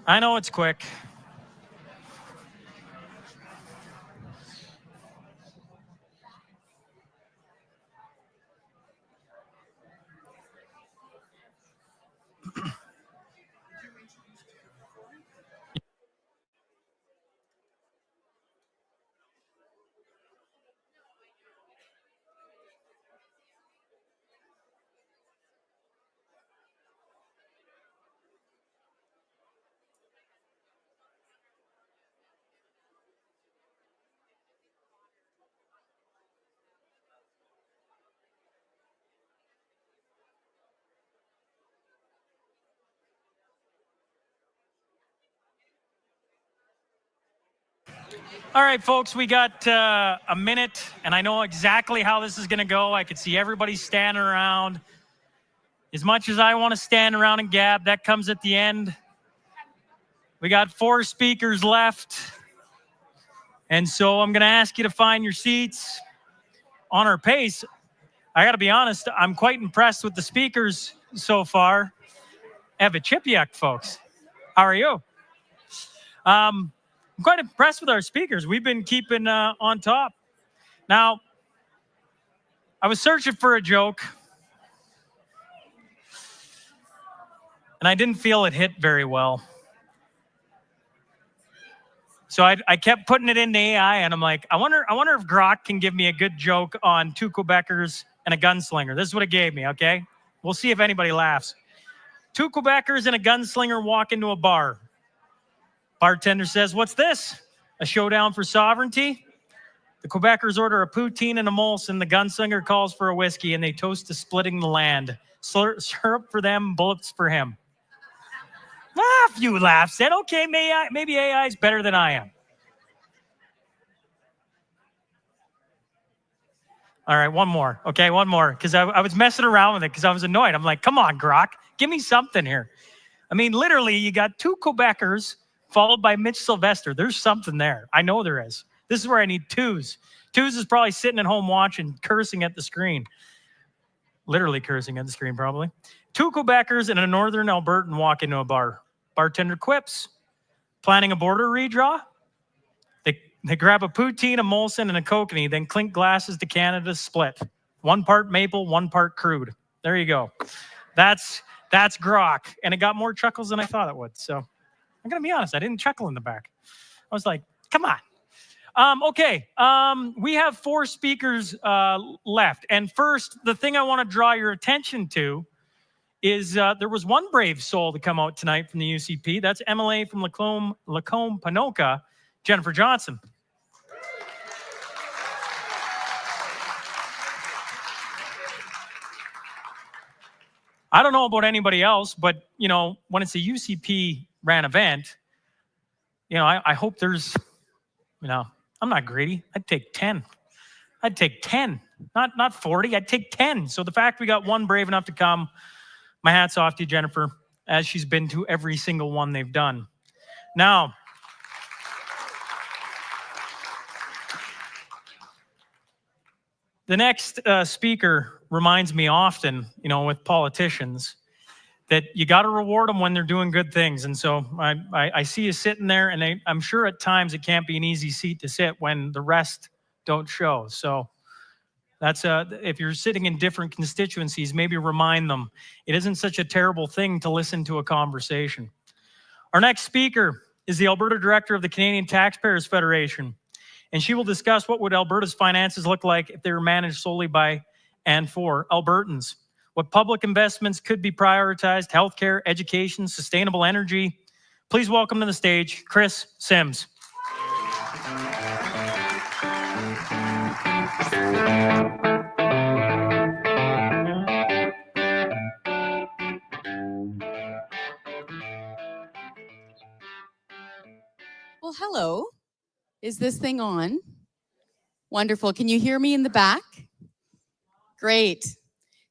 I know it's quick. All right, folks, we got a minute, and I know exactly how this is going to go. I could see everybody standing around. As much as I want to stand around and gab, that comes at the end. We got 4 speakers left, and so I'm going to ask you to find your seats on our pace. I got to be honest, I'm quite impressed with the speakers so far. Ehret Chipiak, folks. How are you? I'm quite impressed with our speakers. We've been keeping on top. Now, I was searching for a joke, and I didn't feel it hit very well. So I kept putting it into AI, and I'm like, I wonder if Grok can give me a good joke on 2 Quebecers and a gunslinger. This is what it gave me, okay? We'll see if anybody laughs. 2 Quebecers and a gunslinger walk into a bar. Bartender says, "What's this? A showdown for sovereignty?" The Quebecers order a poutine and a Molson. The gunslinger calls for a whiskey, and they toast to splitting the land. Syrup for them, bullets for him. A few laughs. Said, okay, maybe AI is better than I am. All right, one more. Okay, one more. Because I was messing around with it because I was annoyed. I'm like, come on, Grok, give me something here. I mean, literally, you got 2 Quebecers followed by Mitch Sylvester. There's something there. I know there is. This is where I need twos. Twos is probably sitting at home watching, cursing at the screen. Literally cursing at the screen, probably. 2 Quebecers and a northern Albertan walk into a bar. Bartender quips. Planning a border redraw? They grab a poutine, a Molson, and a kokanee, then clink glasses to Canada's split. 1 part maple, 1 part crude. There you go. That's Grok. And it got more chuckles than I thought it would. So I'm going to be honest, I didn't chuckle in the back. I was like, come on. Okay, we have 4 speakers left. And first, the thing I want to draw your attention to is there was one brave soul to come out tonight from the UCP. That's MLA from Lacombe Ponoka, Jennifer Johnson. I don't know about anybody else, but, you know, when it's a UCP ran event, you know, I hope there's, you know, I'm not greedy. I'd take 10. I'd take 10, not 40. I'd take 10. So the fact we got one brave enough to come, my hat's off to you, Jennifer, as she's been to every single one they've done. Now, the next speaker reminds me often, you know, with politicians, that you got to reward them when they're doing good things. And so I see you sitting there, and I'm sure at times it can't be an easy seat to sit when the rest don't show. So that's if you're sitting in different constituencies, maybe remind them it isn't such a terrible thing to listen to a conversation. Our next speaker is the Alberta Director of the Canadian Taxpayers Federation, and she will discuss what would Alberta's finances look like if they were managed solely by and for Albertans. What public investments could be prioritized: healthcare, education, sustainable energy. Please welcome to the stage, Kris Sims. Well, hello. Is this thing on? Wonderful. Can you hear me in the back? Great.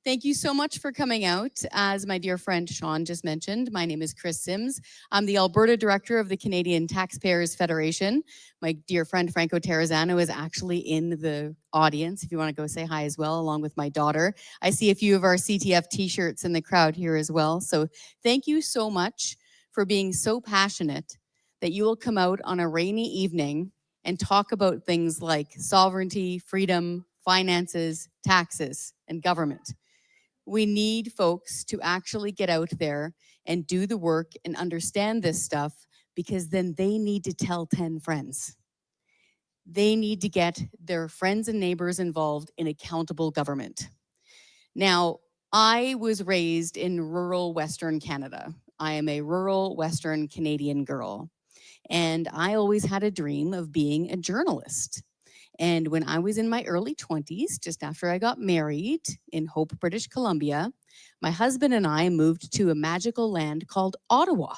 Thank you so much for coming out. As my dear friend Sean just mentioned, my name is Kris Sims. I'm the Alberta Director of the Canadian Taxpayers Federation. My dear friend Franco Terrazzano is actually in the audience, if you want to go say hi as well, along with my daughter. I see a few of our CTF t-shirts in the crowd here as well. So thank you so much for being so passionate that you will come out on a rainy evening and talk about things like sovereignty, freedom, finances, taxes, and government. We need folks to actually get out there and do the work and understand this stuff, because then they need to tell 10 friends. They need to get their friends and neighbors involved in accountable government. Now, I was raised in rural Western Canada. I am a rural Western Canadian girl. And I always had a dream of being a journalist. And when I was in my early 20s, just after I got married in Hope, British Columbia, my husband and I moved to a magical land called Ottawa.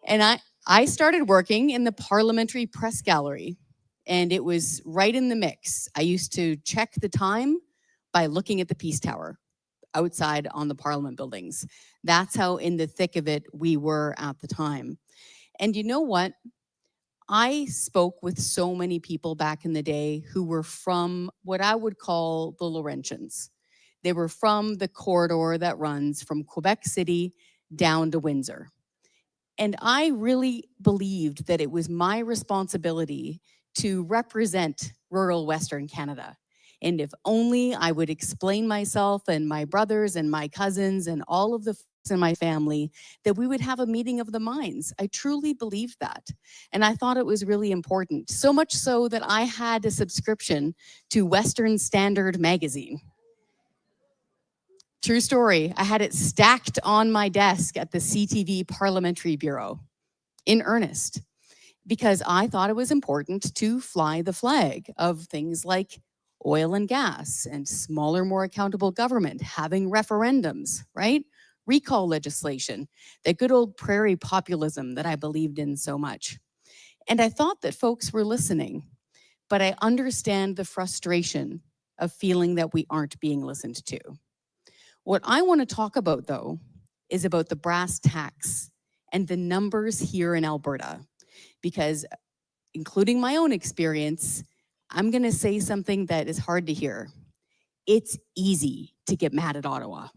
And I started working in the Parliamentary Press Gallery, and it was right in the mix. I used to check the time by looking at the Peace Tower outside on the Parliament buildings. That's how in the thick of it we were at the time. And you know what? I spoke with so many people back in the day who were from what I would call the Laurentians. They were from the corridor that runs from Quebec City down to Windsor. And I really believed that it was my responsibility to represent rural Western Canada. And if only I would explain myself and my brothers and my cousins and all of the folks in my family, that we would have a meeting of the minds. I truly believed that. And I thought it was really important. So much so that I had a subscription to Western Standard magazine. True story. I had it stacked on my desk at the CTV Parliamentary Bureau, in earnest, because I thought it was important to fly the flag of things like oil and gas and smaller, more accountable government, having referendums, right? Recall legislation, that good old prairie populism that I believed in so much. And I thought that folks were listening, but I understand the frustration of feeling that we aren't being listened to. What I want to talk about, though, is about the brass tacks and the numbers here in Alberta, because including my own experience, I'm going to say something that is hard to hear. It's easy to get mad at Ottawa.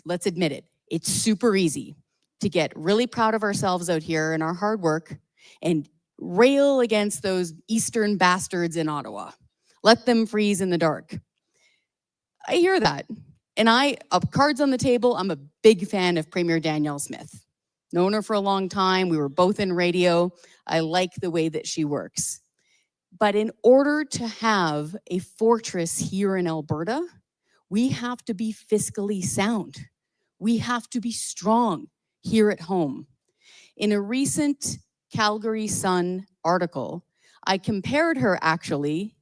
Let's admit it, it's super easy to get really proud of ourselves out here and our hard work and rail against those Eastern bastards in Ottawa. Let them freeze in the dark. I hear that. And cards on the table, I'm a big fan of Premier Danielle Smith. Known her for a long time. We were both in radio. I like the way that she works. But in order to have a fortress here in Alberta, we have to be fiscally sound. We have to be strong here at home. In a recent Calgary Sun article, I compared her actually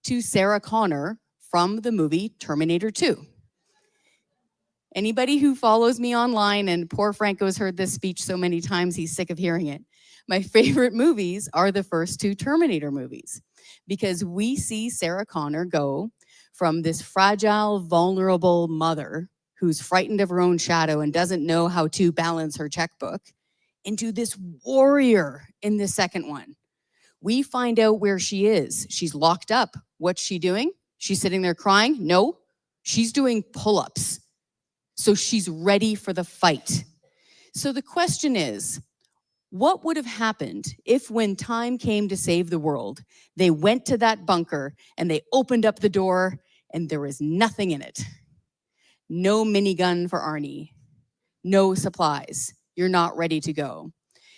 to Sarah Connor from the movie Terminator 2. Anybody who follows me online, and poor Franco's heard this speech so many times, he's sick of hearing it. My favorite movies are the first two Terminator movies, because we see Sarah Connor go from this fragile, vulnerable mother who's frightened of her own shadow and doesn't know how to balance her checkbook into this warrior in the second one. We find out where she is. She's locked up. What's she doing? She's sitting there crying? No, she's doing pull-ups. So she's ready for the fight. So the question is, what would have happened if when time came to save the world, they went to that bunker and they opened up the door and there was nothing in it? No minigun for Arnie, no supplies. You're not ready to go.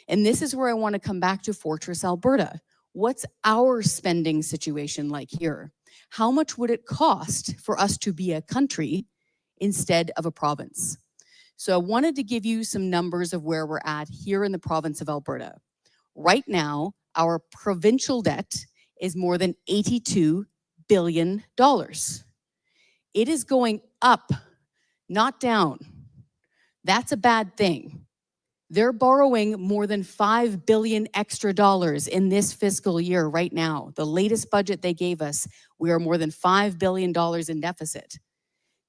And this is where I want to come back to Fortress Alberta. What's our spending situation like here? How much would it cost for us to be a country instead of a province? So I wanted to give you some numbers of where we're at here in the province of Alberta. Right now, our provincial debt is more than $82 billion. It is going up, not down. That's a bad thing. They're borrowing more than $5 billion extra dollars in this fiscal year right now. The latest budget they gave us, we are more than $5 billion in deficit.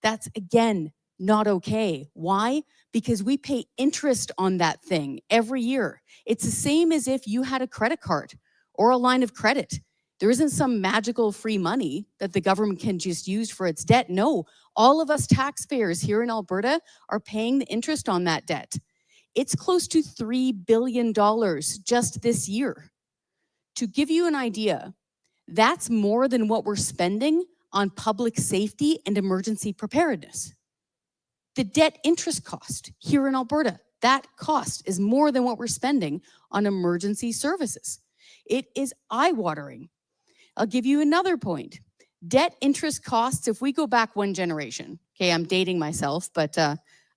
That's, again, not okay. Why? Because we pay interest on that thing every year. It's the same as if you had a credit card or a line of credit. There isn't some magical free money that the government can just use for its debt. No, all of us taxpayers here in Alberta are paying the interest on that debt. It's close to $3 billion just this year. To give you an idea, that's more than what we're spending on public safety and emergency preparedness. The debt interest cost here in Alberta, that cost is more than what we're spending on emergency services. It is eye-watering. I'll give you another point. Debt interest costs, if we go back one generation, okay, I'm dating myself, but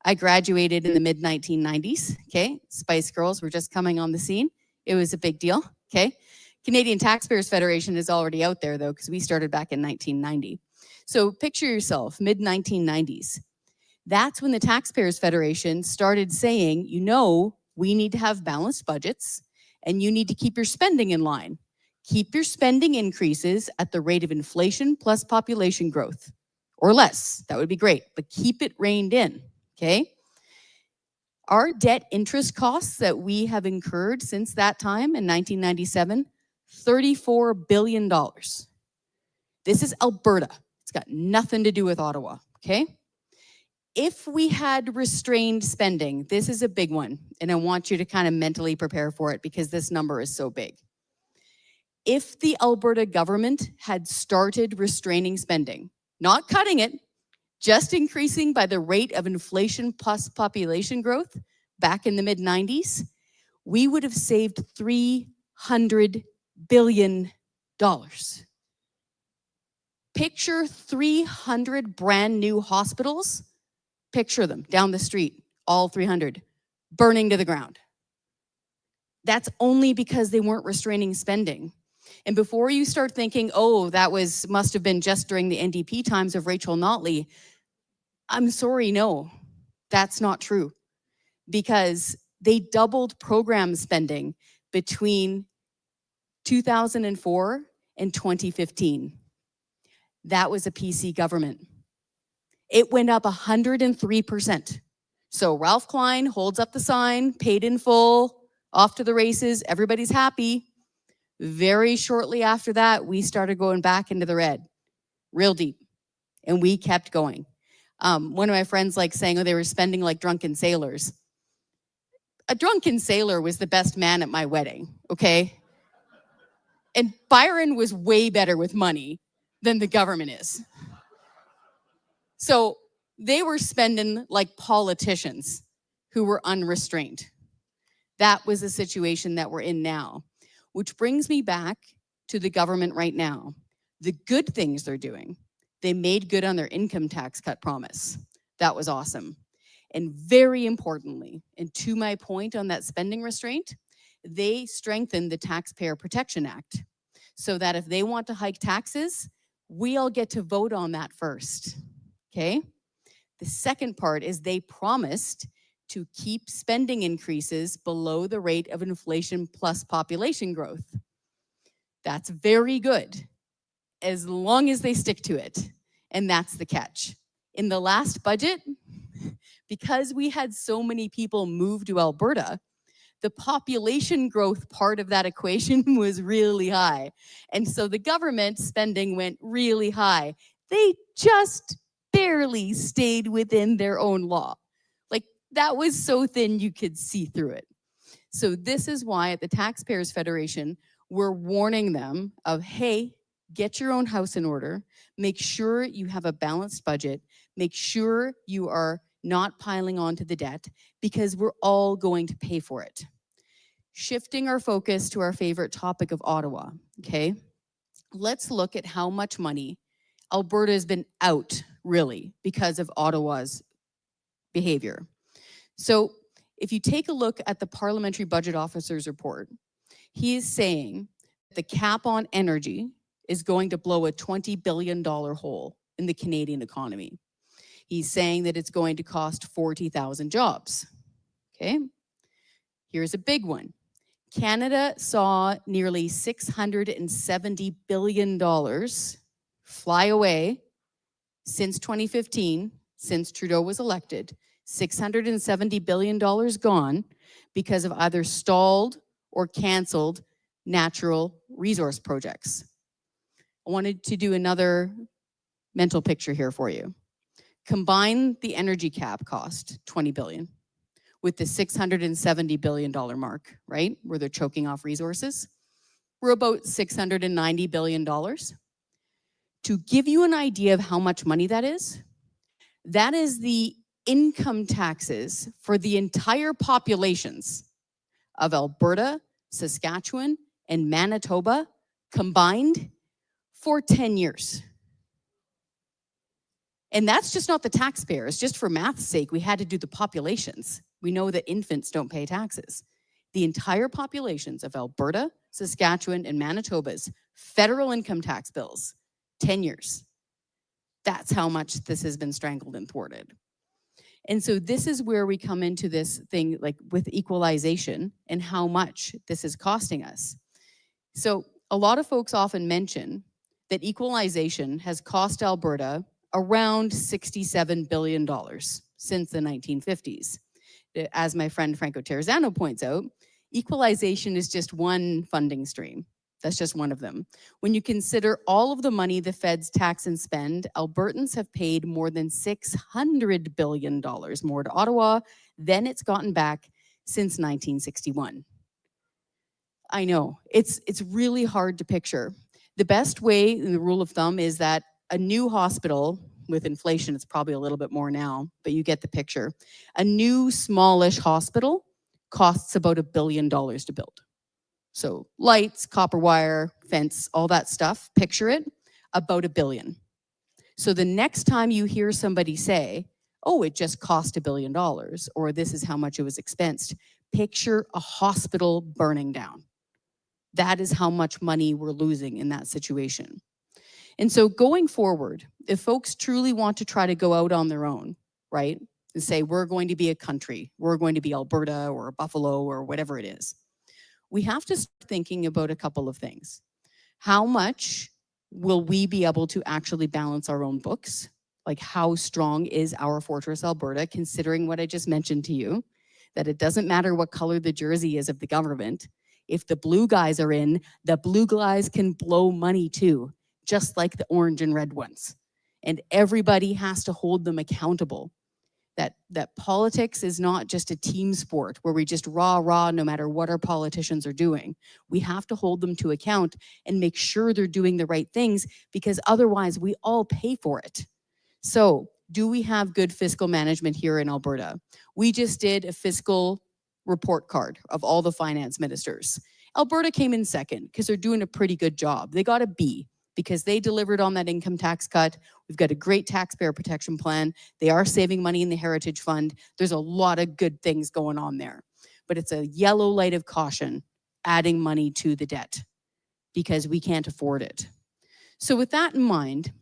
I graduated in the mid-1990s, okay? Spice Girls were just coming on the scene. It was a big deal, okay? Canadian Taxpayers Federation is already out there, though, because we started back in 1990. So picture yourself, mid-1990s. That's when the Taxpayers Federation started saying, you know, we need to have balanced budgets, and you need to keep your spending in line. Keep your spending increases at the rate of inflation plus population growth, or less. That would be great, but keep it reined in, okay? Our debt interest costs that we have incurred since that time in 1997, $34 billion. This is Alberta. It's got nothing to do with Ottawa, okay? If we had restrained spending, this is a big one, and I want you to kind of mentally prepare for it because this number is so big. If the Alberta government had started restraining spending, not cutting it, just increasing by the rate of inflation plus population growth back in the mid-90s, we would have saved $300 billion. Picture 300 brand new hospitals. Picture them down the street, all 300, burning to the ground. That's only because they weren't restraining spending. And before you start thinking, oh, that must have been just during the NDP times of Rachel Notley, I'm sorry, no, that's not true. Because they doubled program spending between 2004 and 2015. That was a PC government. It went up 103%. So Ralph Klein holds up the sign, paid in full, off to the races, everybody's happy. Very shortly after that, we started going back into the red, real deep, and we kept going. One of my friends liked saying, oh, they were spending like drunken sailors. A drunken sailor was the best man at my wedding, okay? And Byron was way better with money than the government is. So they were spending like politicians who were unrestrained. That was the situation that we're in now. Which brings me back to the government right now. The good things they're doing. They made good on their income tax cut promise. That was awesome. And very importantly, and to my point on that spending restraint, they strengthened the Taxpayer Protection Act so that if they want to hike taxes, we all get to vote on that first, okay? The second part is they promised to keep spending increases below the rate of inflation plus population growth. That's very good, as long as they stick to it. And that's the catch. In the last budget, because we had so many people move to Alberta, the population growth part of that equation was really high. And so the government spending went really high. They just barely stayed within their own law. That was so thin you could see through it. So this is why at the Taxpayers Federation, we're warning them of, hey, get your own house in order. Make sure you have a balanced budget. Make sure you are not piling onto the debt because we're all going to pay for it. Shifting our focus to our favorite topic of Ottawa, okay? Let's look at how much money Alberta has been out, really, because of Ottawa's behavior. So if you take a look at the Parliamentary Budget Officer's report, he is saying the cap on energy is going to blow a $20 billion hole in the Canadian economy. He's saying that it's going to cost 40,000 jobs. Okay? Here's a big one. Canada saw nearly $670 billion fly away since 2015, since Trudeau was elected. $670 billion gone because of either stalled or canceled natural resource projects. I wanted to do another mental picture here for you. Combine the energy cap cost, $20 billion, with the $670 billion mark, right? Where they're choking off resources. We're about $690 billion. To give you an idea of how much money that is the income taxes for the entire populations of Alberta, Saskatchewan, and Manitoba combined for 10 years. And that's just not the taxpayers. Just for math's sake, we had to do the populations. We know that infants don't pay taxes. The entire populations of Alberta, Saskatchewan, and Manitoba's federal income tax bills, 10 years. That's how much this has been strangled and thwarted. And so this is where we come into this thing like with equalization and how much this is costing us. So a lot of folks often mention that equalization has cost Alberta around $67 billion since the 1950s. As my friend Franco Terrazzano points out, equalization is just one funding stream. That's just one of them. When you consider all of the money the feds tax and spend, Albertans have paid more than $600 billion more to Ottawa than it's gotten back since 1961. I know, it's really hard to picture. The best way, the rule of thumb, is that a new hospital, with inflation, it's probably a little bit more now, but you get the picture. A new smallish hospital costs about $1 billion to build. So lights, copper wire, fence, all that stuff, picture it, about $1 billion. So the next time you hear somebody say, oh, it just cost $1 billion, or this is how much it was expensed, picture a hospital burning down. That is how much money we're losing in that situation. And so going forward, if folks truly want to try to go out on their own, right, and say, we're going to be a country, we're going to be Alberta or Buffalo or whatever it is, we have to start thinking about a couple of things. How much will we be able to actually balance our own books? Like, how strong is our Fortress Alberta, considering what I just mentioned to you, that it doesn't matter what color the jersey is of the government. If the blue guys are in, the blue guys can blow money too, just like the orange and red ones. And everybody has to hold them accountable. That politics is not just a team sport where we just rah no matter what our politicians are doing. We have to hold them to account and make sure they're doing the right things, because otherwise we all pay for it. So, do we have good fiscal management here in Alberta? We just did a fiscal report card of all the finance ministers. Alberta came in second because they're doing a pretty good job. They got a B because they delivered on that income tax cut. We've got a great taxpayer protection plan. They are saving money in the Heritage Fund. There's a lot of good things going on there. But it's a yellow light of caution, adding money to the debt, because we can't afford it. So with that in mind,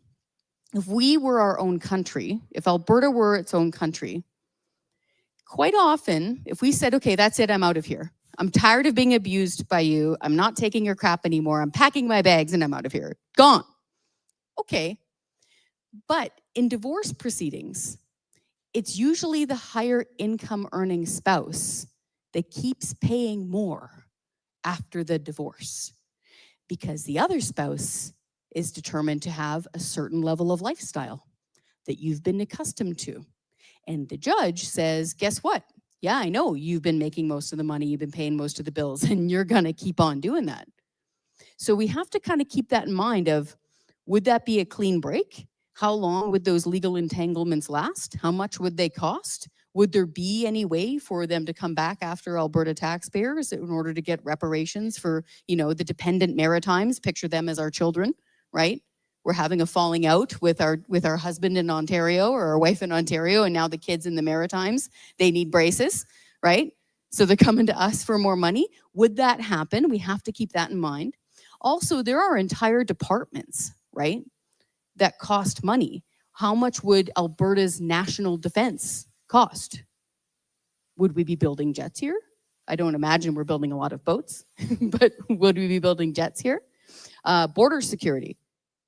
if we were our own country, if Alberta were its own country, quite often, if we said, okay, that's it, I'm out of here. I'm tired of being abused by you. I'm not taking your crap anymore. I'm packing my bags and I'm out of here. Gone. Okay. But in divorce proceedings, it's usually the higher income earning spouse that keeps paying more after the divorce, because the other spouse is determined to have a certain level of lifestyle that you've been accustomed to. And the judge says, guess what? Yeah, I know you've been making most of the money, you've been paying most of the bills, and you're going to keep on doing that. So we have to kind of keep that in mind of, would that be a clean break? How long would those legal entanglements last? How much would they cost? Would there be any way for them to come back after Alberta taxpayers in order to get reparations for, the dependent Maritimes? Picture them as our children, right? We're having a falling out with our husband in Ontario or our wife in Ontario, and now the kids in the Maritimes, they need braces, right? So they're coming to us for more money. Would that happen? We have to keep that in mind. Also, there are entire departments, right, that cost money. How much would Alberta's national defense cost? Would we be building jets here? I don't imagine we're building a lot of boats, but would we be building jets here? Border security.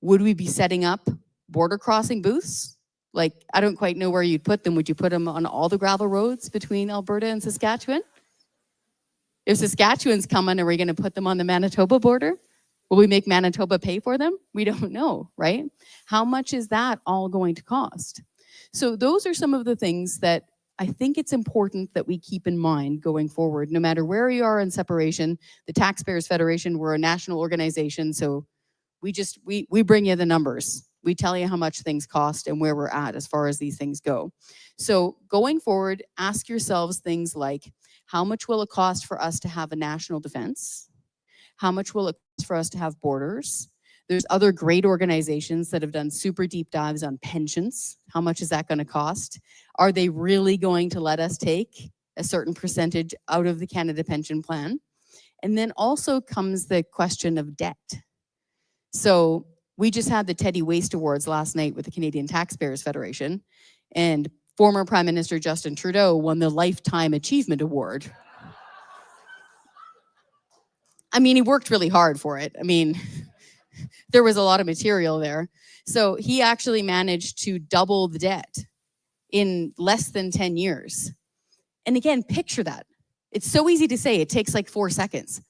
Would we be setting up border crossing booths? Like, I don't quite know where you'd put them. Would you put them on all the gravel roads between Alberta and Saskatchewan? If Saskatchewan's coming, are we going to put them on the Manitoba border? Will we make Manitoba pay for them? We don't know, right? How much is that all going to cost? So those are some of the things that I think it's important that we keep in mind going forward, no matter where you are in separation. The Taxpayers Federation, we're a national organization, so we bring you the numbers. We tell you how much things cost and where we're at as far as these things go. So going forward, ask yourselves things like, how much will it cost for us to have a national defense? How much will it cost for us to have borders? There's other great organizations that have done super deep dives on pensions. How much is that going to cost? Are they really going to let us take a certain percentage out of the Canada Pension Plan? And then also comes the question of debt. So we just had the Teddy Waste Awards last night with the Canadian Taxpayers Federation, and former Prime Minister Justin Trudeau won the Lifetime Achievement Award. I mean, he worked really hard for it. I mean, there was a lot of material there. So he actually managed to double the debt in less than 10 years. And again, picture that. It's so easy to say, it takes like 4 seconds.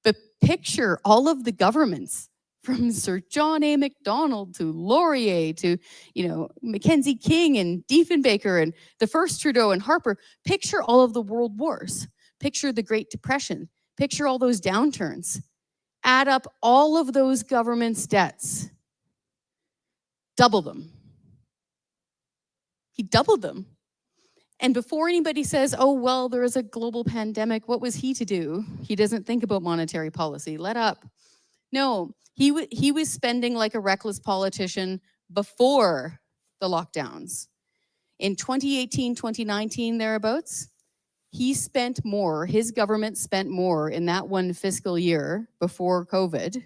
But picture all of the governments, from Sir John A. Macdonald to Laurier to, Mackenzie King and Diefenbaker and the first Trudeau and Harper. Picture all of the world wars. Picture the Great Depression. Picture all those downturns. Add up all of those governments' debts. Double them. He doubled them. And before anybody says, oh, well, there is a global pandemic, what was he to do? He doesn't think about monetary policy. Let up. No, he was spending like a reckless politician before the lockdowns. In 2018, 2019, thereabouts, he spent more, his government spent more in that one fiscal year before COVID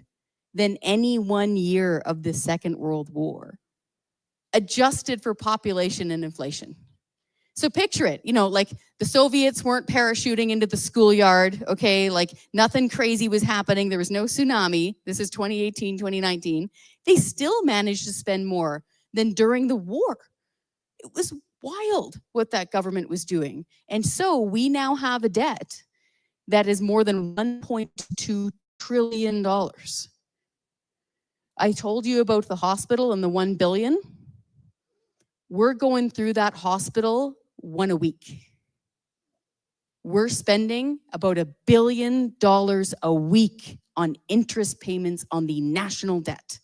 than any 1 year of the Second World War, adjusted for population and inflation. So picture it, like the Soviets weren't parachuting into the schoolyard, okay? Like nothing crazy was happening. There was no tsunami. This is 2018, 2019. They still managed to spend more than during the war. It was wild what that government was doing. And so we now have a debt that is more than $1.2 trillion. I told you about the hospital and the $1 billion. We're going through that hospital one a week. We're spending about $1 billion a week on interest payments on the national debt.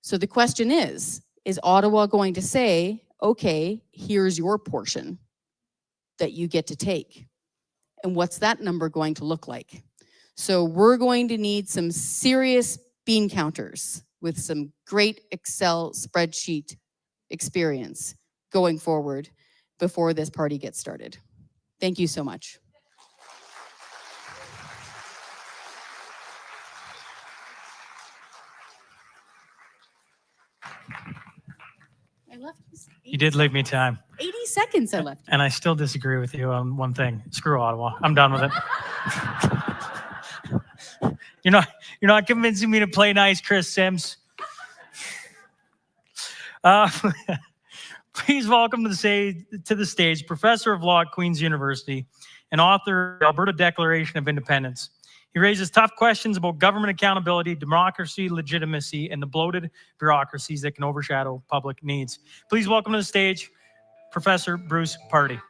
So the question is Ottawa going to say, okay, here's your portion that you get to take? And what's that number going to look like? So we're going to need some serious bean counters with some great Excel spreadsheet experience going forward before this party gets started. Thank you so much. I left. You did leave me time. 80 seconds I left. And I still disagree with you on one thing. Screw Ottawa. I'm done with it. You're not convincing me to play nice, Kris Sims. Please welcome to the stage Professor of Law at Queen's University and author of the Alberta Declaration of Independence. He raises tough questions about government accountability, democracy, legitimacy, and the bloated bureaucracies that can overshadow public needs. Please welcome to the stage Professor Bruce Pardy.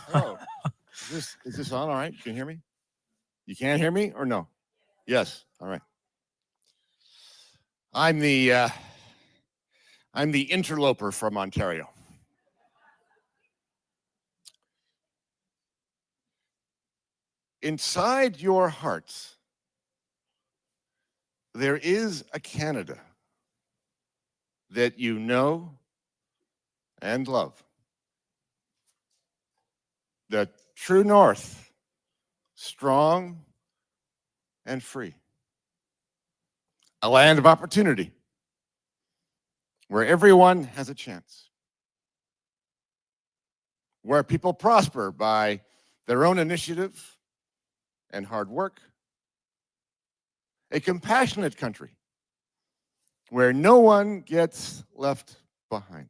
Hello. Is this on? All right. Can you hear me? You can't hear me or no? Yes. All right. I'm the interloper from Ontario. Inside your hearts, there is a Canada that you know and love. The true north, strong and free. A land of opportunity where everyone has a chance. Where people prosper by their own initiative and hard work, a compassionate country where no one gets left behind,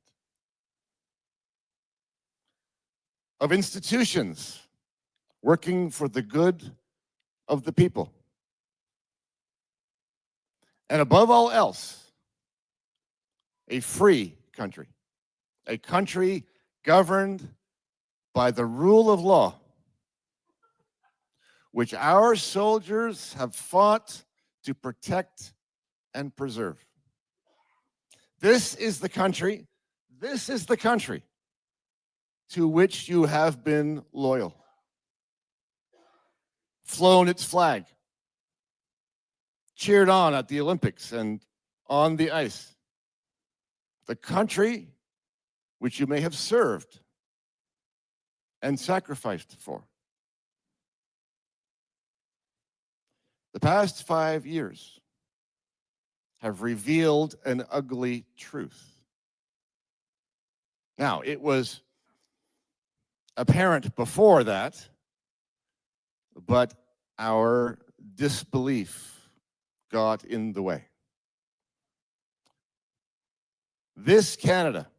of institutions working for the good of the people, and above all else, a free country, a country governed by the rule of law, which our soldiers have fought to protect and preserve. This is the country to which you have been loyal, flown its flag, cheered on at the Olympics and on the ice. The country which you may have served and sacrificed for. The past 5 years have revealed an ugly truth. Now, it was apparent before that, but our disbelief got in the way. This Canada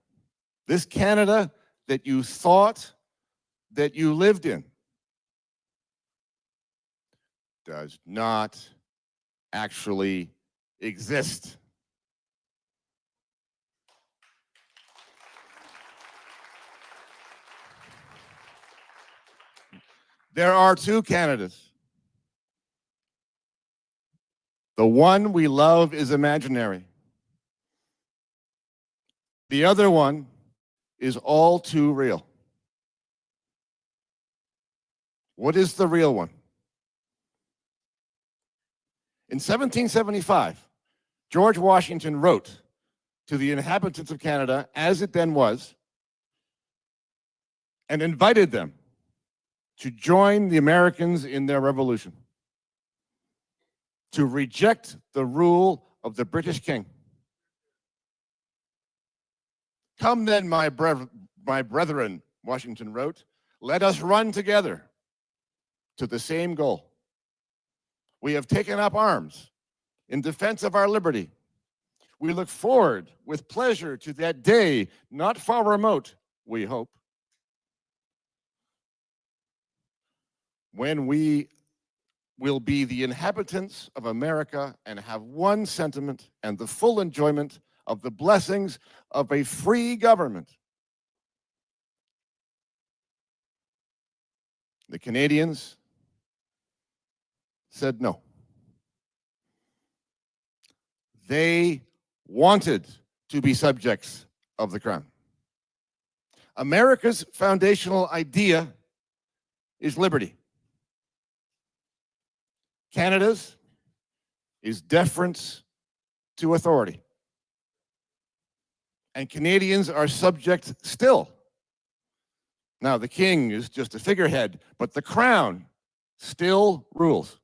that you thought that you lived in, does not actually exist. There are two Canadas. The one we love is imaginary. The other one is all too real. What is the real one? In 1775, George Washington wrote to the inhabitants of Canada, as it then was, and invited them to join the Americans in their revolution, to reject the rule of the British king. Come then, my brethren, Washington wrote, let us run together to the same goal. We have taken up arms in defense of our liberty. We look forward with pleasure to that day, not far remote, we hope, when we will be the inhabitants of America and have one sentiment and the full enjoyment of the blessings of a free government. The Canadians said no. They wanted to be subjects of the crown. America's foundational idea is liberty. Canada's is deference to authority. And Canadians are subject still. Now, the king is just a figurehead, but the crown still rules.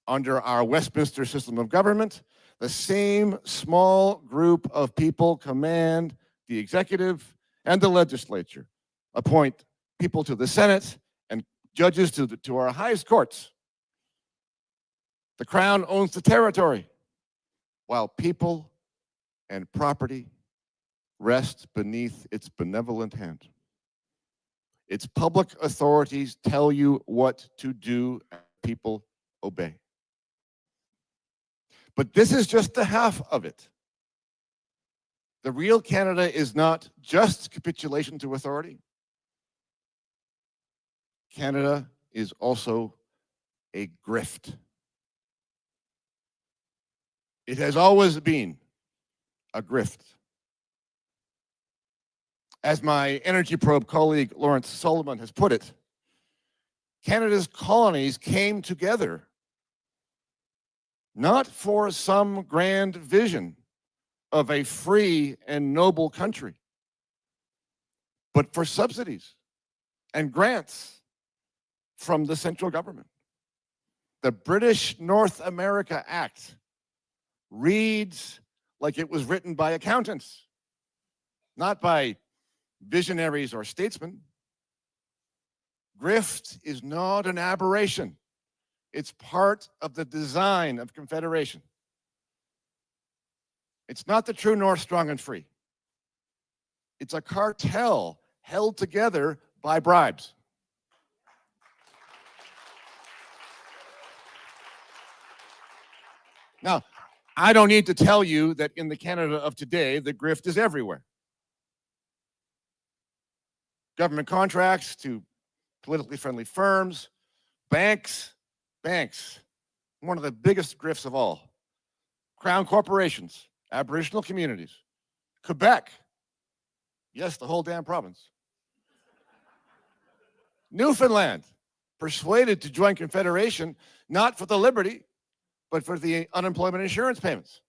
Under our Westminster system of government, the same small group of people command the executive and the legislature, appoint people to the Senate and judges to our highest courts. The crown owns the territory, while people and property rest beneath its benevolent hand. Its public authorities tell you what to do, and people obey. But this is just the half of it. The real Canada is not just capitulation to authority. Canada is also a grift. It has always been a grift. As my Energy Probe colleague Lawrence Solomon has put it, Canada's colonies came together not for some grand vision of a free and noble country, but for subsidies and grants from the central government. The British North America Act reads like it was written by accountants, not by visionaries or statesmen. Grift is not an aberration. It's part of the design of Confederation. It's not the true North, strong and free. It's a cartel held together by bribes. Now, I don't need to tell you that in the Canada of today, the grift is everywhere. Government contracts to politically friendly firms, banks, one of the biggest grifts of all. Crown corporations, Aboriginal communities, Quebec, yes, the whole damn province. Newfoundland, persuaded to join Confederation, not for the liberty, but for the unemployment insurance payments.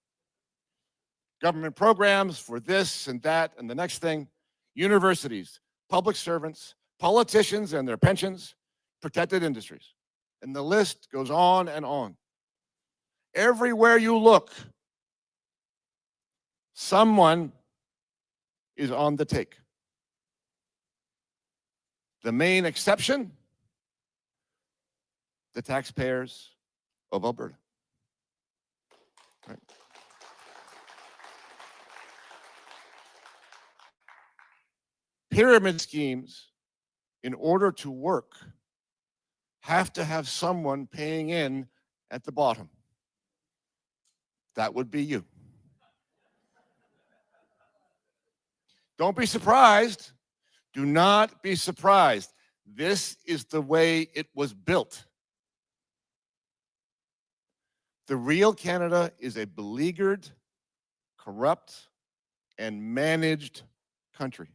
Government programs for this and that and the next thing. Universities, public servants, politicians and their pensions, protected industries. And the list goes on and on. Everywhere you look, someone is on the take. The main exception, the taxpayers of Alberta. Right. Pyramid schemes, in order to work, have to have someone paying in at the bottom. That would be you. Don't be surprised. Do not be surprised. This is the way it was built. The real Canada is a beleaguered, corrupt, and managed country.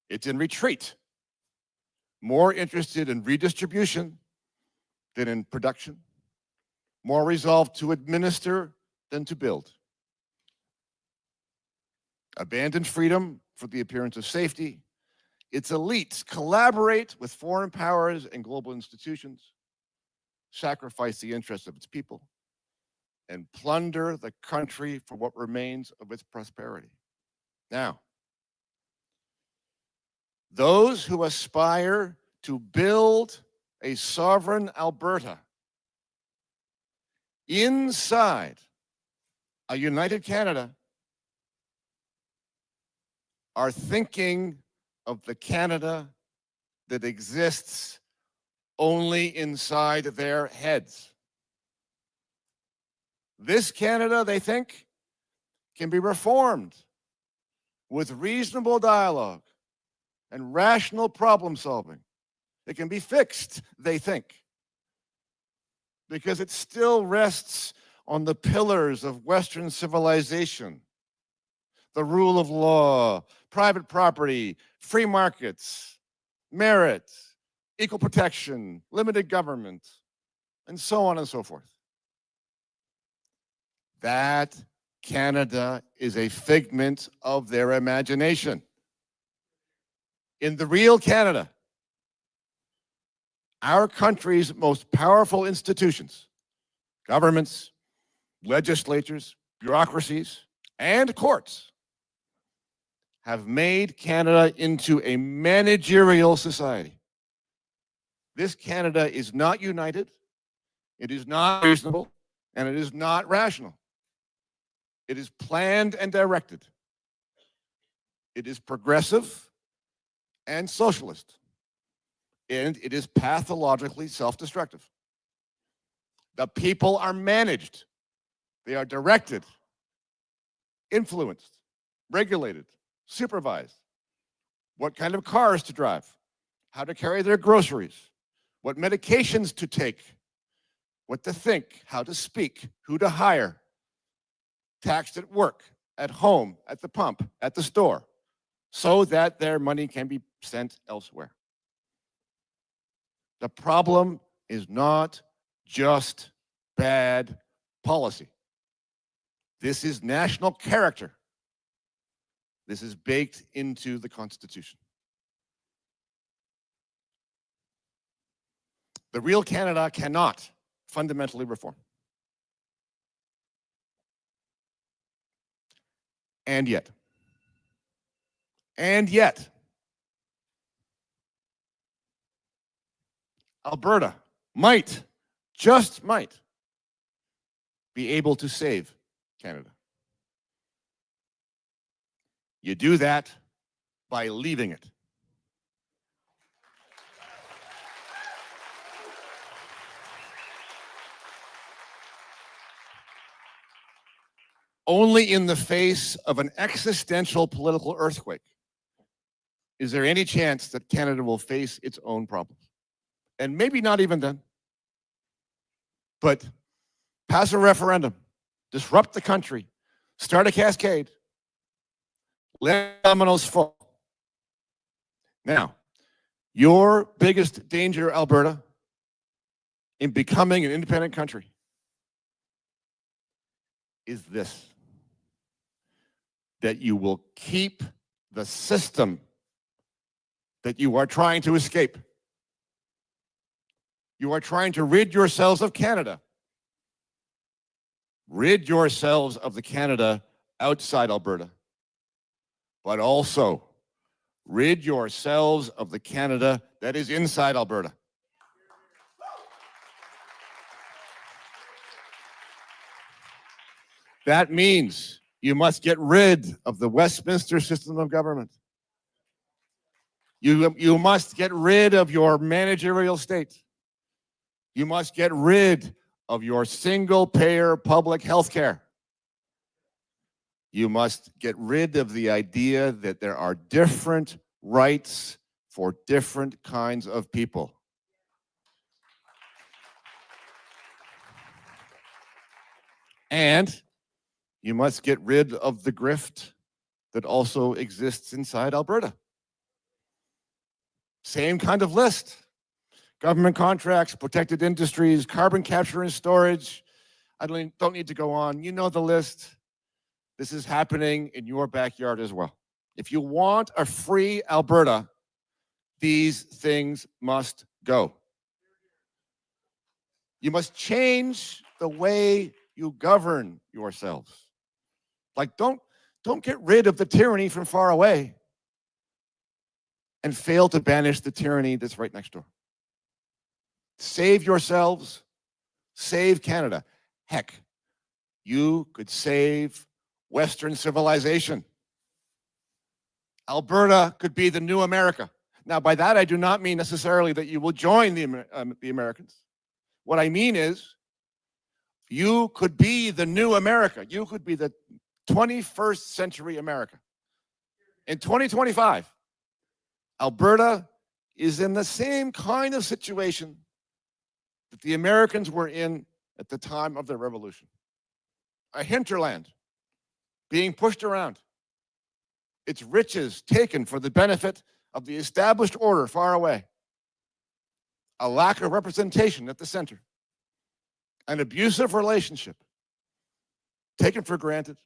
It's in retreat, more interested in redistribution than in production, more resolved to administer than to build. Abandon freedom for the appearance of safety. Its elites collaborate with foreign powers and global institutions, sacrifice the interests of its people, and plunder the country for what remains of its prosperity. Now, those who aspire to build a sovereign Alberta inside a united Canada are thinking of the Canada that exists only inside their heads. This Canada, they think, can be reformed with reasonable dialogue and rational problem solving. It can be fixed, they think, because it still rests on the pillars of Western civilization, the rule of law, private property, free markets, merit, equal protection, limited government, and so on and so forth. That Canada is a figment of their imagination. In the real Canada, our country's most powerful institutions, governments, legislatures, bureaucracies, and courts, have made Canada into a managerial society. This Canada is not united, it is not reasonable, and it is not rational. It is planned and directed. It is progressive and socialist. And it is pathologically self-destructive. The people are managed. They are directed, influenced, regulated, supervised. What kind of cars to drive, how to carry their groceries, what medications to take, what to think, how to speak, who to hire, taxed at work, at home, at the pump, at the store, so that their money can be sent elsewhere. The problem is not just bad policy. This is national character. This is baked into the Constitution. The real Canada cannot fundamentally reform. And yet, Alberta might, just might, be able to save Canada. You do that by leaving it. Only in the face of an existential political earthquake is there any chance that Canada will face its own problems. And maybe not even then. But pass a referendum, disrupt the country, start a cascade, let dominoes fall. Now, your biggest danger, Alberta, in becoming an independent country is this: that you will keep the system that you are trying to escape. You are trying to rid yourselves of Canada. Rid yourselves of the Canada outside Alberta, but also rid yourselves of the Canada that is inside Alberta. That means you must get rid of the Westminster system of government. You must get rid of your managerial state. You must get rid of your single-payer public health care. You must get rid of the idea that there are different rights for different kinds of people. And you must get rid of the grift that also exists inside Alberta. Same kind of list. Government contracts, protected industries, carbon capture and storage. I don't need to go on. You know the list. This is happening in your backyard as well. If you want a free Alberta, these things must go. You must change the way you govern yourselves. Like, don't get rid of the tyranny from far away and fail to banish the tyranny that's right next door. Save yourselves, save Canada. Heck, you could save Western civilization. Alberta could be the new America. Now, by that, I do not mean necessarily that you will join the Americans. What I mean is, you could be the new America. You could be the 21st century America. In 2025, Alberta is in the same kind of situation that the Americans were in at the time of the Revolution. A hinterland being pushed around, its riches taken for the benefit of the established order far away, a lack of representation at the center, an abusive relationship taken for granted,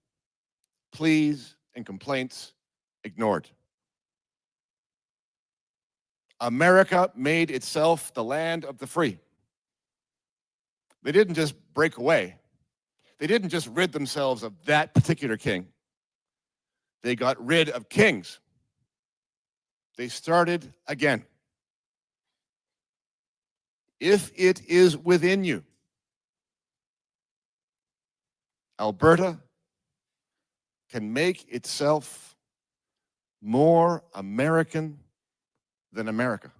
pleas and complaints ignored. America made itself the land of the free. They didn't just break away. They didn't just rid themselves of that particular king. They got rid of kings. They started again. If it is within you, Alberta can make itself more American than America.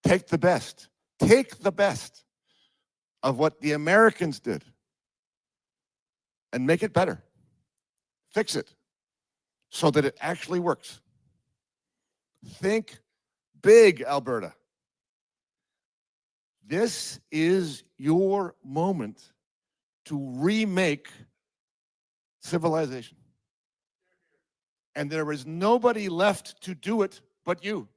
Take the best of what the Americans did and make it better. Fix it so that it actually works. Think big, Alberta. This is your moment to remake civilization. And there is nobody left to do it but you.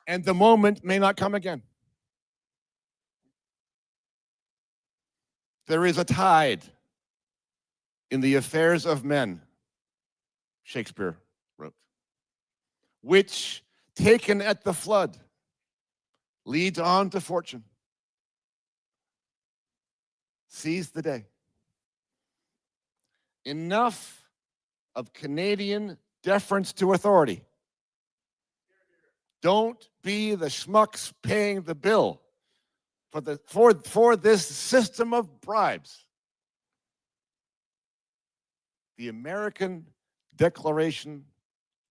And the moment may not come again. There is a tide in the affairs of men, Shakespeare wrote, which, taken at the flood, leads on to fortune. Seize the day. Enough of Canadian deference to authority. Don't be the schmucks paying the bill for this system of bribes. The American Declaration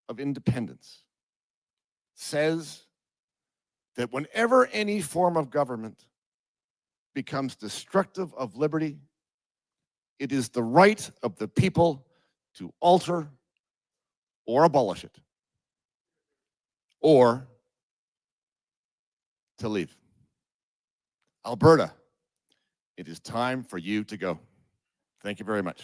of Independence says that whenever any form of government becomes destructive of liberty, it is the right of the people to alter or abolish it, or to leave. Alberta, it is time for you to go. Thank you very much.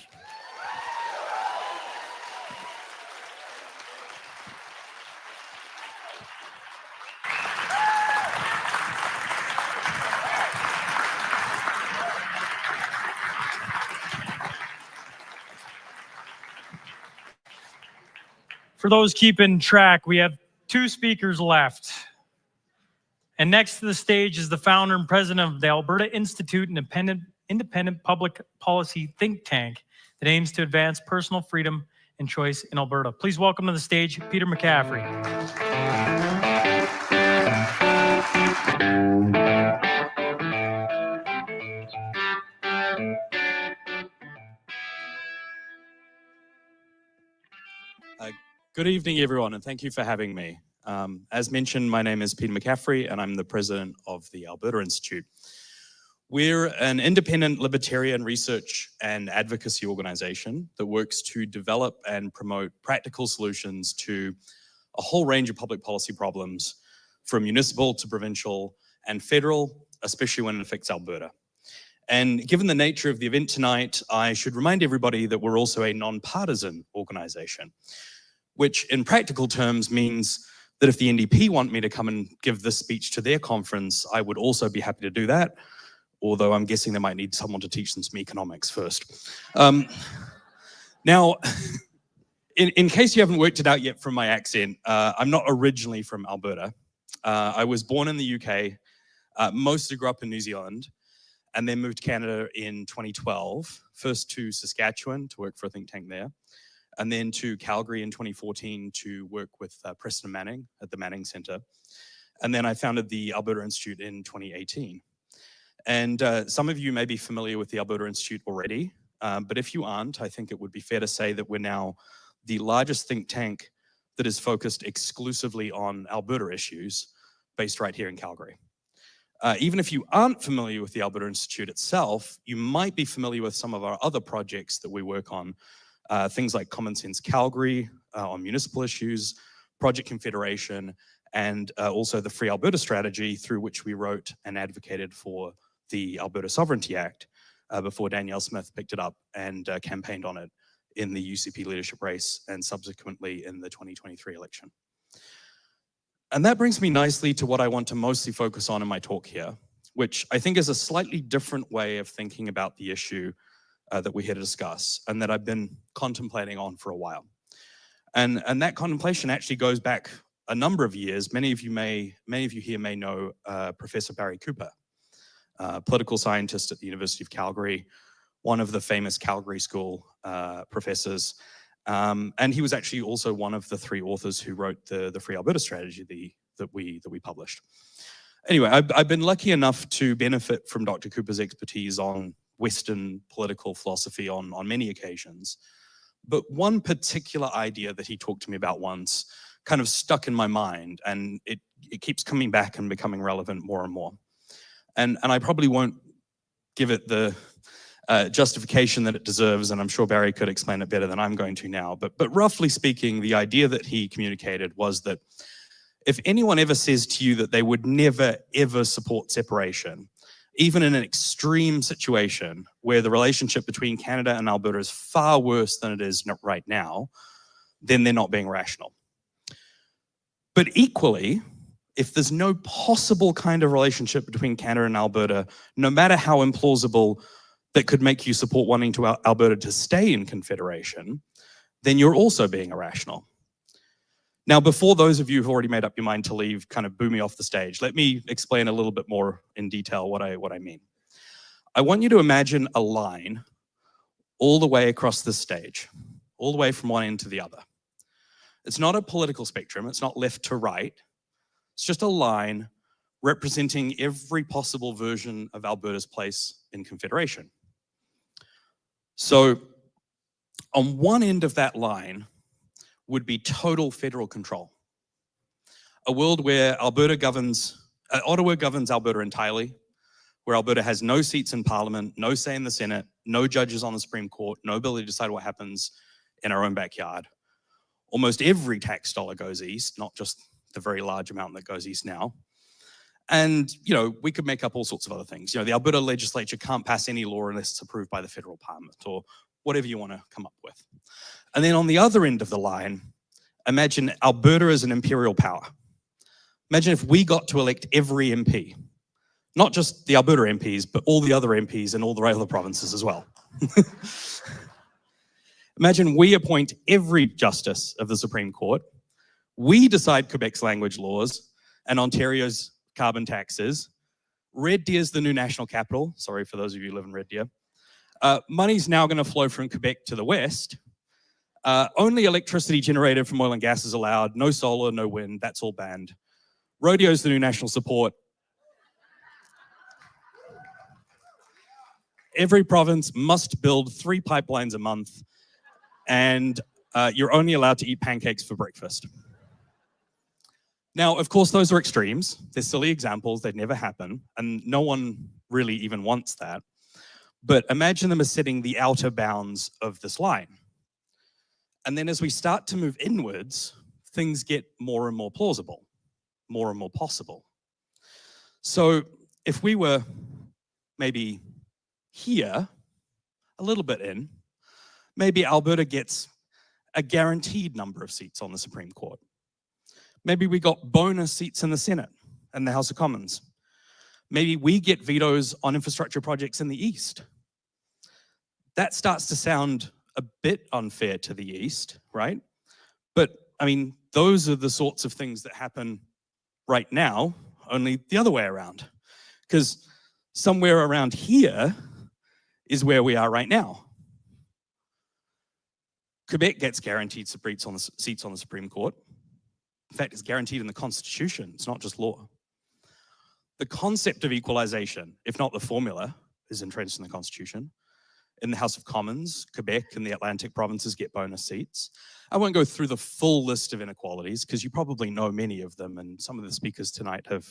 For those keeping track, we have 2 speakers left. And next to the stage is the founder and president of the Alberta Institute, an independent public policy think tank that aims to advance personal freedom and choice in Alberta. Please welcome to the stage Peter McCaffrey. Good evening, everyone, and thank you for having me. As mentioned, my name is Peter McCaffrey, and I'm the president of the Alberta Institute. We're an independent libertarian research and advocacy organization that works to develop and promote practical solutions to a whole range of public policy problems, from municipal to provincial and federal, especially when it affects Alberta. And given the nature of the event tonight, I should remind everybody that we're also a nonpartisan organization, which in practical terms means that if the NDP want me to come and give this speech to their conference, I would also be happy to do that, although I'm guessing they might need someone to teach them some economics first. Now, in case you haven't worked it out yet from my accent, I'm not originally from Alberta. I was born in the UK, mostly grew up in New Zealand, and then moved to Canada in 2012, first to Saskatchewan to work for a think tank there, and then to Calgary in 2014 to work with Preston Manning at the Manning Centre. And then I founded the Alberta Institute in 2018. And some of you may be familiar with the Alberta Institute already, but if you aren't, I think it would be fair to say that we're now the largest think tank that is focused exclusively on Alberta issues, based right here in Calgary. Even if you aren't familiar with the Alberta Institute itself, you might be familiar with some of our other projects that we work on, things like Common Sense Calgary on municipal issues, Project Confederation, and also the Free Alberta Strategy, through which we wrote and advocated for the Alberta Sovereignty Act before Danielle Smith picked it up and campaigned on it in the UCP leadership race and subsequently in the 2023 election. And that brings me nicely to what I want to mostly focus on in my talk here, which I think is a slightly different way of thinking about the issue that we're here to discuss, and that I've been contemplating on for a while. And that contemplation actually goes back a number of years. Many of you here may know Professor Barry Cooper, political scientist at the University of Calgary, one of the famous Calgary School professors. And he was actually also one of the 3 authors who wrote the Free Alberta Strategy that we published. Anyway, I've been lucky enough to benefit from Dr. Cooper's expertise on Western political philosophy on many occasions. But one particular idea that he talked to me about once kind of stuck in my mind, and it keeps coming back and becoming relevant more and more. And I probably won't give it the justification that it deserves, and I'm sure Barry could explain it better than I'm going to now. But roughly speaking, the idea that he communicated was that if anyone ever says to you that they would never, ever support separation, even in an extreme situation where the relationship between Canada and Alberta is far worse than it is right now, then they're not being rational. But equally, if there's no possible kind of relationship between Canada and Alberta, no matter how implausible, that could make you support wanting to Alberta to stay in Confederation, then you're also being irrational. Now, before those of you who've already made up your mind to leave kind of boo me off the stage, let me explain a little bit more in detail what I mean. I want you to imagine a line all the way across this stage, all the way from one end to the other. It's not a political spectrum, it's not left to right. It's just a line representing every possible version of Alberta's place in Confederation. So on one end of that line would be total federal control. A world where Ottawa governs Alberta entirely, where Alberta has no seats in Parliament, no say in the Senate, no judges on the Supreme Court, no ability to decide what happens in our own backyard. Almost every tax dollar goes east, not just the very large amount that goes east now. And, you know, we could make up all sorts of other things. You know, the Alberta legislature can't pass any law unless it's approved by the federal parliament, or whatever you want to come up with. And then on the other end of the line, imagine Alberta as an imperial power. Imagine if we got to elect every MP, not just the Alberta MPs, but all the other MPs in all the other provinces as well. Imagine we appoint every justice of the Supreme Court. We decide Quebec's language laws and Ontario's carbon taxes. Red Deer's the new national capital. Sorry for those of you who live in Red Deer. Money's now going to flow from Quebec to the west. Only electricity generated from oil and gas is allowed. No solar, no wind. That's all banned. Rodeo's the new national support. Every province must build 3 pipelines a month, and you're only allowed to eat pancakes for breakfast. Now, of course, those are extremes. They're silly examples. They'd never happen, and no one really even wants that. But imagine them as setting the outer bounds of this line. And then as we start to move inwards, things get more and more plausible, more and more possible. So if we were maybe here, a little bit in, maybe Alberta gets a guaranteed number of seats on the Supreme Court. Maybe we got bonus seats in the Senate and the House of Commons. Maybe we get vetoes on infrastructure projects in the East. That starts to sound a bit unfair to the East, right? But, I mean, those are the sorts of things that happen right now, only the other way around. Because somewhere around here is where we are right now. Quebec gets guaranteed seats on the Supreme Court. In fact, it's guaranteed in the Constitution. It's not just law. The concept of equalization, if not the formula, is entrenched in the Constitution. In the House of Commons, Quebec and the Atlantic provinces get bonus seats. I won't go through the full list of inequalities because you probably know many of them, and some of the speakers tonight have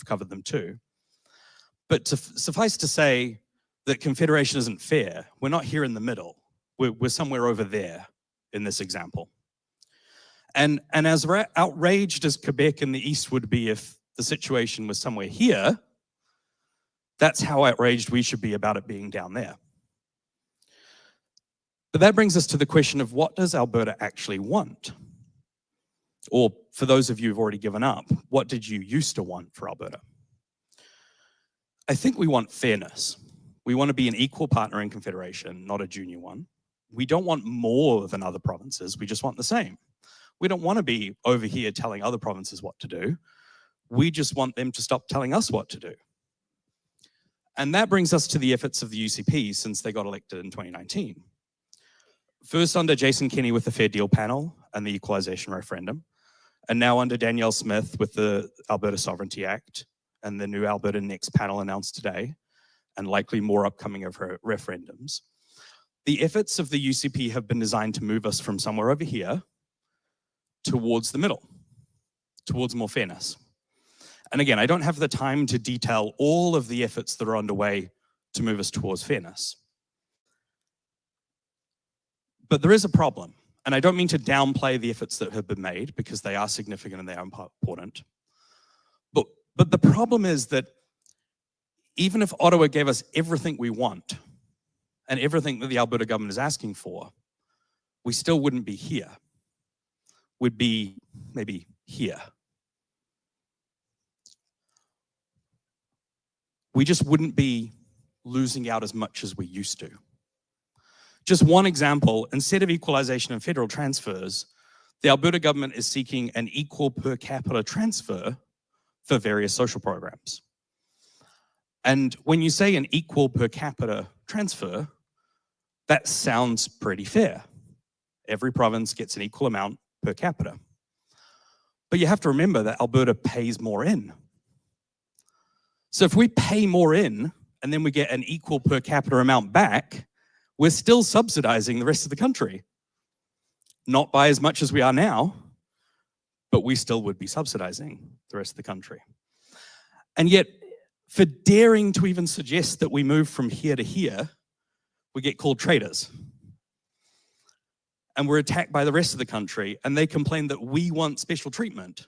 covered them too. But suffice to say that Confederation isn't fair. We're not here in the middle. We're somewhere over there in this example. And as outraged as Quebec and the East would be if the situation was somewhere here, that's how outraged we should be about it being down there. But that brings us to the question of, what does Alberta actually want? Or for those of you who've already given up, what did you used to want for Alberta? I think we want fairness. We want to be an equal partner in Confederation, not a junior one. We don't want more than other provinces, we just want the same. We don't want to be over here telling other provinces what to do. We just want them to stop telling us what to do. And that brings us to the efforts of the UCP since they got elected in 2019. First under Jason Kenney with the Fair Deal panel and the equalization referendum, and now under Danielle Smith with the Alberta Sovereignty Act and the new Alberta Next panel announced today, and likely more upcoming of referendums. The efforts of the UCP have been designed to move us from somewhere over here towards the middle, towards more fairness. And again, I don't have the time to detail all of the efforts that are underway to move us towards fairness. But there is a problem, and I don't mean to downplay the efforts that have been made because they are significant and they are important. But the problem is that even if Ottawa gave us everything we want and everything that the Alberta government is asking for, we still wouldn't be here. We'd be maybe here. We just wouldn't be losing out as much as we used to. Just one example, instead of equalization and federal transfers, the Alberta government is seeking an equal per capita transfer for various social programs. And when you say an equal per capita transfer, That sounds pretty fair. Every province gets an equal amount per capita. But you have to remember that Alberta pays more in. So if we pay more in and then we get an equal per capita amount back, we're still subsidizing the rest of the country. Not by as much as we are now, but we still would be subsidizing the rest of the country. And yet, for daring to even suggest that we move from here to here, we get called traitors. And we're attacked by the rest of the country, and they complain that we want special treatment.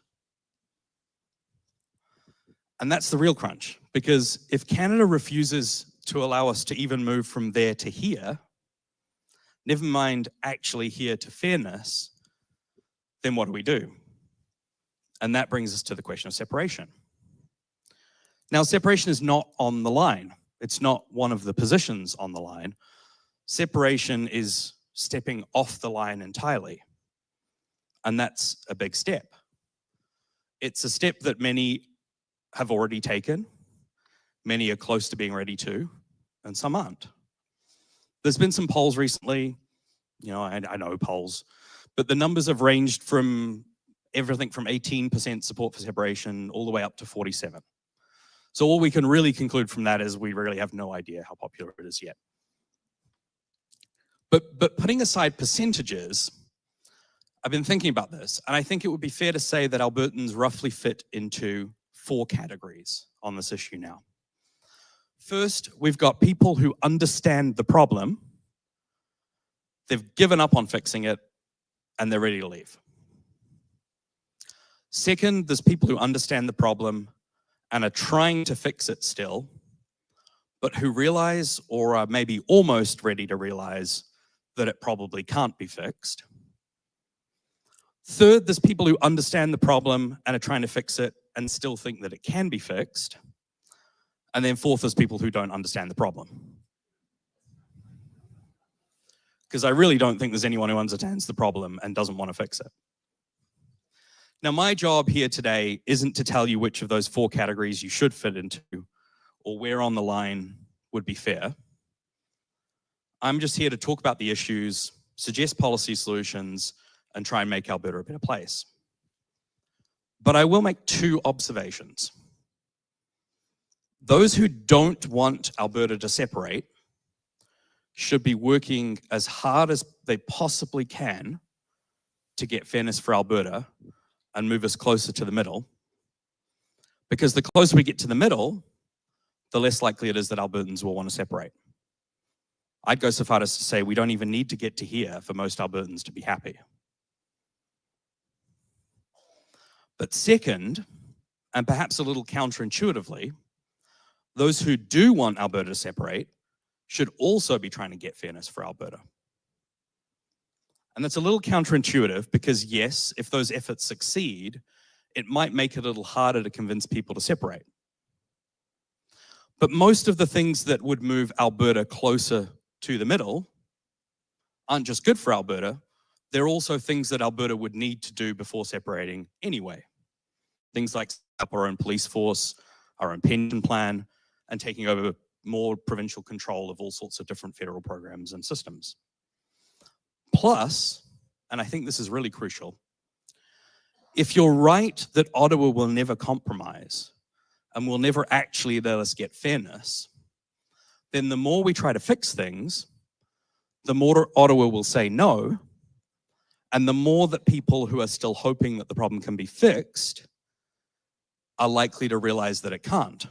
And that's the real crunch, because if Canada refuses to allow us to even move from there to here, never mind actually here to fairness, then what do we do? And that brings us to the question of separation. Now, separation is not on the line. It's not one of the positions on the line. Separation is stepping off the line entirely. And that's a big step. It's a step that many have already taken, many are close to being ready to, and some aren't. There's been some polls recently, I know polls, but the numbers have ranged from everything from 18% support for separation all the way up to 47%. So all we can really conclude from that is we really have no idea how popular it is yet. But putting aside percentages, I've been thinking about this, and I think it would be fair to say that Albertans roughly fit into 4 categories on this issue now. First, we've got people who understand the problem, they've given up on fixing it, and they're ready to leave. Second, there's people who understand the problem and are trying to fix it still, but who realize, or are maybe almost ready to realize, that it probably can't be fixed. Third, there's people who understand the problem and are trying to fix it and still think that it can be fixed. And then fourth, there's people who don't understand the problem. Because I really don't think there's anyone who understands the problem and doesn't want to fix it. Now, my job here today isn't to tell you which of those 4 categories you should fit into or where on the line would be fair. I'm just here to talk about the issues, suggest policy solutions, and try and make Alberta a better place. But I will make 2 observations. Those who don't want Alberta to separate should be working as hard as they possibly can to get fairness for Alberta and move us closer to the middle. Because the closer we get to the middle, the less likely it is that Albertans will want to separate. I'd go so far as to say we don't even need to get to here for most Albertans to be happy. But second, and perhaps a little counterintuitively, those who do want Alberta to separate should also be trying to get fairness for Alberta. And that's a little counterintuitive because yes, if those efforts succeed, it might make it a little harder to convince people to separate. But most of the things that would move Alberta closer to the middle aren't just good for Alberta, they're also things that Alberta would need to do before separating anyway. Things like setting up our own police force, our own pension plan, and taking over more provincial control of all sorts of different federal programs and systems. Plus, and I think this is really crucial, if you're right that Ottawa will never compromise and will never actually let us get fairness, then the more we try to fix things, the more Ottawa will say no, and the more that people who are still hoping that the problem can be fixed are likely to realize that it can't.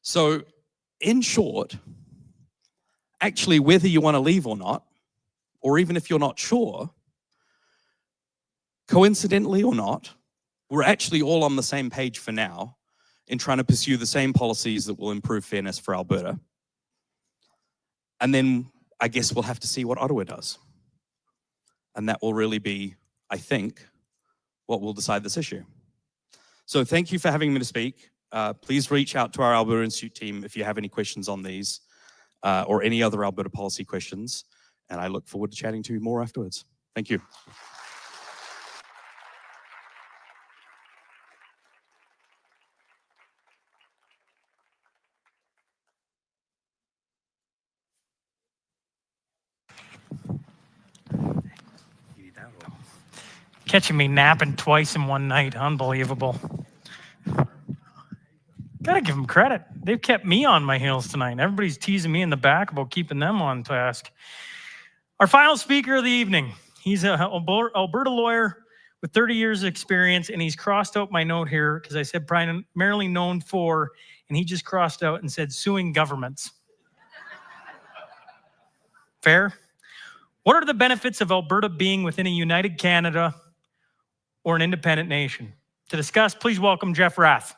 So, in short, actually, whether you want to leave or not, or even if you're not sure, coincidentally or not, we're actually all on the same page for now in trying to pursue the same policies that will improve fairness for Alberta. And then I guess we'll have to see what Ottawa does. And that will really be, I think, what will decide this issue. So thank you for having me to speak. Please reach out to our Alberta Institute team if you have any questions on these or any other Alberta policy questions. And I look forward to chatting to you more afterwards. Thank you. Catching me napping twice in one night. Unbelievable. Gotta give them credit. They've kept me on my heels tonight. Everybody's teasing me in the back about keeping them on task. Our final speaker of the evening. He's an Alberta lawyer with 30 years of experience, and he's crossed out my note here because I said primarily known for, and he just crossed out and said suing governments. Fair? What are the benefits of Alberta being within a united Canada or an independent nation? To discuss, please welcome Jeff Rath.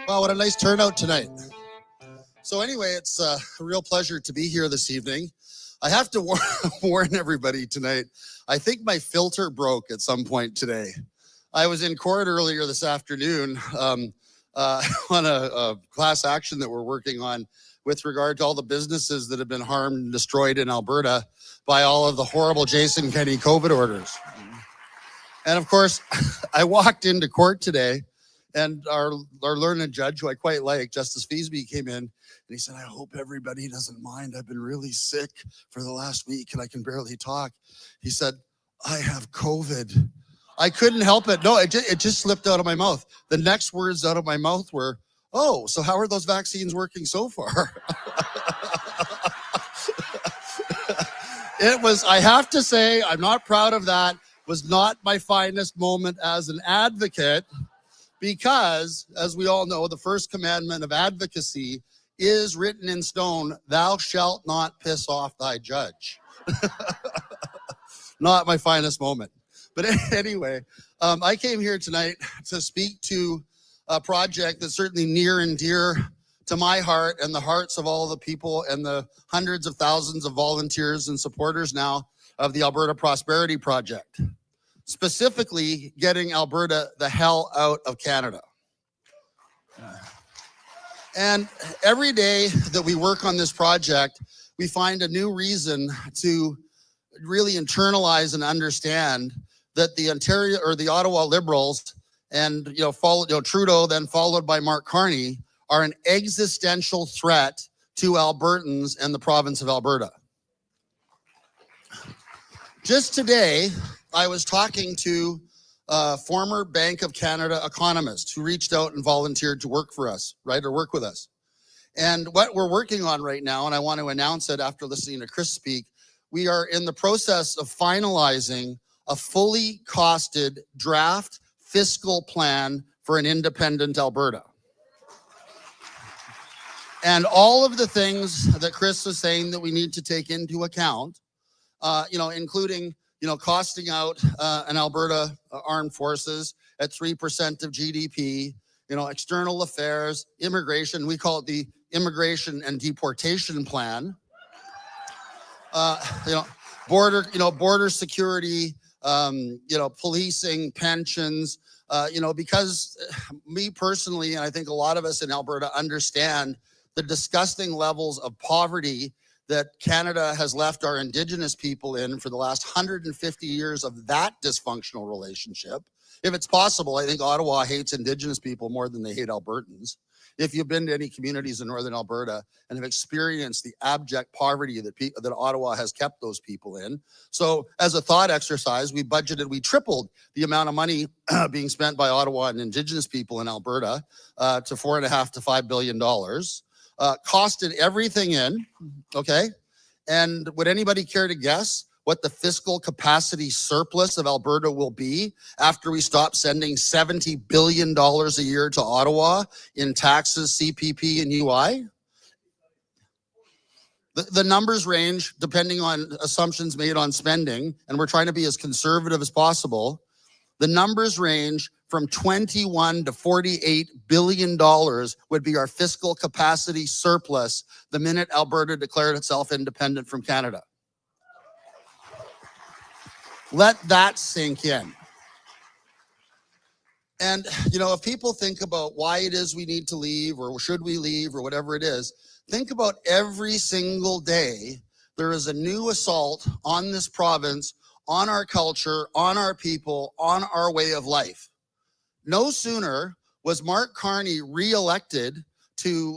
Wow, what a nice turnout tonight. So anyway, it's a real pleasure to be here this evening. I have to warn everybody tonight. I think my filter broke at some point today. I was in court earlier this afternoon on a class action that we're working on with regard to all the businesses that have been harmed and destroyed in Alberta by all of the horrible Jason Kenney COVID orders. And of course, I walked into court today, and our learned judge, who I quite like, Justice Feasby, came in and he said, I hope everybody doesn't mind. I've been really sick for the last week and I can barely talk. He said, I have COVID. I couldn't help it. No, it just slipped out of my mouth. The next words out of my mouth were, oh, so how are those vaccines working so far? It was, I have to say, I'm not proud of that, was not my finest moment as an advocate. Because, as we all know, the first commandment of advocacy is written in stone, thou shalt not piss off thy judge. Not my finest moment. But anyway, I came here tonight to speak to a project that's certainly near and dear to my heart and the hearts of all the people and the hundreds of thousands of volunteers and supporters now of the Alberta Prosperity Project. Specifically, getting Alberta the hell out of Canada. And every day that we work on this project, we find a new reason to really internalize and understand that the Ontario or the Ottawa Liberals and Trudeau, then followed by Mark Carney, are an existential threat to Albertans and the province of Alberta. Just today, I was talking to a former Bank of Canada economist who reached out and volunteered to work for us, right, or work with us. And what we're working on right now, and I want to announce it after listening to Kris speak, we are in the process of finalizing a fully costed draft fiscal plan for an independent Alberta. And all of the things that Kris was saying that we need to take into account, including costing out an Alberta armed forces at 3% of GDP, external affairs, immigration, we call it the immigration and deportation plan, border security, policing, pensions, because me personally, and I think a lot of us in Alberta understand the disgusting levels of poverty that Canada has left our Indigenous people in for the last 150 years of that dysfunctional relationship. If it's possible, I think Ottawa hates Indigenous people more than they hate Albertans. If you've been to any communities in Northern Alberta and have experienced the abject poverty that Ottawa has kept those people in. So as a thought exercise, we tripled the amount of money being spent by Ottawa and Indigenous people in Alberta to $4.5 to $5 billion. Costed everything in, okay? And would anybody care to guess what the fiscal capacity surplus of Alberta will be after we stop sending $70 billion a year to Ottawa in taxes, CPP, and UI? The numbers range depending on assumptions made on spending, and we're trying to be as conservative as possible. The numbers range from $21 to $48 billion would be our fiscal capacity surplus the minute Alberta declared itself independent from Canada. Let that sink in. And, if people think about why it is we need to leave or should we leave or whatever it is, think about every single day there is a new assault on this province, on our culture, on our people, on our way of life. No sooner was Mark Carney re-elected or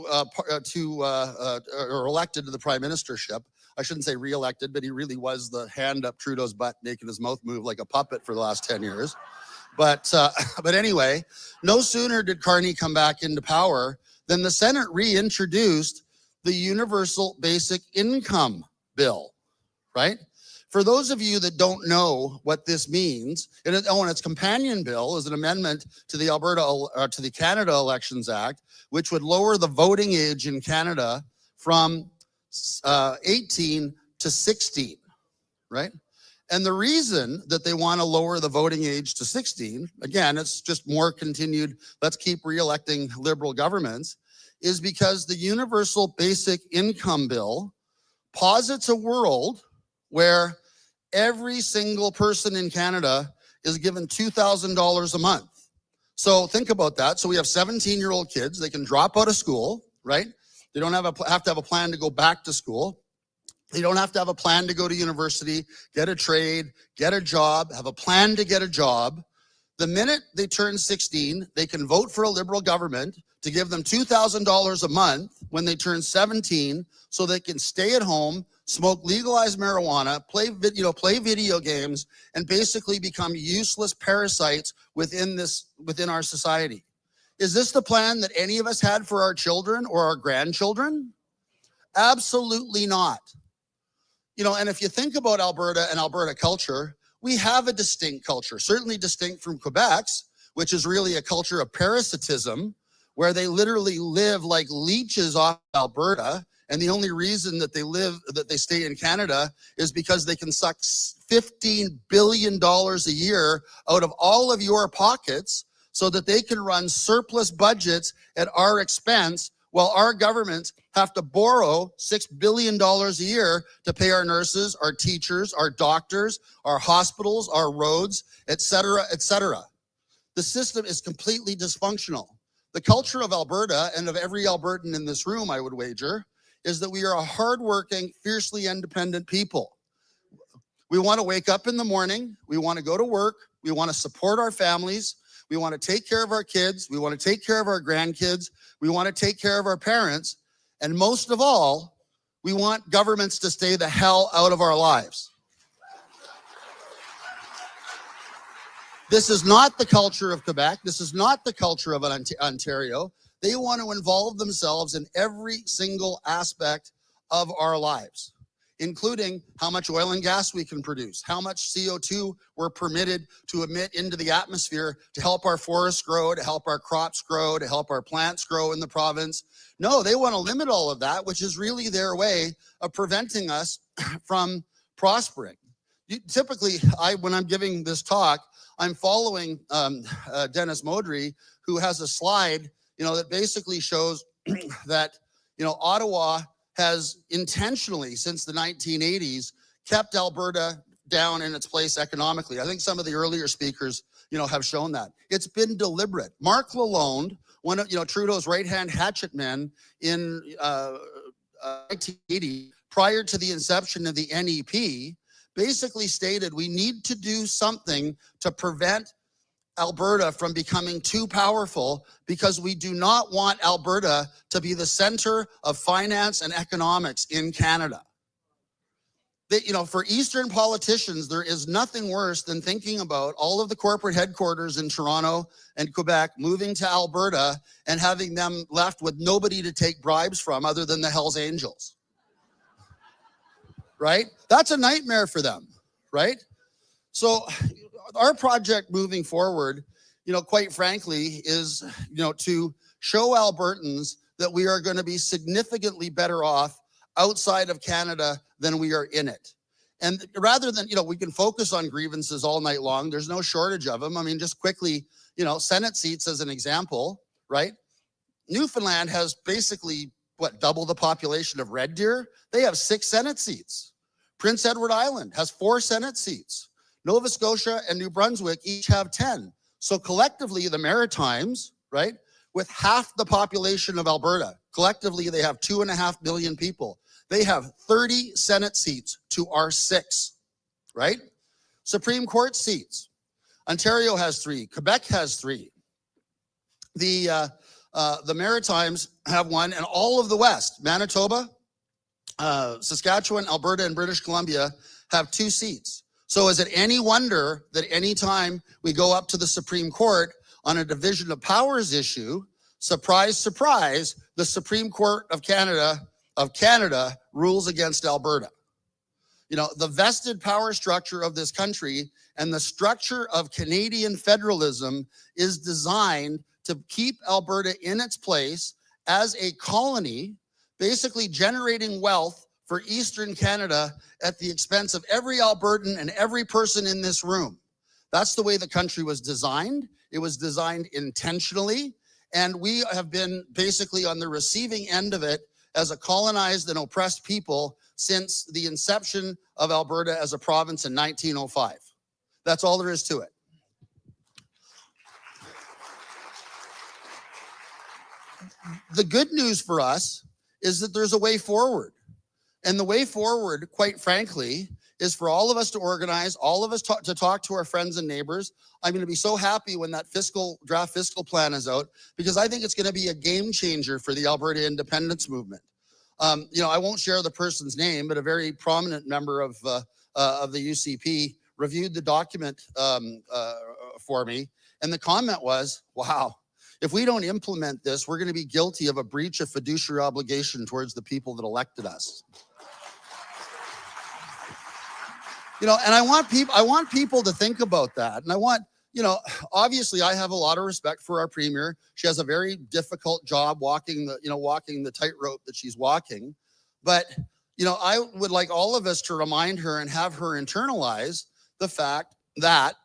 elected to the prime ministership. I shouldn't say re-elected, but he really was the hand up Trudeau's butt, making his mouth move like a puppet for the last 10 years. But anyway, no sooner did Carney come back into power than the Senate reintroduced the Universal Basic Income Bill, right? For those of you that don't know what this means, and its companion bill is an amendment to the Canada Elections Act, which would lower the voting age in Canada from 18 to 16, right? And the reason that they want to lower the voting age to 16, again, it's just more continued, let's keep re-electing Liberal governments, is because the Universal Basic Income Bill posits a world where every single person in Canada is given $2,000 a month. So think about that. So we have 17-year-old kids. They can drop out of school, right? They don't have to have a plan to go back to school. They don't have to have a plan to go to university, get a trade, get a job, have a plan to get a job. The minute they turn 16, they can vote for a Liberal government to give them $2,000 a month when they turn 17, so they can stay at home, smoke legalized marijuana, play video games, and basically become useless parasites within our society. Is this the plan that any of us had for our children or our grandchildren? Absolutely not. And if you think about Alberta and Alberta culture, we have a distinct culture, certainly distinct from Quebec's, which is really a culture of parasitism, where they literally live like leeches off Alberta. And the only reason that they stay in Canada is because they can suck $15 billion a year out of all of your pockets so that they can run surplus budgets at our expense, while our governments have to borrow $6 billion a year to pay our nurses, our teachers, our doctors, our hospitals, our roads, et cetera, et cetera. The system is completely dysfunctional. The culture of Alberta, and of every Albertan in this room, I would wager, is that we are a hardworking, fiercely independent people. We want to wake up in the morning. We want to go to work. We want to support our families. We want to take care of our kids. We want to take care of our grandkids. We want to take care of our parents. And most of all, we want governments to stay the hell out of our lives. This is not the culture of Quebec. This is not the culture of Ontario. They want to involve themselves in every single aspect of our lives, including how much oil and gas we can produce, how much CO2 we're permitted to emit into the atmosphere to help our forests grow, to help our crops grow, to help our plants grow in the province. No, they want to limit all of that, which is really their way of preventing us from prospering. Typically, when I'm giving this talk, I'm following Dennis Modry, who has a slide, that basically shows that, Ottawa has intentionally, since the 1980s, kept Alberta down in its place economically. I think some of the earlier speakers, have shown that. It's been deliberate. Mark Lalonde, one of, Trudeau's right-hand hatchet men in 1980, prior to the inception of the NEP, basically stated we need to do something to prevent Alberta from becoming too powerful, because we do not want Alberta to be the center of finance and economics in Canada. For Eastern politicians, there is nothing worse than thinking about all of the corporate headquarters in Toronto and Quebec moving to Alberta and having them left with nobody to take bribes from other than the Hells Angels. Right? That's a nightmare for them, right? So our project moving forward, quite frankly, is, to show Albertans that we are going to be significantly better off outside of Canada than we are in it. And rather than, we can focus on grievances all night long. There's no shortage of them. I mean, just quickly, Senate seats as an example, right? Newfoundland has basically, double the population of Red Deer? They have 6 Senate seats. Prince Edward Island has 4 Senate seats. Nova Scotia and New Brunswick each have 10. So collectively, the Maritimes, right, with half the population of Alberta, collectively they have 2.5 million people. They have 30 Senate seats to our 6, right? Supreme Court seats. Ontario has 3. Quebec has 3. the Maritimes have one, and all of the West, Manitoba, Saskatchewan, Alberta, and British Columbia have 2 seats. So is it any wonder that any time we go up to the Supreme Court on a division of powers issue, surprise, surprise, the Supreme Court of Canada rules against Alberta? You know, the vested power structure of this country and the structure of Canadian federalism is designed to keep Alberta in its place as a colony, basically generating wealth for Eastern Canada at the expense of every Albertan and every person in this room. That's the way the country was designed. It was designed intentionally, and we have been basically on the receiving end of it as a colonized and oppressed people since the inception of Alberta as a province in 1905. That's all there is to it. The good news for us is that there's a way forward. And the way forward, quite frankly, is for all of us to organize, all of us to talk to our friends and neighbors. I'm going to be so happy when that draft fiscal plan is out, because I think it's going to be a game changer for the Alberta independence movement. You know, I won't share the person's name, but a very prominent member of the UCP reviewed the document for me, and the comment was, wow, if we don't implement this, we're going to be guilty of a breach of fiduciary obligation towards the people that elected us. You know, and I want people to think about that. And I want, you know, obviously I have a lot of respect for our premier. She has a very difficult job walking the tightrope that she's walking. But, you know, I would like all of us to remind her and have her internalize the fact that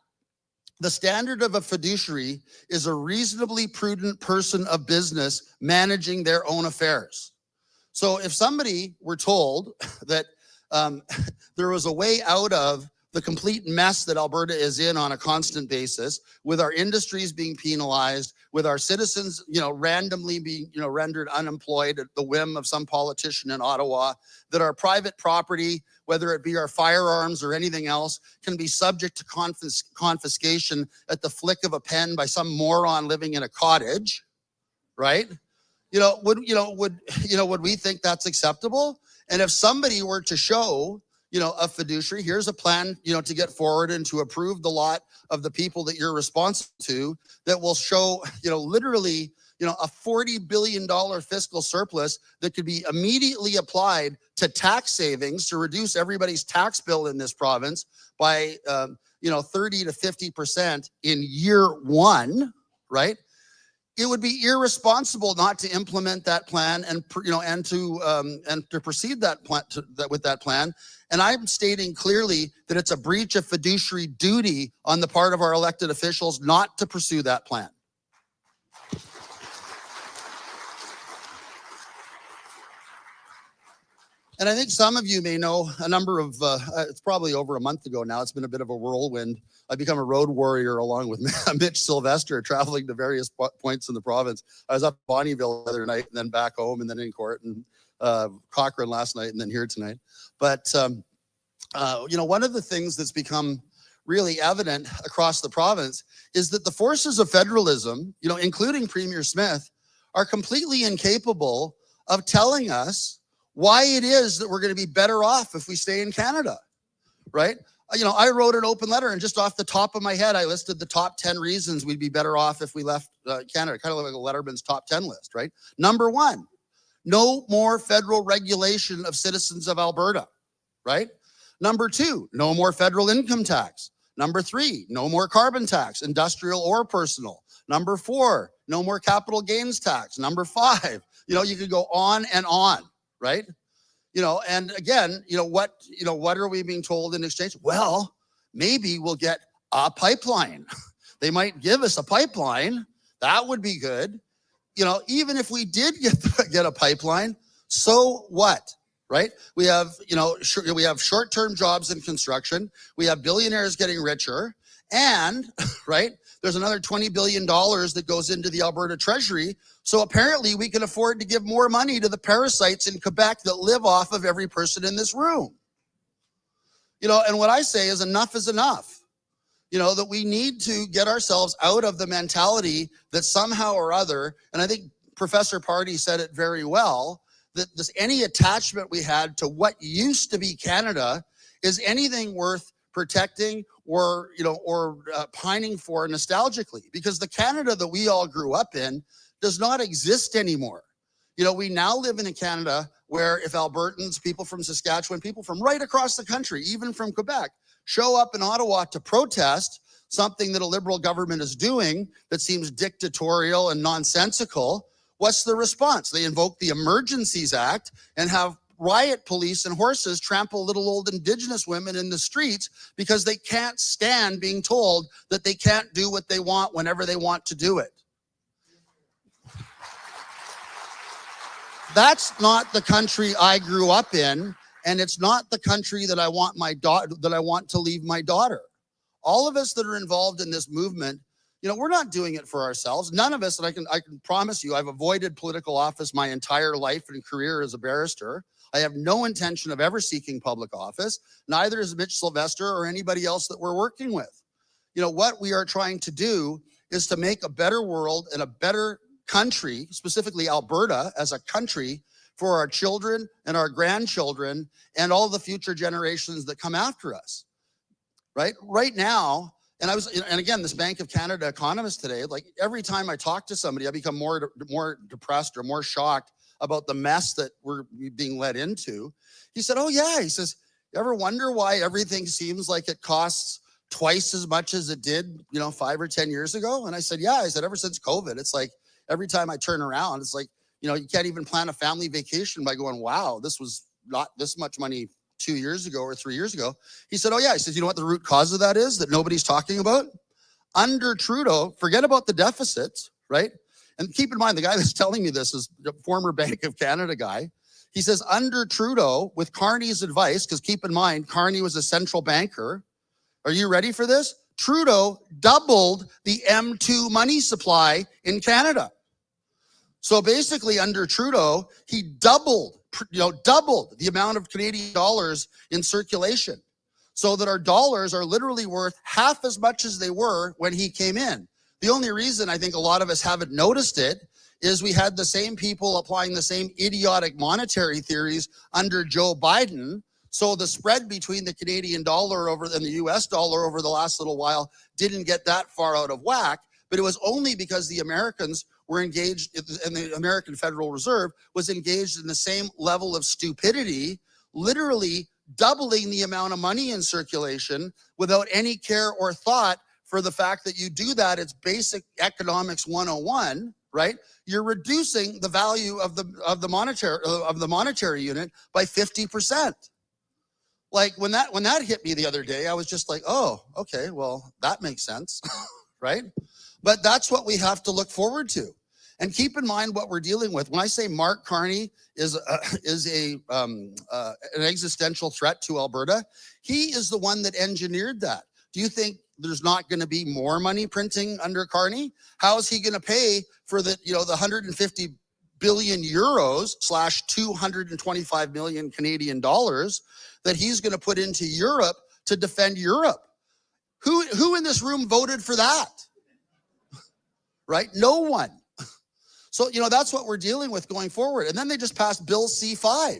the standard of a fiduciary is a reasonably prudent person of business managing their own affairs. So if somebody were told that there was a way out of the complete mess that Alberta is in on a constant basis, with our industries being penalized, with our citizens, you know, randomly being, you know, rendered unemployed at the whim of some politician in Ottawa, that our private property, whether it be our firearms or anything else, can be subject to confiscation at the flick of a pen by some moron living in a cottage, right? Would we think that's acceptable? And if somebody were to show, you know, a fiduciary, here's a plan, you know, to get forward and to approve the lot of the people that you're responsible to, that will show, you know, literally, you know, a $40 billion fiscal surplus that could be immediately applied to tax savings to reduce everybody's tax bill in this province by, 30 to 50% in year one, right? It would be irresponsible not to implement that plan and to proceed with that plan. And I'm stating clearly that it's a breach of fiduciary duty on the part of our elected officials not to pursue that plan. And I think some of you may know a number of, it's probably over a month ago now, it's been a bit of a whirlwind. I've become a road warrior along with Mitch Sylvester, traveling to various points in the province. I was up in Bonnyville the other night, and then back home, and then in court, and Cochrane last night, and then here tonight. But, one of the things that's become really evident across the province is that the forces of federalism, you know, including Premier Smith, are completely incapable of telling us why it is that we're going to be better off if we stay in Canada, right? You know, I wrote an open letter, and just off the top of my head, I listed the top 10 reasons we'd be better off if we left Canada, kind of like a Letterman's top 10 list, right? Number 1, no more federal regulation of citizens of Alberta, right? Number 2, no more federal income tax. Number 3, no more carbon tax, industrial or personal. Number 4, no more capital gains tax. Number 5, you know, you could go on and on, right? You know, and again, what are we being told in exchange? Well, maybe we'll get a pipeline. They might give us a pipeline. That would be good. You know, even if we did get a pipeline, so what? Right? We have, we have short-term jobs in construction. We have billionaires getting richer, and right, there's another $20 billion that goes into the Alberta Treasury. So apparently we can afford to give more money to the parasites in Quebec that live off of every person in this room. You know, and what I say is enough is enough. You know, that we need to get ourselves out of the mentality that somehow or other, and I think Professor Pardy said it very well, that any attachment we had to what used to be Canada is anything worth protecting or, you know, or pining for nostalgically, because the Canada that we all grew up in does not exist anymore. You know, we now live in a Canada where if Albertans, people from Saskatchewan, people from right across the country, even from Quebec, show up in Ottawa to protest something that a Liberal government is doing that seems dictatorial and nonsensical, what's the response? They invoke the Emergencies Act and have riot police and horses trample little old Indigenous women in the streets because they can't stand being told that they can't do what they want whenever they want to do it. That's not the country I grew up in, and it's not the country that I want to leave my daughter. All of us that are involved in this movement, you know, we're not doing it for ourselves. None of us, and I can promise you, I've avoided political office my entire life and career as a barrister. I have no intention of ever seeking public office. Neither is Mitch Sylvester or anybody else that we're working with. You know, what we are trying to do is to make a better world and a better country, specifically Alberta as a country, for our children and our grandchildren and all the future generations that come after us. Right now, and again, this Bank of Canada economist today, like every time I talk to somebody, I become more depressed or more shocked about the mess that we're being led into. He said, oh yeah, he says, you ever wonder why everything seems like it costs twice as much as it did, you know, 5 or 10 years ago? And I said, yeah, I said, ever since COVID, it's like every time I turn around, it's like, you know, you can't even plan a family vacation by going, wow, this was not this much money 2 years ago or 3 years ago. He said, oh yeah, he says, you know what the root cause of that is that nobody's talking about? Under Trudeau, forget about the deficits, right? And keep in mind, the guy that's telling me this is the former Bank of Canada guy. He says, under Trudeau, with Carney's advice, because keep in mind, Carney was a central banker. Are you ready for this? Trudeau doubled the M2 money supply in Canada. So basically under Trudeau, he doubled the amount of Canadian dollars in circulation, so that our dollars are literally worth half as much as they were when he came in. The only reason I think a lot of us haven't noticed it is we had the same people applying the same idiotic monetary theories under Joe Biden. So the spread between the Canadian dollar and the US dollar over the last little while didn't get that far out of whack, but it was only because the Americans were engaged, and the American Federal Reserve was engaged in the same level of stupidity, literally doubling the amount of money in circulation without any care or thought for the fact that you do that. It's basic economics 101, right? You're reducing the value of the monetary unit by 50%. Like when that hit me the other day, I was just like, oh, okay, well, that makes sense, right? But that's what we have to look forward to. And keep in mind what we're dealing with. When I say Mark Carney is an existential threat to Alberta, he is the one that engineered that. Do you think there's not going to be more money printing under Carney? How is he going to pay for the 150 billion euros / 225 million Canadian dollars that he's going to put into Europe to defend Europe? Who in this room voted for that? Right? No one. So, that's what we're dealing with going forward. And then they just passed Bill C-5,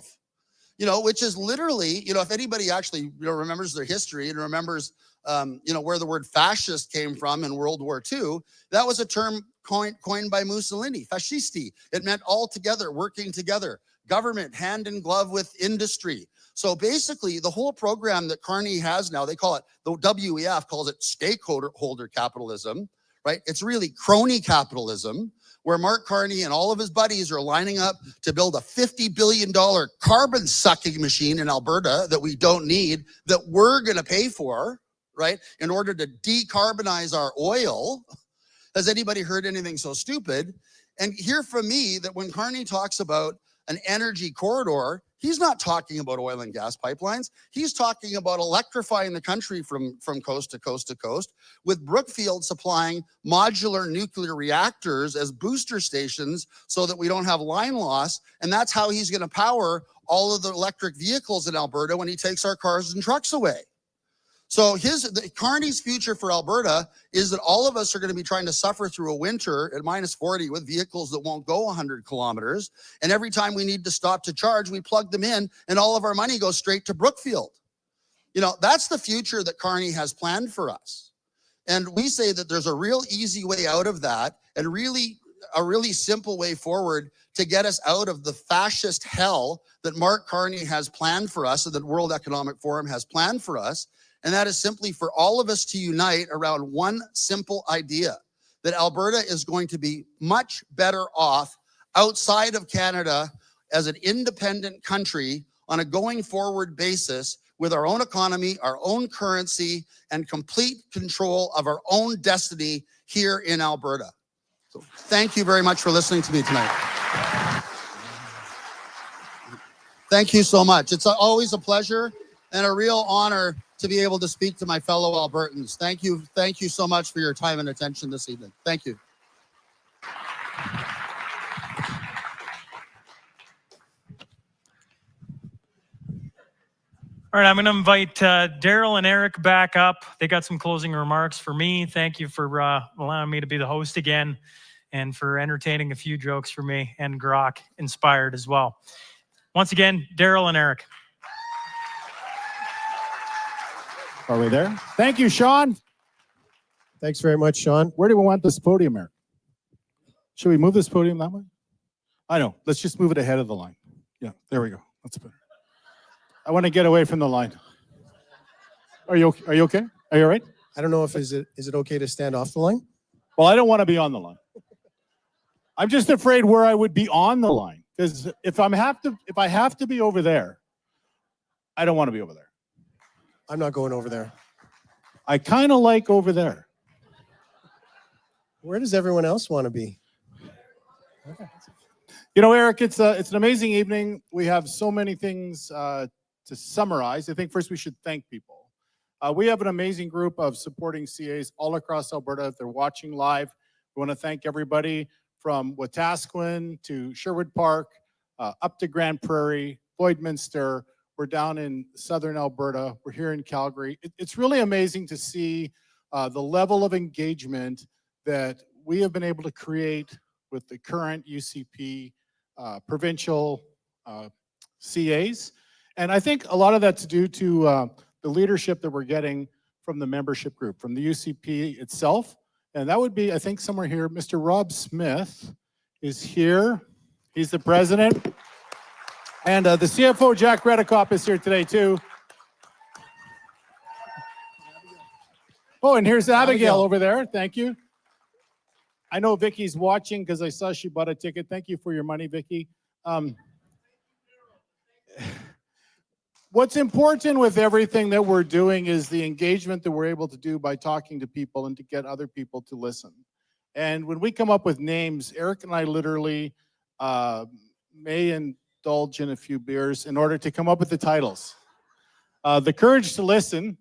which is literally, if anybody actually, remembers their history and remembers, where the word fascist came from in World War II, that was a term coined by Mussolini, fascisti. It meant all together, working together, government hand in glove with industry. So basically, the whole program that Carney has now, they call it, the WEF calls it stakeholder capitalism, right? It's really crony capitalism, where Mark Carney and all of his buddies are lining up to build a $50 billion carbon sucking machine in Alberta that we don't need, that we're going to pay for, right? In order to decarbonize our oil. Has anybody heard anything so stupid? And hear from me that when Carney talks about an energy corridor, he's not talking about oil and gas pipelines. He's talking about electrifying the country from coast to coast to coast, with Brookfield supplying modular nuclear reactors as booster stations so that we don't have line loss. And that's how he's going to power all of the electric vehicles in Alberta when he takes our cars and trucks away. So Carney's future for Alberta is that all of us are going to be trying to suffer through a winter at -40 with vehicles that won't go 100 kilometers. And every time we need to stop to charge, we plug them in and all of our money goes straight to Brookfield. You know, that's the future that Carney has planned for us. And we say that there's a real easy way out of that and a really simple way forward to get us out of the fascist hell that Mark Carney has planned for us and that World Economic Forum has planned for us. And that is simply for all of us to unite around one simple idea, that Alberta is going to be much better off outside of Canada as an independent country on a going forward basis with our own economy, our own currency, and complete control of our own destiny here in Alberta. So thank you very much for listening to me tonight. Thank you so much. It's always a pleasure and a real honor to be able to speak to my fellow Albertans. Thank you. Thank you so much for your time and attention this evening. Thank you. All right, I'm going to invite Daryl and Eric back up. They got some closing remarks for me. Thank you for allowing me to be the host again and for entertaining a few jokes for me, and Grok inspired as well. Once again, Daryl and Eric. Are we there? Thank you, Sean. Thanks very much, Sean. Where do we want this podium, Eric? Should we move this podium that way? I know. Let's just move it ahead of the line. Yeah, there we go. That's better. I want to get away from the line. Are you okay? Are you all right? I don't know if is it okay to stand off the line? Well, I don't want to be on the line. I'm just afraid where I would be on the line, because if I have to be over there, I don't want to be over there. I'm not going over there. I kind of like over there. Where does everyone else want to be? Okay. You know, Eric, it's an amazing evening. We have so many things to summarize. I think first we should thank people. We have an amazing group of supporting CAs all across Alberta. If they're watching live, we want to thank everybody from Wetaskiwin to Sherwood Park, up to Grand Prairie, Lloydminster. We're down in southern Alberta. We're here in Calgary. It's really amazing to see the level of engagement that we have been able to create with the current UCP provincial CAs. And I think a lot of that's due to the leadership that we're getting from the membership group, from the UCP itself. And that would be, I think, somewhere here. Mr. Rob Smith is here. He's the president. And the CFO, Jack Redekop, is here today, too. Oh, and here's Abigail over there. Thank you. I know Vicky's watching because I saw she bought a ticket. Thank you for your money, Vicky. What's important with everything that we're doing is the engagement that we're able to do by talking to people and to get other people to listen. And when we come up with names, Eric and I literally may indulge in a few beers in order to come up with the titles. The courage to listen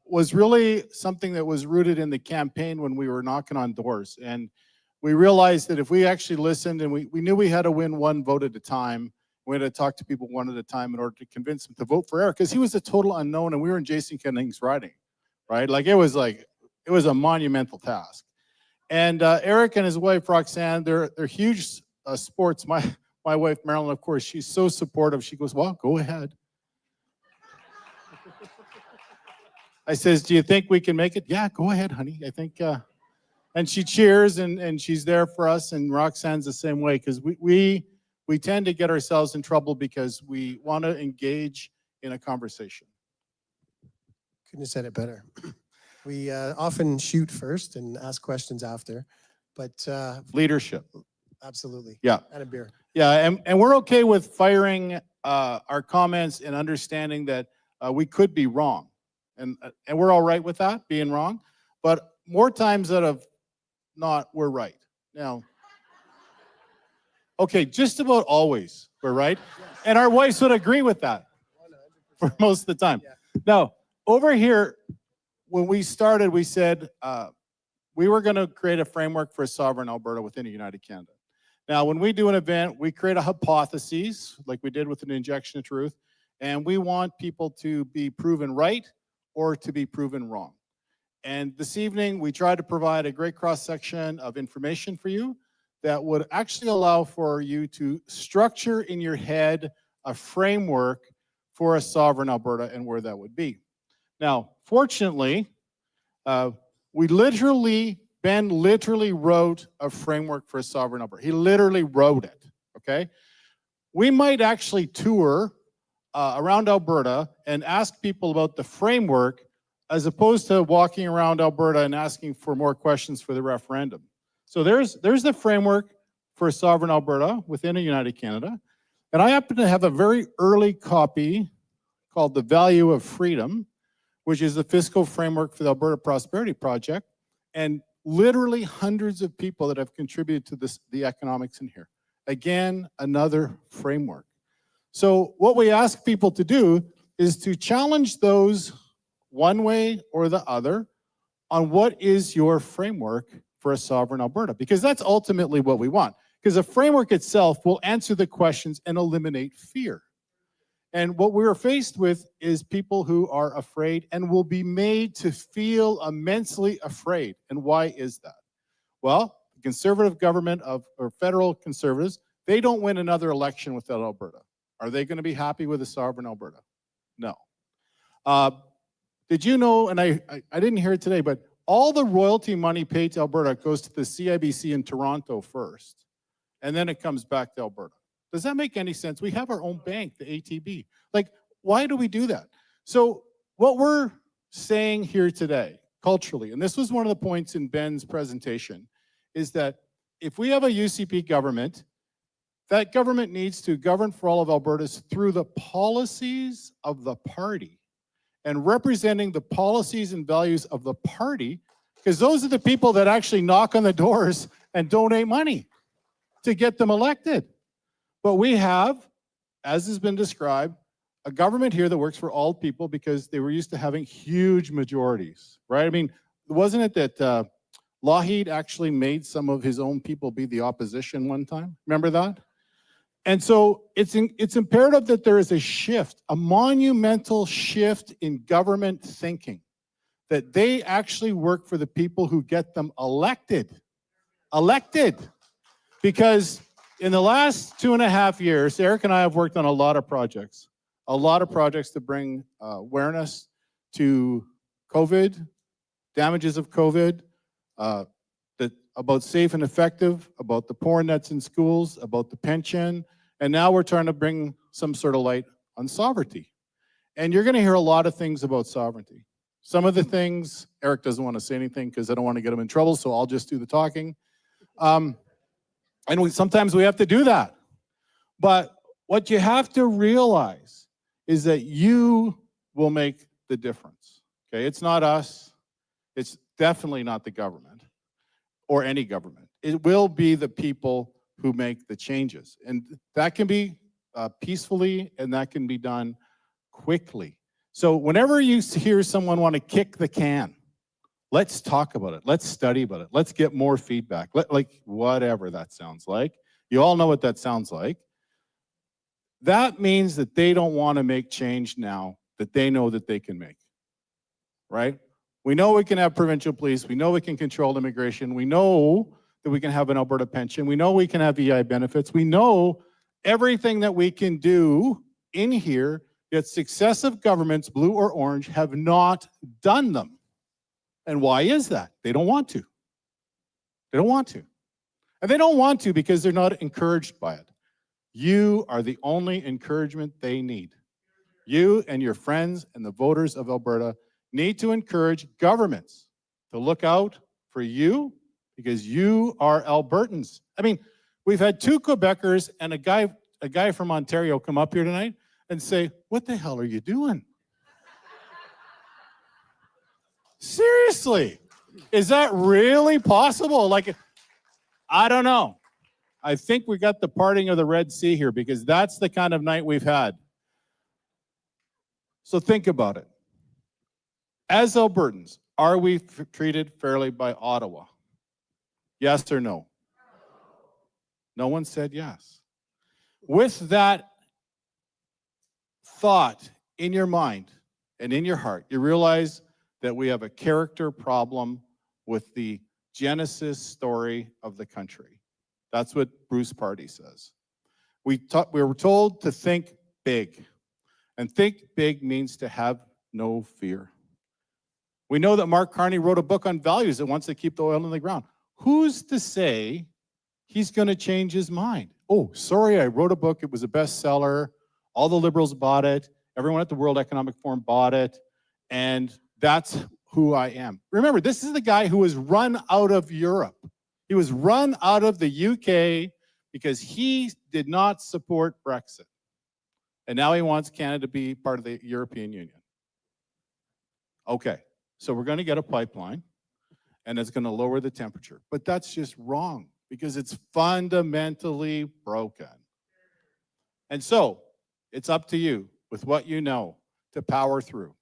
was really something that was rooted in the campaign when we were knocking on doors. And we realized that if we actually listened, and we knew we had to win one vote at a time, we had to talk to people one at a time in order to convince them to vote for Eric, because he was a total unknown and we were in Jason Kenning's riding, right? It was a monumental task. And Eric and his wife, Roxanne, they're huge sports. My wife, Marilyn, of course, she's so supportive. She goes, well, go ahead. I says, do you think we can make it? Yeah, go ahead, honey. I think, and she cheers and she's there for us. And Roxanne's the same way, because we tend to get ourselves in trouble because we want to engage in a conversation. Couldn't have said it better. We often shoot first and ask questions after, but leadership. Absolutely. Yeah. And a beer. Yeah, and we're okay with firing our comments and understanding that we could be wrong. And we're all right with that, being wrong. But more times out of not, we're right. Now, okay, just about always we're right. Yes. And our wives would agree with that 100%. For most of the time. Yeah. Now, over here, when we started, we said we were going to create a framework for a sovereign Alberta within a united Canada. Now, when we do an event, we create a hypothesis, like we did with an injection of truth, and we want people to be proven right or to be proven wrong. And this evening, we try to provide a great cross-section of information for you that would actually allow for you to structure in your head a framework for a sovereign Alberta and where that would be. Now, fortunately, Ben literally wrote a framework for a sovereign Alberta. He literally wrote it, okay? We might actually tour around Alberta and ask people about the framework as opposed to walking around Alberta and asking for more questions for the referendum. So there's the framework for a sovereign Alberta within a united Canada. And I happen to have a very early copy called The Value of Freedom, which is the fiscal framework for the Alberta Prosperity Project, and literally hundreds of people that have contributed to the economics in here. Again, another framework. So what we ask people to do is to challenge those one way or the other on what is your framework for a sovereign Alberta, because that's ultimately what we want. Because the framework itself will answer the questions and eliminate fear. And what we're faced with is people who are afraid and will be made to feel immensely afraid. And why is that? Well, the Conservative government or federal Conservatives, they don't win another election without Alberta. Are they going to be happy with a sovereign Alberta? No. Did you know, and I didn't hear it today, but all the royalty money paid to Alberta goes to the CIBC in Toronto first, and then it comes back to Alberta. Does that make any sense? We have our own bank, the ATB. Like, why do we do that? So what we're saying here today, culturally, and this was one of the points in Ben's presentation, is that if we have a UCP government, that government needs to govern for all of Albertans through the policies of the party and representing the policies and values of the party, because those are the people that actually knock on the doors and donate money to get them elected. But we have, as has been described, a government here that works for all people because they were used to having huge majorities, right? I mean, wasn't it that Lougheed actually made some of his own people be the opposition one time? Remember that? And so it's imperative that there is a shift, a monumental shift in government thinking, that they actually work for the people who get them elected. Elected. Because in the last 2.5 years, Eric and I have worked on a lot of projects to bring awareness to COVID, damages of COVID, about safe and effective, about the porn that's in schools, about the pension, and now we're trying to bring some sort of light on sovereignty. And you're going to hear a lot of things about sovereignty. Some of the things, Eric doesn't want to say anything because I don't want to get him in trouble, so I'll just do the talking. And sometimes we have to do that. But what you have to realize is that you will make the difference. Okay, it's not us. It's definitely not the government or any government. It will be the people who make the changes. And that can be peacefully and that can be done quickly. So whenever you hear someone want to kick the can, let's talk about it. Let's study about it. Let's get more feedback. Like whatever that sounds like. You all know what that sounds like. That means that they don't want to make change now that they know that they can make, right? We know we can have provincial police. We know we can control immigration. We know that we can have an Alberta pension. We know we can have EI benefits. We know everything that we can do in here, yet successive governments, blue or orange, have not done them. And why is that? They don't want to. They don't want to. And they don't want to because they're not encouraged by it. You are the only encouragement they need. You and your friends and the voters of Alberta need to encourage governments to look out for you because you are Albertans. I mean, we've had 2 Quebecers and a guy from Ontario come up here tonight and say, "What the hell are you doing?" Seriously, is that really possible? Like, I don't know. I think we got the parting of the Red Sea here because that's the kind of night we've had. So think about it. As Albertans, are we treated fairly by Ottawa? Yes or no? No one said yes. With that thought in your mind, and in your heart, you realize that we have a character problem with the genesis story of the country. That's what Bruce Pardy says. We were told to think big, and think big means to have no fear. We know that Mark Carney wrote a book on values that wants to keep the oil in the ground. Who's to say he's going to change his mind? Oh, sorry, I wrote a book. It was a bestseller. All the liberals bought it. Everyone at the World Economic Forum bought it. And that's who I am. Remember, this is the guy who was run out of Europe. He was run out of the UK because he did not support Brexit. And now he wants Canada to be part of the European Union. Okay, so we're going to get a pipeline, and it's going to lower the temperature. But that's just wrong because it's fundamentally broken. And so it's up to you with what you know to power through.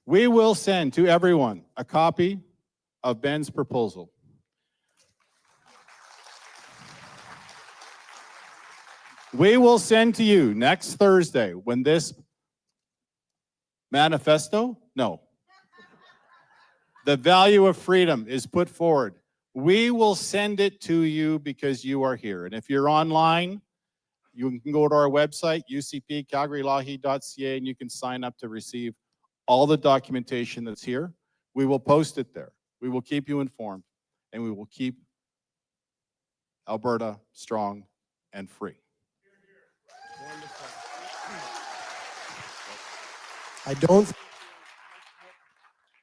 We will send to everyone a copy of Ben's proposal. We will send to you next Thursday when this manifesto, no, the value of freedom is put forward. We will send it to you because you are here. And if you're online, you can go to our website, UCP Calgary-Lougheed.ca, and you can sign up to receive all the documentation that's here. We will post it there. We will keep you informed, and we will keep Alberta strong and free. I don't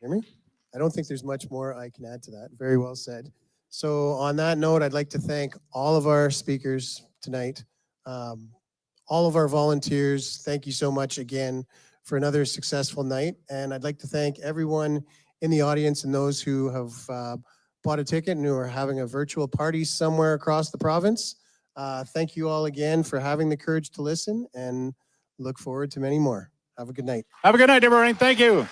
hear me? I don't think there's much more I can add to that. Very well said. So on that note, I'd like to thank all of our speakers tonight, all of our volunteers. Thank you so much again for another successful night. And I'd like to thank everyone in the audience and those who have bought a ticket and who are having a virtual party somewhere across the province. Thank you all again for having the courage to listen, and look forward to many more. Have a good night. Have a good night, everyone. Thank you.